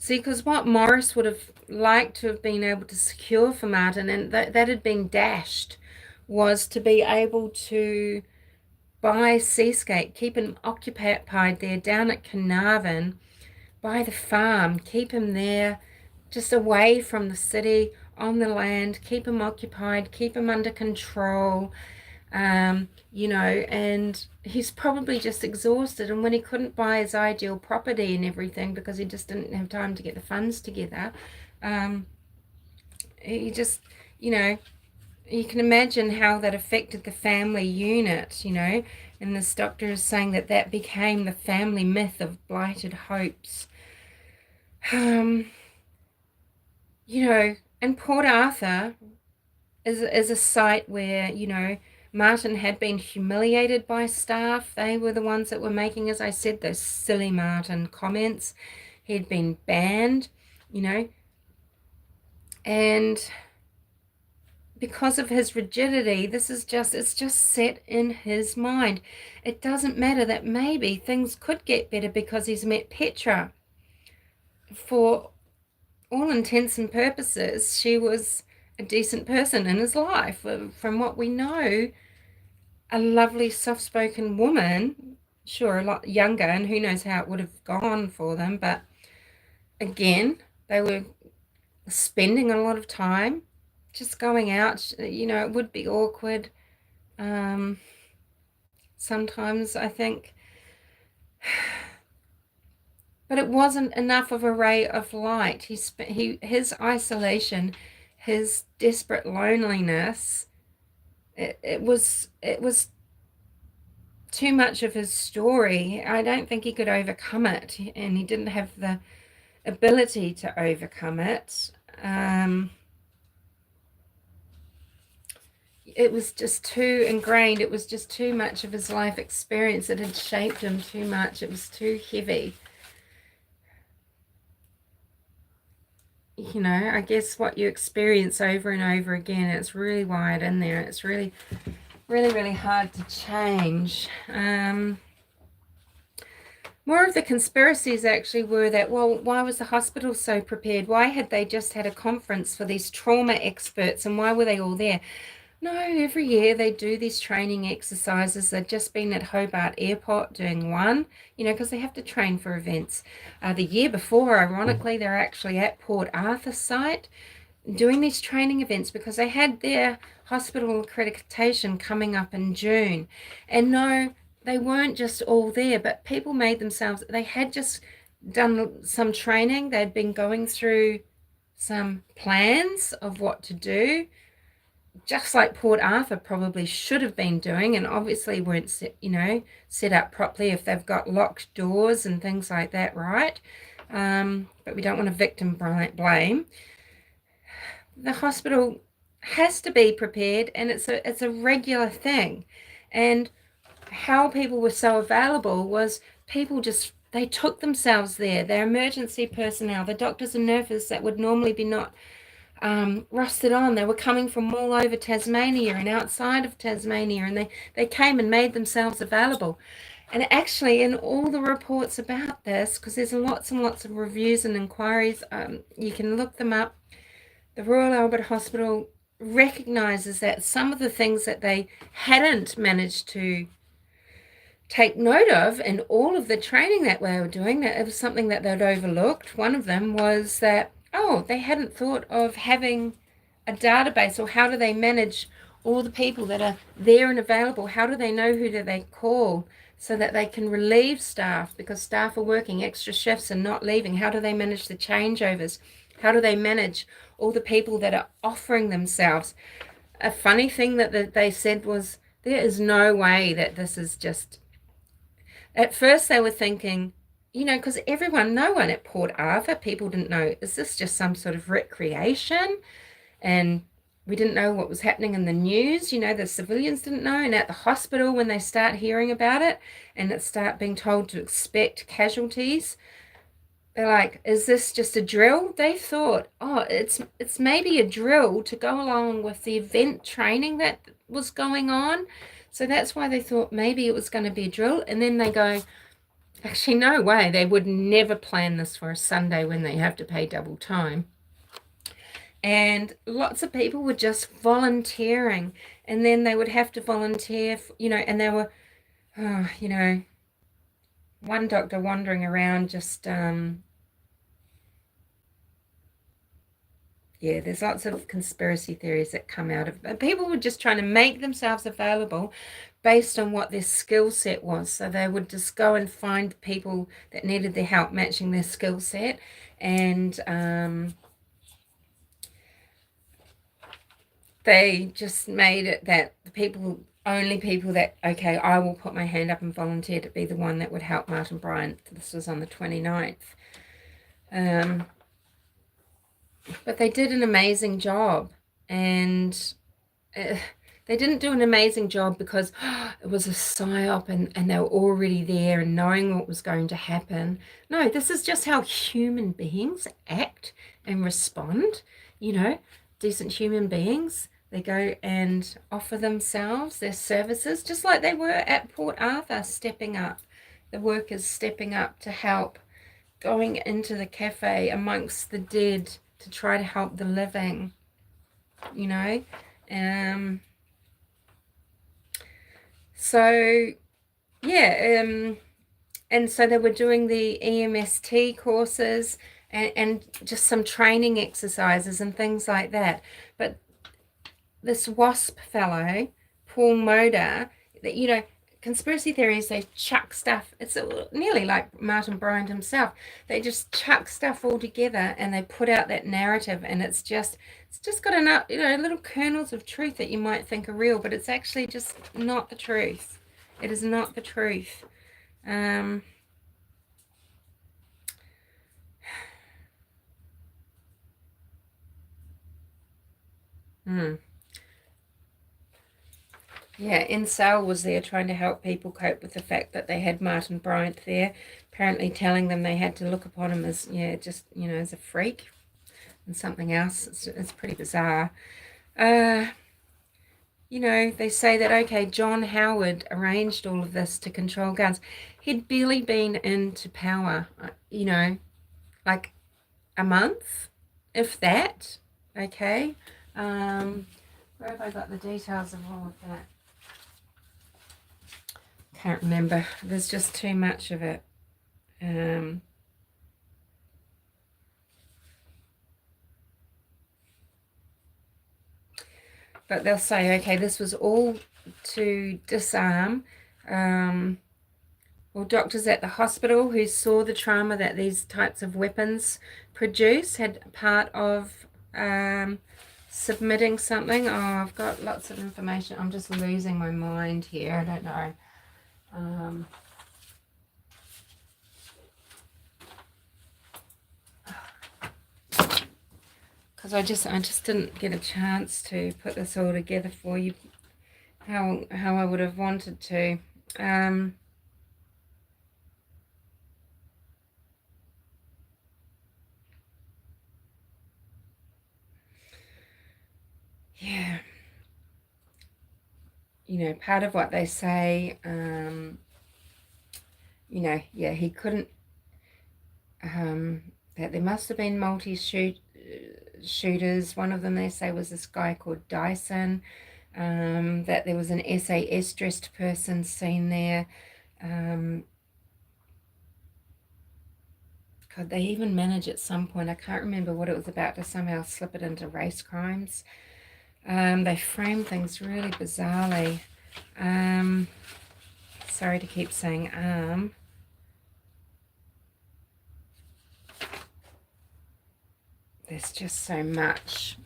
because what Morris would have liked to have been able to secure for Martin, and that had been dashed, was to be able to buy Seascape, keep him occupied there down at Carnarvon, by the farm, keep him there, just away from the city, on the land, keep him occupied, keep him under control, and he's probably just exhausted. And when he couldn't buy his ideal property and everything because he just didn't have time to get the funds together, he just, you can imagine how that affected the family unit, and this doctor is saying that became the family myth of blighted hopes. And Port Arthur is a site where, Martin had been humiliated by staff. They were the ones that were making, as I said, those silly Martin comments. He'd been banned, and because of his rigidity, it's just set in his mind. It doesn't matter that maybe things could get better because he's met Petra. For all intents and purposes, she was a decent person in his life. From what we know, a lovely, soft-spoken woman, sure, a lot younger, and who knows how it would have gone for them. But again, they were spending a lot of time just going out. It would be awkward sometimes, I think. But it wasn't enough of a ray of light. His isolation, his desperate loneliness, it was too much of his story. I don't think he could overcome it, and he didn't have the ability to overcome it. It was just too ingrained. It was just too much of his life experience. It had shaped him too much. It was too heavy. I guess what you experience over and over again, it's really wired in there. It's really, really, really hard to change. More of the conspiracies actually were that, well, why was the hospital so prepared? Why had they just had a conference for these trauma experts, and why were they all there? No, every year they do these training exercises. They've just been at Hobart Airport doing one, because they have to train for events. The year before, ironically, they're actually at Port Arthur site doing these training events because they had their hospital accreditation coming up in June. And no, they weren't just all there, but people made themselves, they had just done some training. They'd been going through some plans of what to do, just like Port Arthur probably should have been doing, and obviously weren't set up properly if they've got locked doors and things like that, right? But we don't want to victim blame. The hospital has to be prepared, and it's a regular thing. And how people were so available was people just, they took themselves there. Their emergency personnel, the doctors and nurses that would normally be not rostered on, they were coming from all over Tasmania and outside of Tasmania, and they came and made themselves available. And actually, in all the reports about this, because there's lots and lots of reviews and inquiries, you can look them up, the Royal Albert Hospital recognises that some of the things that they hadn't managed to take note of in all of the training that they were doing, that it was something that they'd overlooked. One of them was that, they hadn't thought of having a database, or how do they manage all the people that are there and available? How do they know who do they call so that they can relieve staff, because staff are working extra shifts and not leaving? How do they manage the changeovers? How do they manage all the people that are offering themselves? A funny thing that they said was, there is no way that this is just... At first they were thinking, because no one at Port Arthur, people didn't know, is this just some sort of recreation? And we didn't know what was happening in the news. The civilians didn't know. And at the hospital, when they start hearing about it and it start being told to expect casualties, they're like, is this just a drill? They thought, it's maybe a drill to go along with the event training that was going on. So that's why they thought maybe it was going to be a drill. And then they go, actually, no way. They would never plan this for a Sunday when they have to pay double time. And lots of people were just volunteering. And then they would have to volunteer, and they were, one doctor wandering around just, there's lots of conspiracy theories that come out of it. People were just trying to make themselves available based on what their skill set was. So they would just go and find people that needed their help matching their skill set. And they just made it that the only people that, okay, I will put my hand up and volunteer to be the one that would help Martin Bryant. This was on the 29th. But they did an amazing job, and they didn't do an amazing job because it was a psyop and they were already there and knowing what was going to happen. No, this is just how human beings act and respond. Decent human beings, they go and offer themselves, their services, just like they were at Port Arthur, stepping up. The workers stepping up to help, going into the cafe amongst the dead to try to help the living, So, and so they were doing the EMST courses and just some training exercises and things like that. But this WASP fellow, Paul Moda, that, conspiracy theories, they chuck stuff. It's nearly like Martin Bryant himself. They just chuck stuff all together and they put out that narrative, and it's just got enough, little kernels of truth that you might think are real, but it's actually just not the truth. It is not the truth. Yeah, Insel was there trying to help people cope with the fact that they had Martin Bryant there, apparently telling them they had to look upon him as, just, as a freak and something else. It's pretty bizarre. They say that, okay, John Howard arranged all of this to control guns. He'd barely been into power, like a month, if that, okay? Where have I got the details of all of that? Can't remember. There's just too much of it. But they'll say, okay, this was all to disarm or doctors at the hospital who saw the trauma that these types of weapons produce had part of submitting something. Oh, I've got lots of information. I'm just losing my mind here. I don't know. Because I just didn't get a chance to put this all together for you how I would have wanted to. Yeah, you know, part of what they say, you know, yeah, he couldn't, that there must have been shooters. One of them they say was this guy called Dyson, that there was an SAS dressed person seen there. God, they even managed at some point, I can't remember what it was about, to somehow slip it into race crimes. They frame things really bizarrely. Sorry to keep saying there's just so much.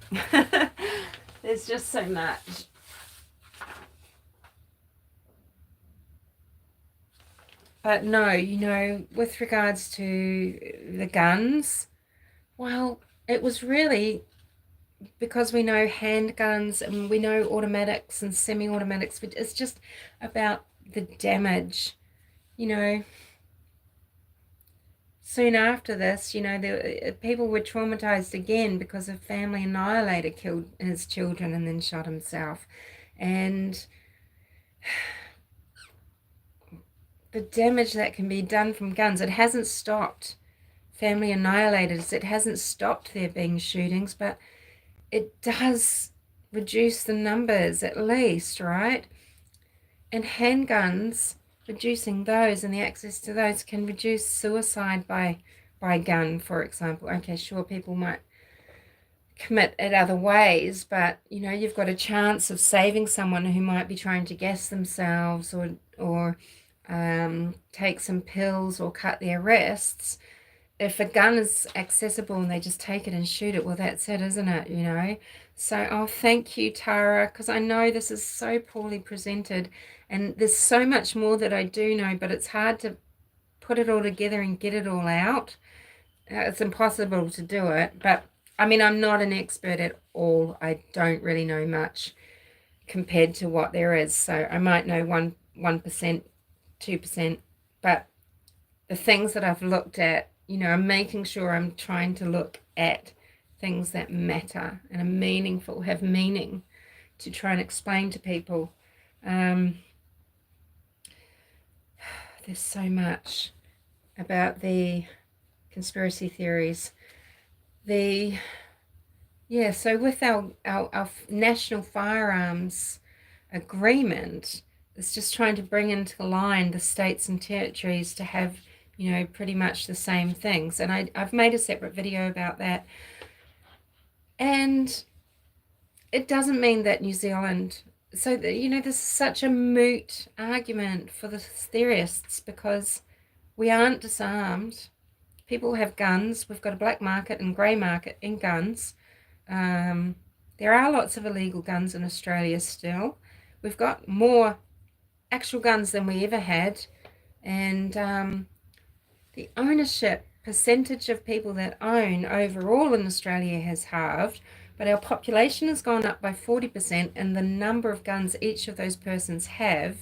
There's just so much. But no, you know, with regards to the guns, well, it was really because we know handguns and we know automatics and semi-automatics, it's just about the damage, you know. Soon after this, you know, people were traumatized again because a family annihilator killed his children and then shot himself. And the damage that can be done from guns, it hasn't stopped family annihilators, it hasn't stopped there being shootings, but it does reduce the numbers at least, right? And handguns, reducing those and the access to those can reduce suicide by gun, for example. Okay, sure, people might commit it other ways, but you know, you've got a chance of saving someone who might be trying to gas themselves or take some pills or cut their wrists. If a gun is accessible and they just take it and shoot it, well, that's it, isn't it? You know. So, oh, thank you, Tara, because I know this is so poorly presented, and there's so much more that I do know, but it's hard to put it all together and get it all out. It's impossible to do it, but I mean, I'm not an expert at all. I don't really know much compared to what there is. So I might know 1%, 2%, but the things that I've looked at, you know, I'm making sure I'm trying to look at things that matter and are meaningful, have meaning, to try and explain to people. There's so much about the conspiracy theories. So with our national firearms agreement, it's just trying to bring into line the states and territories to have, you know, pretty much the same things. And I've made a separate video about that. And it doesn't mean that New Zealand, so that, you know, this is such a moot argument for the theorists because we aren't disarmed. People have guns. We've got a black market and grey market in guns. There are lots of illegal guns in Australia still. We've got more actual guns than we ever had. And the ownership percentage of people that own overall in Australia has halved, but our population has gone up by 40%, and the number of guns each of those persons have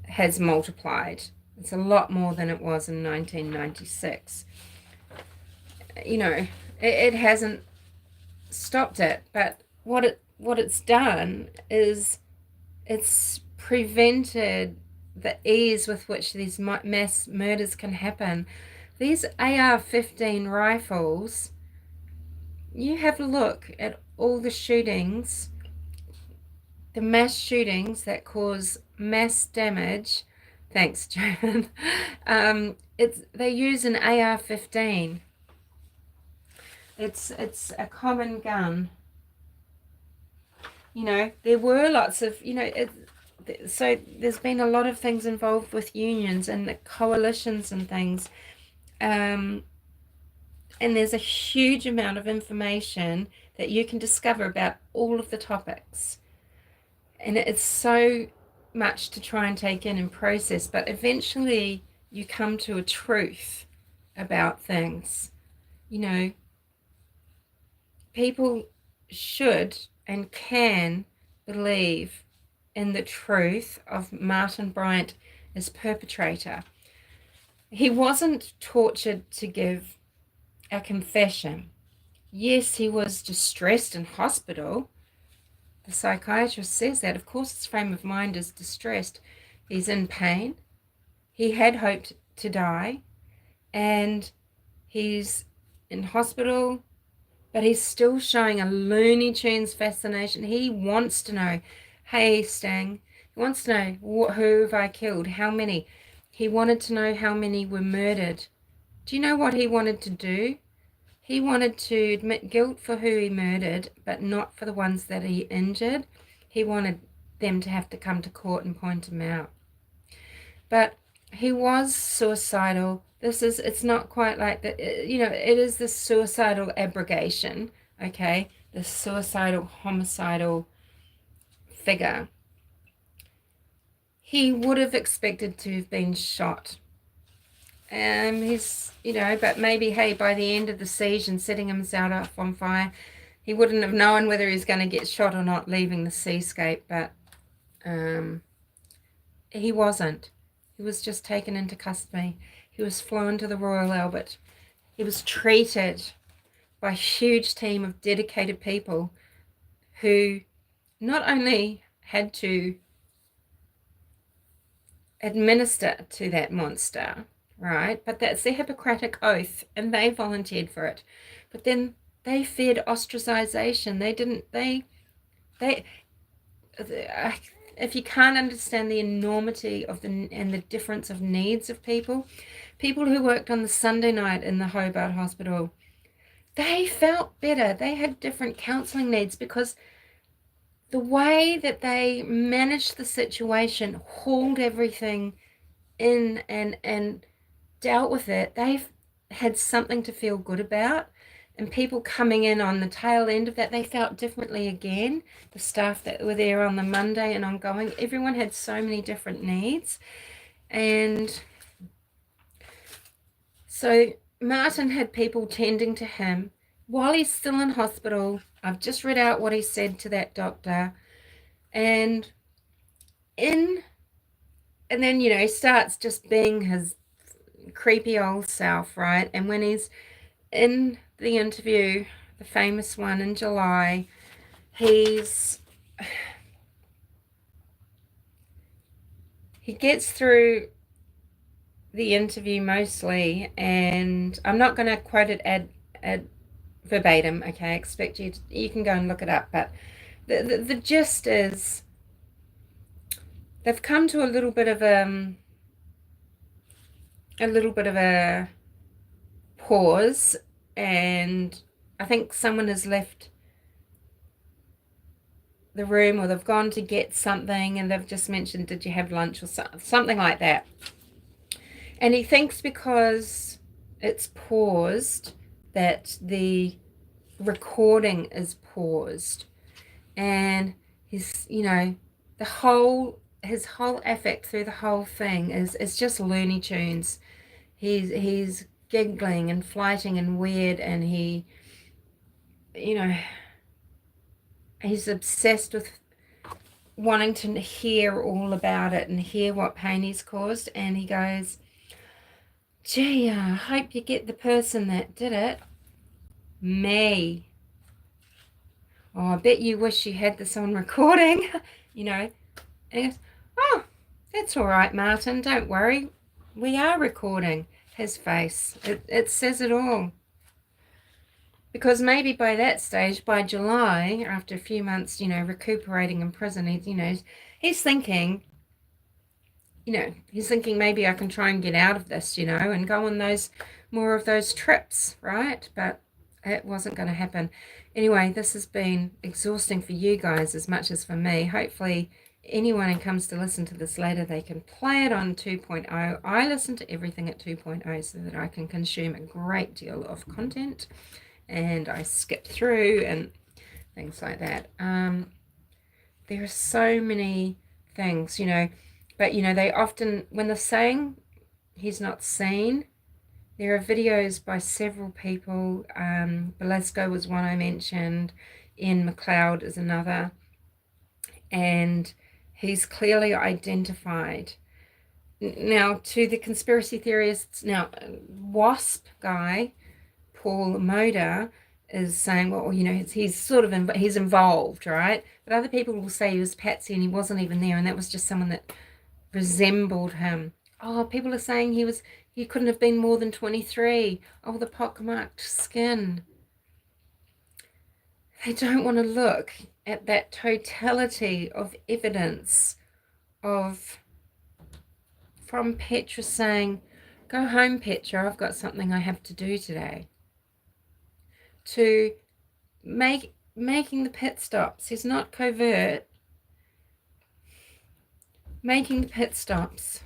has multiplied. It's a lot more than it was in 1996. You know, it hasn't stopped it, but what it's done is it's prevented the ease with which these mass murders can happen. These AR-15 rifles, you have a look at all the shootings, the mass shootings that cause mass damage. Thanks, Joan. They use an AR-15. It's a common gun. You know, there were lots of, you know, so there's been a lot of things involved with unions and the coalitions and things. And there's a huge amount of information that you can discover about all of the topics. And it's so much to try and take in and process, but eventually you come to a truth about things. You know, people should and can believe in the truth of Martin Bryant as perpetrator. He wasn't tortured to give a confession. Yes, he was distressed in hospital. The psychiatrist says that. Of course, his frame of mind is distressed. He's in pain. He had hoped to die, and he's in hospital, but he's still showing a Looney Tunes fascination. He wants to know, hey, Stang, he wants to know, who have I killed? How many? He wanted to know how many were murdered. Do you know what he wanted to do? He wanted to admit guilt for who he murdered, but not for the ones that he injured. He wanted them to have to come to court and point him out. But he was suicidal. It's not quite like that. It is the suicidal abrogation, okay? The suicidal, homicidal figure. He would have expected to have been shot. But maybe, hey, by the end of the siege and setting himself up on fire, he wouldn't have known whether he's going to get shot or not leaving the seascape, but he wasn't. He was just taken into custody. He was flown to the Royal Albert. He was treated by a huge team of dedicated people who not only had to administer to that monster, right, but that's their Hippocratic oath, and they volunteered for it. But then they feared ostracization. If you can't understand the enormity of and the difference of needs of people who worked on the Sunday night in the Hobart Hospital, they felt better. They had different counseling needs because the way that they managed the situation, hauled everything in and dealt with it, they had something to feel good about. And people coming in on the tail end of that, they felt differently again. The staff that were there on the Monday and ongoing, everyone had so many different needs. And so Martin had people tending to him while he's still in hospital. I've just read out what he said to that doctor. And then, he starts just being his creepy old self, right? And when he's in the interview, the famous one in July, he gets through the interview mostly, and I'm not going to quote it ad verbatim, okay? I expect you can go and look it up, but the gist is they've come to a little bit of a pause, and I think someone has left the room, or they've gone to get something, and they've just mentioned, did you have lunch, or something like that. And he thinks because it's paused that the recording is paused, and his whole affect through the whole thing is just Looney Tunes. He's giggling and flighting and weird, and he's obsessed with wanting to hear all about it and hear what pain he's caused. And he goes, gee, I hope you get the person that did it. Me. Oh, I bet you wish you had this on recording. And he goes, oh, that's all right, Martin, don't worry, we are recording. His face, it says it all. Because maybe by that stage, by July, after a few months, recuperating in prison, he's thinking, maybe I can try and get out of this, and go on more of those trips, right? But it wasn't going to happen. Anyway, this has been exhausting for you guys as much as for me. Hopefully anyone who comes to listen to this later, they can play it on 2.0. I listen to everything at 2.0 so that I can consume a great deal of content, and I skip through and things like that. There are so many things, but they often, when they're saying he's not seen, there are videos by several people. Belasco was one I mentioned, Ian McLeod is another, and he's clearly identified. Now, to the conspiracy theorists, now, WASP guy, Paul Moda, is saying, well, he's sort of, he's involved, right? But other people will say he was Patsy and he wasn't even there, and that was just someone that resembled him. Oh, people are saying he couldn't have been more than 23. Oh, the pockmarked skin. They don't want to look at that totality of evidence from Petra saying, go home, Petra, I've got something I have to do today, to making the pit stops. He's not covert. Making the pit stops.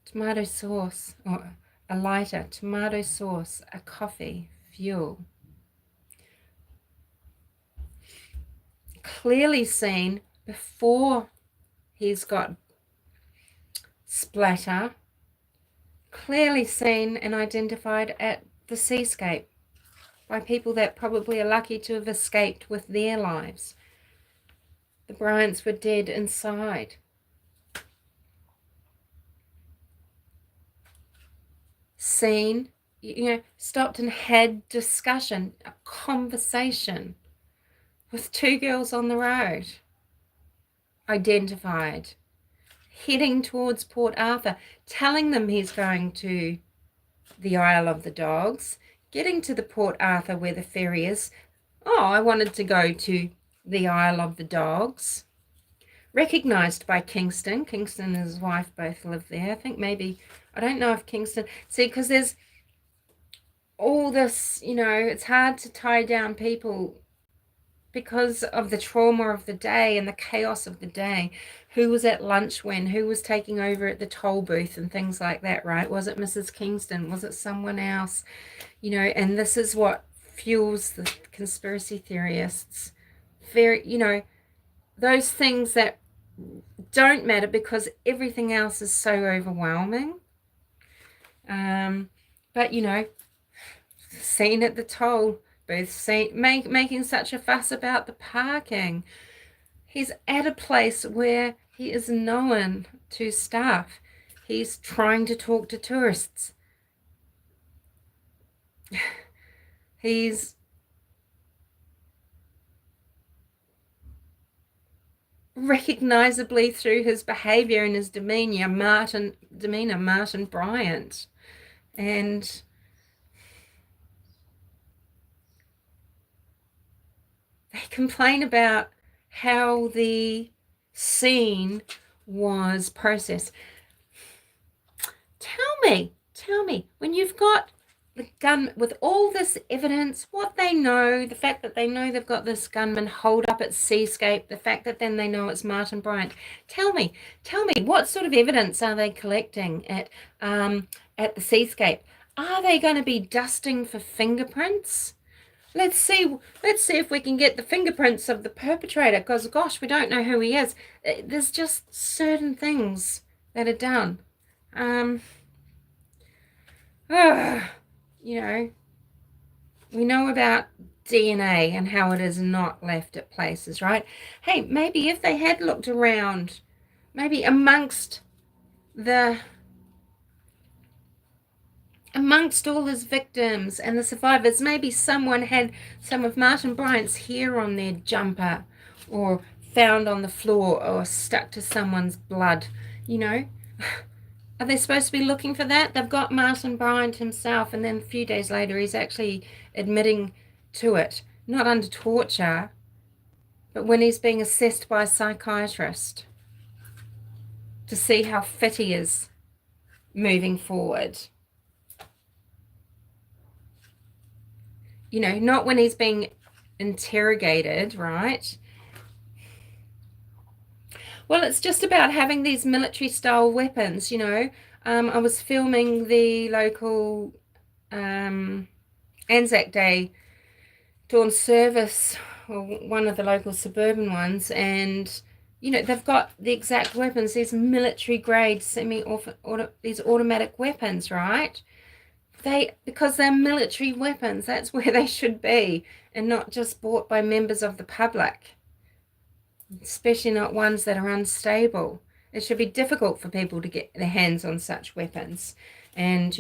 Tomato sauce, or a lighter, tomato sauce, a coffee, fuel. Clearly seen before he's got splatter. Clearly seen and identified at the seascape by people that probably are lucky to have escaped with their lives. The Bryants were dead inside. Seen, stopped and had discussion, a conversation with two girls on the road. Identified. Heading towards Port Arthur, telling them he's going to the Isle of the Dogs, getting to the Port Arthur where the ferry is. Oh, I wanted to go to the Isle of the Dogs. Recognised by Kingston. Kingston and his wife both live there. I think maybe, I don't know if Kingston, see, because there's all this, it's hard to tie down people because of the trauma of the day and the chaos of the day. Who was at lunch when? Who was taking over at the toll booth and things like that, right? Was it Mrs. Kingston? Was it someone else? And this is what fuels the conspiracy theorists. Those things that don't matter because everything else is so overwhelming. But, seen at the toll booth, making such a fuss about the parking. He's at a place where he is known to staff. He's trying to talk to tourists. He's recognizably through his behavior and his demeanor, Martin Bryant. And they complain about how the scene was processed. Tell me, when you've got the gun with all this evidence, what they know, the fact that they know they've got this gunman holed up at Seascape, the fact that then they know it's Martin Bryant. Tell me, what sort of evidence are they collecting at the Seascape? Are they going to be dusting for fingerprints? Let's see if we can get the fingerprints of the perpetrator, because gosh, we don't know who he is. There's just certain things that are done. We know about DNA and how it is not left at places, right? Hey, maybe if they had looked around, maybe amongst all his victims and the survivors, maybe someone had some of Martin Bryant's hair on their jumper, or found on the floor, or stuck to someone's blood. Are they supposed to be looking for that? They've got Martin Bryant himself, and then a few days later he's actually admitting to it, not under torture, but when he's being assessed by a psychiatrist to see how fit he is moving forward. Not when he's being interrogated, right? Well, it's just about having these military style weapons, I was filming the local Anzac Day dawn service, or one of the local suburban ones, and they've got the exact weapons, these military grade these automatic weapons, right? Because they're military weapons, that's where they should be, and not just bought by members of the public, especially not ones that are unstable. It should be difficult for people to get their hands on such weapons. And,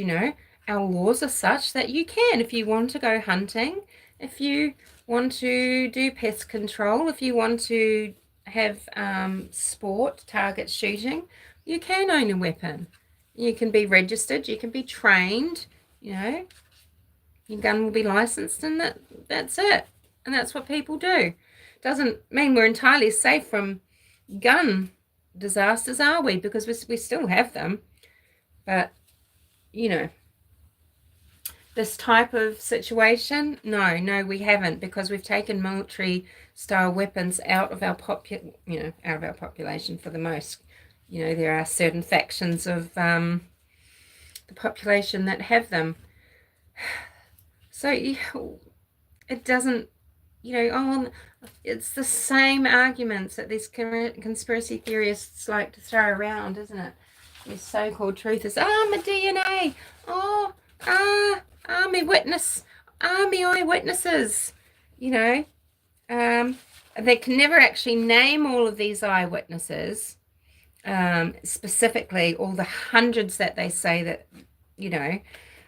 our laws are such that you can, if you want to go hunting, if you want to do pest control, if you want to have sport, target shooting, you can own a weapon. You can be registered, you can be trained, your gun will be licensed, and that's it. And that's what people do. Doesn't mean we're entirely safe from gun disasters, are we? Because we still have them. But, this type of situation, no, we haven't, because we've taken military style weapons out of our population for the most. There are certain factions of the population that have them. So it doesn't, it's the same arguments that these conspiracy theorists like to throw around, isn't it? These so-called truthers. My DNA. My witness. My eyewitnesses. They can never actually name all of these eyewitnesses, specifically all the hundreds that they say that,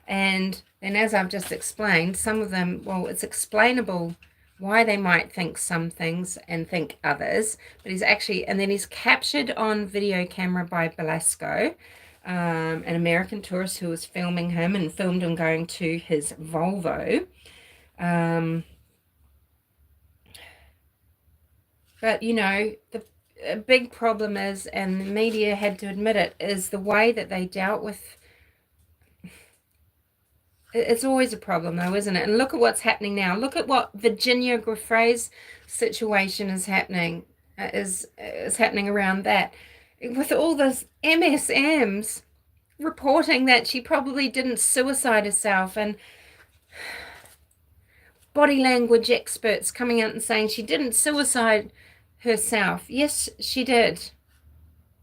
and as I've just explained, some of them, well, it's explainable why they might think some things and think others, but he's captured on video camera by Belasco, an American tourist who was filming him and filmed him going to his Volvo. But, the big problem is, and the media had to admit it, is the way that they dealt with. It's always a problem, though, isn't it? And look at what's happening now. Look at what Virginia Griffith's situation is happening around that, with all this MSMs reporting that she probably didn't suicide herself, and body language experts coming out and saying she didn't suicide herself. Yes, she did.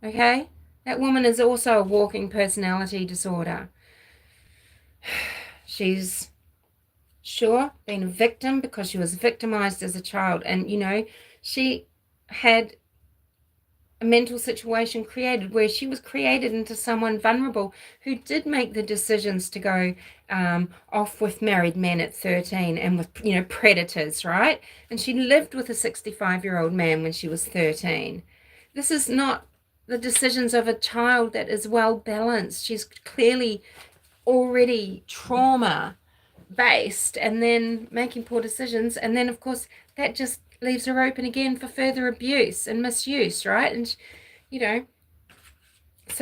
Okay? That woman is also a walking personality disorder. She's sure been a victim because she was victimized as a child, and she had a mental situation created where she was created into someone vulnerable who did make the decisions to go off with married men at 13 and with predators, right? And she lived with a 65-year-old man when she was 13. This is not the decisions of a child that is well balanced. She's clearly already trauma based, and then making poor decisions, and then of course that just leaves her open again for further abuse and misuse, right? And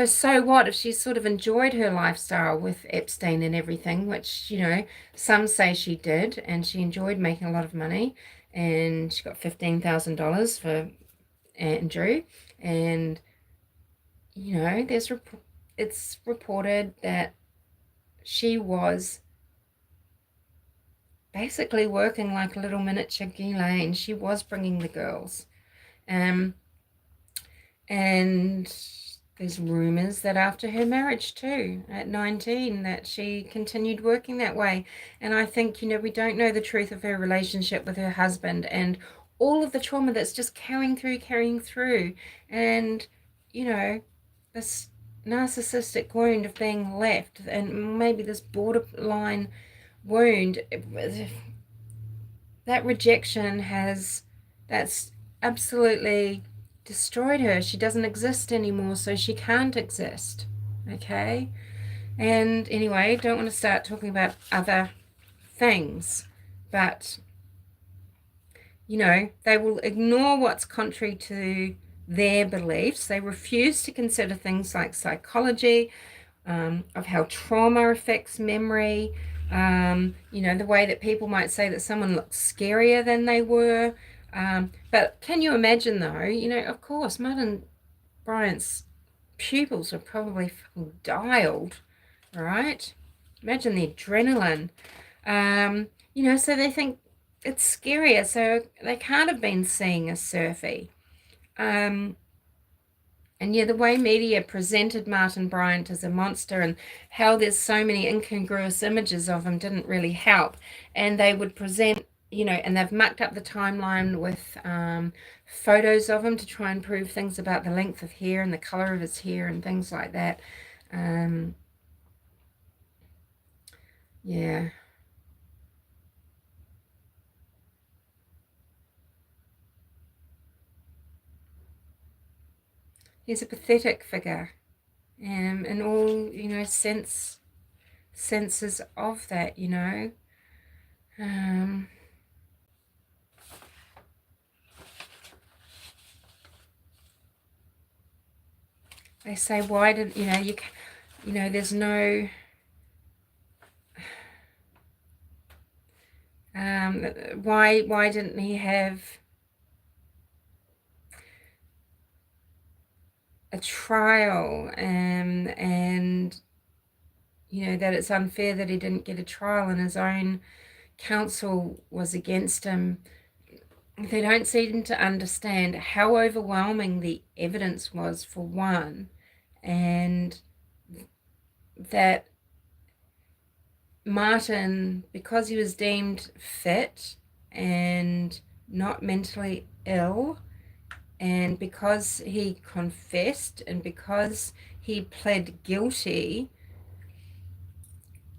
so what if she sort of enjoyed her lifestyle with Epstein and everything, which some say she did, and she enjoyed making a lot of money, and she got $15,000 for Andrew, and it's reported that she was basically working like a little miniature Ghislaine. She was bringing the girls. And there's rumors that after her marriage too, at 19, that she continued working that way. And I think, we don't know the truth of her relationship with her husband and all of the trauma that's just carrying through. And, this narcissistic wound of being left, and maybe this borderline wound, that rejection that's absolutely destroyed her. She doesn't exist anymore, so she can't exist. Okay? And anyway, don't want to start talking about other things, but they will ignore what's contrary to their beliefs. They refuse to consider things like psychology, of how trauma affects memory, the way that people might say that someone looks scarier than they were. But can you imagine, though, of course, modern Bryant's pupils are probably fucking dialed, right? Imagine the adrenaline. You know, so they think it's scarier, so they can't have been seeing a surfy. And yeah, the way media presented Martin Bryant as a monster and how there's so many incongruous images of him didn't really help. And they would present, you know, and they've mucked up the timeline with photos of him to try and prove things about the length of hair and the color of his hair and things like that. Yeah. He's a pathetic figure, in all, you know, senses of that, you know. They say, why did, you know, you know, there's no, why didn't he have a trial, and you know, that it's unfair that he didn't get a trial and his own counsel was against him. They don't seem to understand how overwhelming the evidence was, for one, and that Martin, because he was deemed fit and not mentally ill, and because he confessed and because he pled guilty,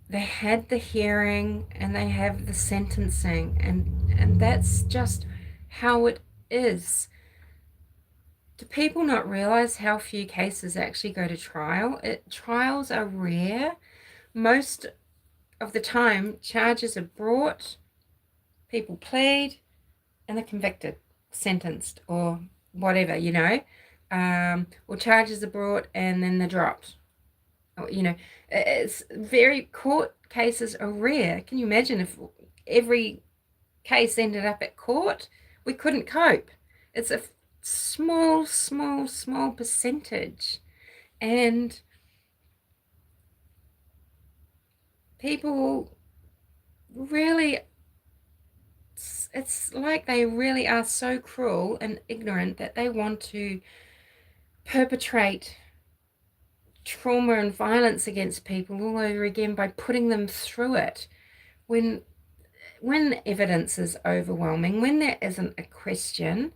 they had the hearing and they have the sentencing, and that's just how it is. Do people not realize how few cases actually go to trial? Trials are rare. Most of the time, charges are brought, people plead, and they're convicted, sentenced, or whatever, you know. Or charges are brought and then they're dropped. You know, it's very, court cases are rare. Can you imagine if every case ended up at court? We couldn't cope. It's a small percentage, and people really, it's like they really are so cruel and ignorant that they want to perpetrate trauma and violence against people all over again by putting them through it, when evidence is overwhelming, when there isn't a question.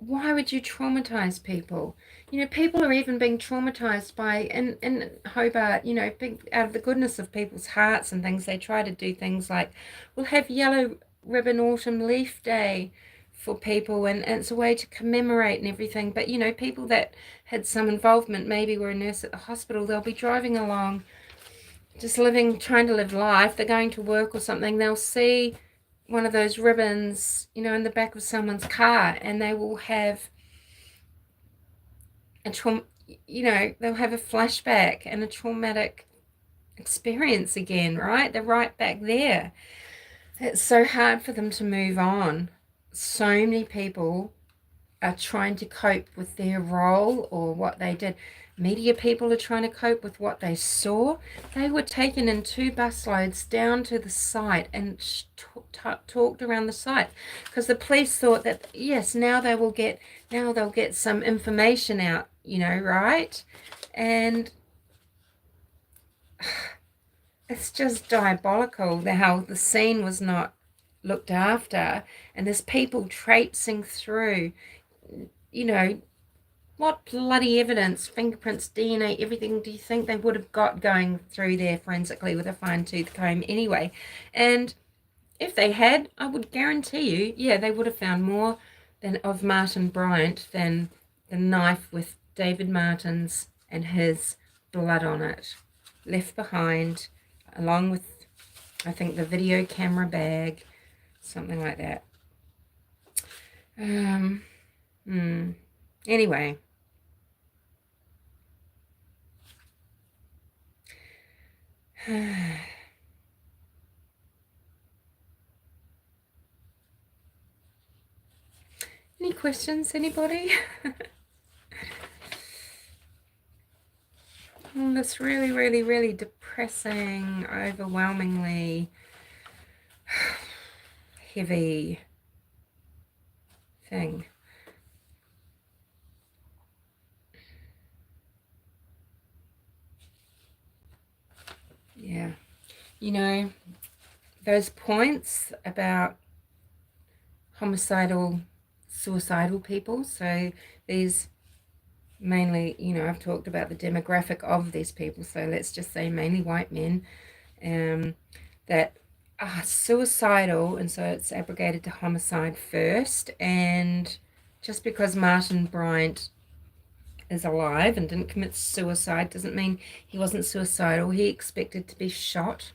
Why would you traumatize people? You know, people are even being traumatized by, in Hobart, you know, out of the goodness of people's hearts and things, they try to do things like, we'll have yellow ribbon autumn leaf day for people, and it's a way to commemorate and everything. But, you know, people that had some involvement, maybe were a nurse at the hospital, they'll be driving along, just trying to live life. They're going to work or something. They'll see one of those ribbons, you know, in the back of someone's car, and they will have you know, they'll have a flashback and a traumatic experience again, right? They're right back there. It's so hard for them to move on. So many people are trying to cope with their role or what they did. Media people are trying to cope with what they saw. They were taken in 2 busloads down to the site and talked around the site, because the police thought that, yes, now they'll get some information out, you know, right? And it's just diabolical how the scene was not looked after, and there's people traipsing through, you know, what bloody evidence, fingerprints, DNA, everything do you think they would have got going through there forensically with a fine-tooth comb anyway? And if they had, I would guarantee you, yeah, they would have found more of Martin Bryant than the knife with David Martin's and his blood on it left behind, along with, I think, the video camera bag, something like that. Anyway. Any questions, anybody? this really, really, really depressing, overwhelmingly heavy thing. Yeah. You know, those points about homicidal, suicidal people. So these mainly, you know, I've talked about the demographic of these people. So let's just say mainly white men that are suicidal. And so it's abrogated to homicide first. And just because Martin Bryant is alive and didn't commit suicide doesn't mean he wasn't suicidal. He expected to be shot.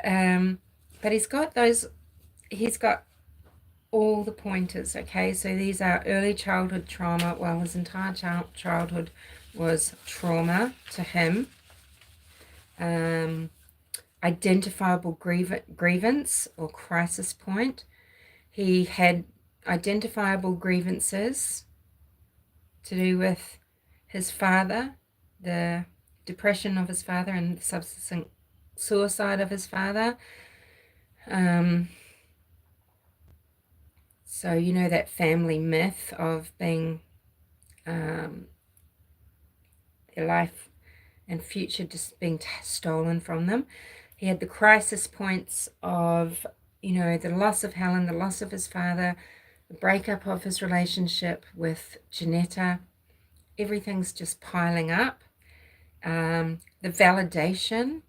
But he's got all the pointers, okay? So these are early childhood trauma. Well, his entire childhood was trauma to him. Identifiable grievance or crisis point. He had identifiable grievances to do with his father, the depression of his father and the subsequent suicide of his father. So, you know, that family myth of being their life and future just being stolen from them. He had the crisis points of, you know, the loss of Helen, the loss of his father, the breakup of his relationship with Janetta. Everything's just piling up. The validation,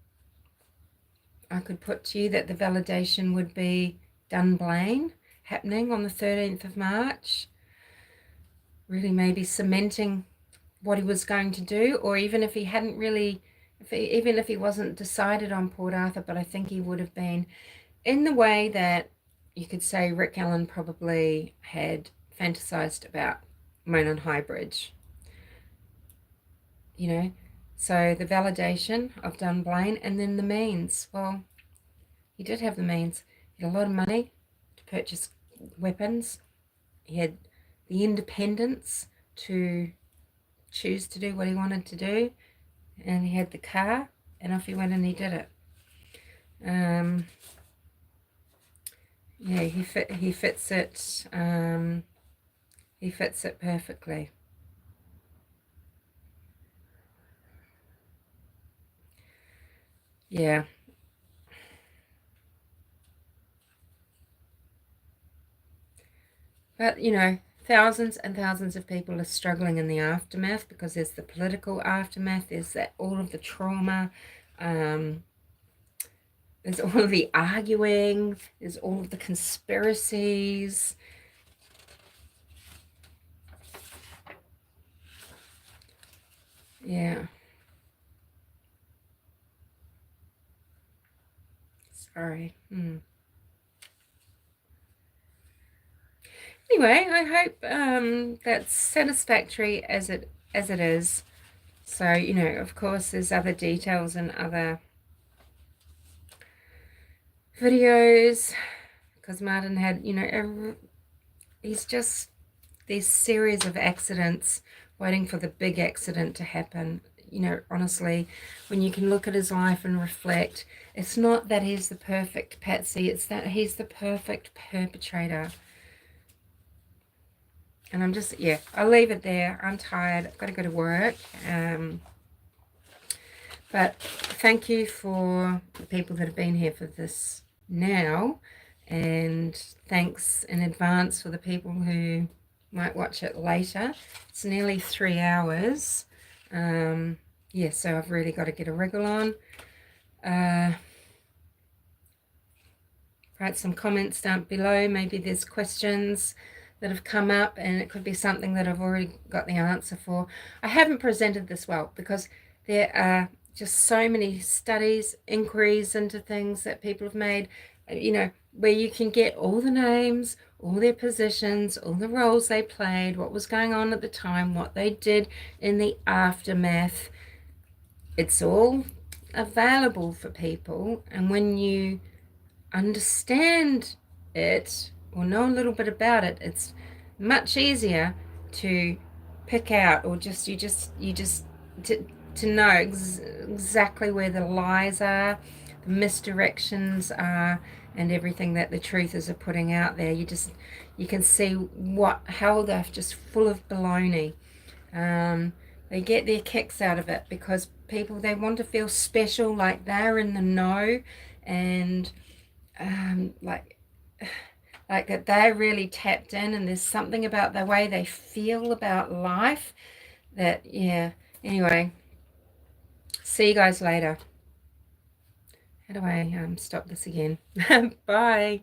I could put to you that the validation would be Dunblane happening on the 13th of March. Really maybe cementing what he was going to do, or even if he hadn't really, even if he wasn't decided on Port Arthur, but I think he would have been in the way that you could say Rick Allen probably had fantasized about Monon High Bridge. You know, so the validation of Dunblane, and then the means. Well, he did have the means. He had a lot of money to purchase weapons. He had the independence to choose to do what he wanted to do, and he had the car, and off he went and he did it. Yeah, he fits it. He fits it perfectly. Yeah. But, you know, thousands and thousands of people are struggling in the aftermath, because there's the political aftermath, there's that all of the trauma, there's all of the arguing, there's all of the conspiracies. Yeah. Sorry. Anyway, I hope that's satisfactory as it is. So, you know, of course, there's other details and other videos, because Martin had, you know, he's just these series of accidents waiting for the big accident to happen. You know, honestly, when you can look at his life and reflect, it's not that he's the perfect patsy, it's that he's the perfect perpetrator. And I'm just, yeah, I'll leave it there. I'm tired. I've got to go to work. But thank you for the people that have been here for this now. And thanks in advance for the people who might watch it later. It's nearly 3 hours. Yeah, so I've really got to get a wriggle on. Write some comments down below. Maybe there's questions that have come up, and it could be something that I've already got the answer for. I haven't presented this well because there are just so many studies, inquiries into things that people have made, you know, where you can get all the names, all their positions, all the roles they played, what was going on at the time, what they did in the aftermath. It's all available for people, and when you understand it or know a little bit about it, it's much easier to pick out, or you just to know exactly where the lies are, the misdirections are, and everything that the truthers are putting out there. You can see how they're just full of baloney. They get their kicks out of it because people, they want to feel special, like they're in the know, and like that they're really tapped in, and there's something about the way they feel about life that, yeah. Anyway, see you guys later. How do I stop this again? Bye.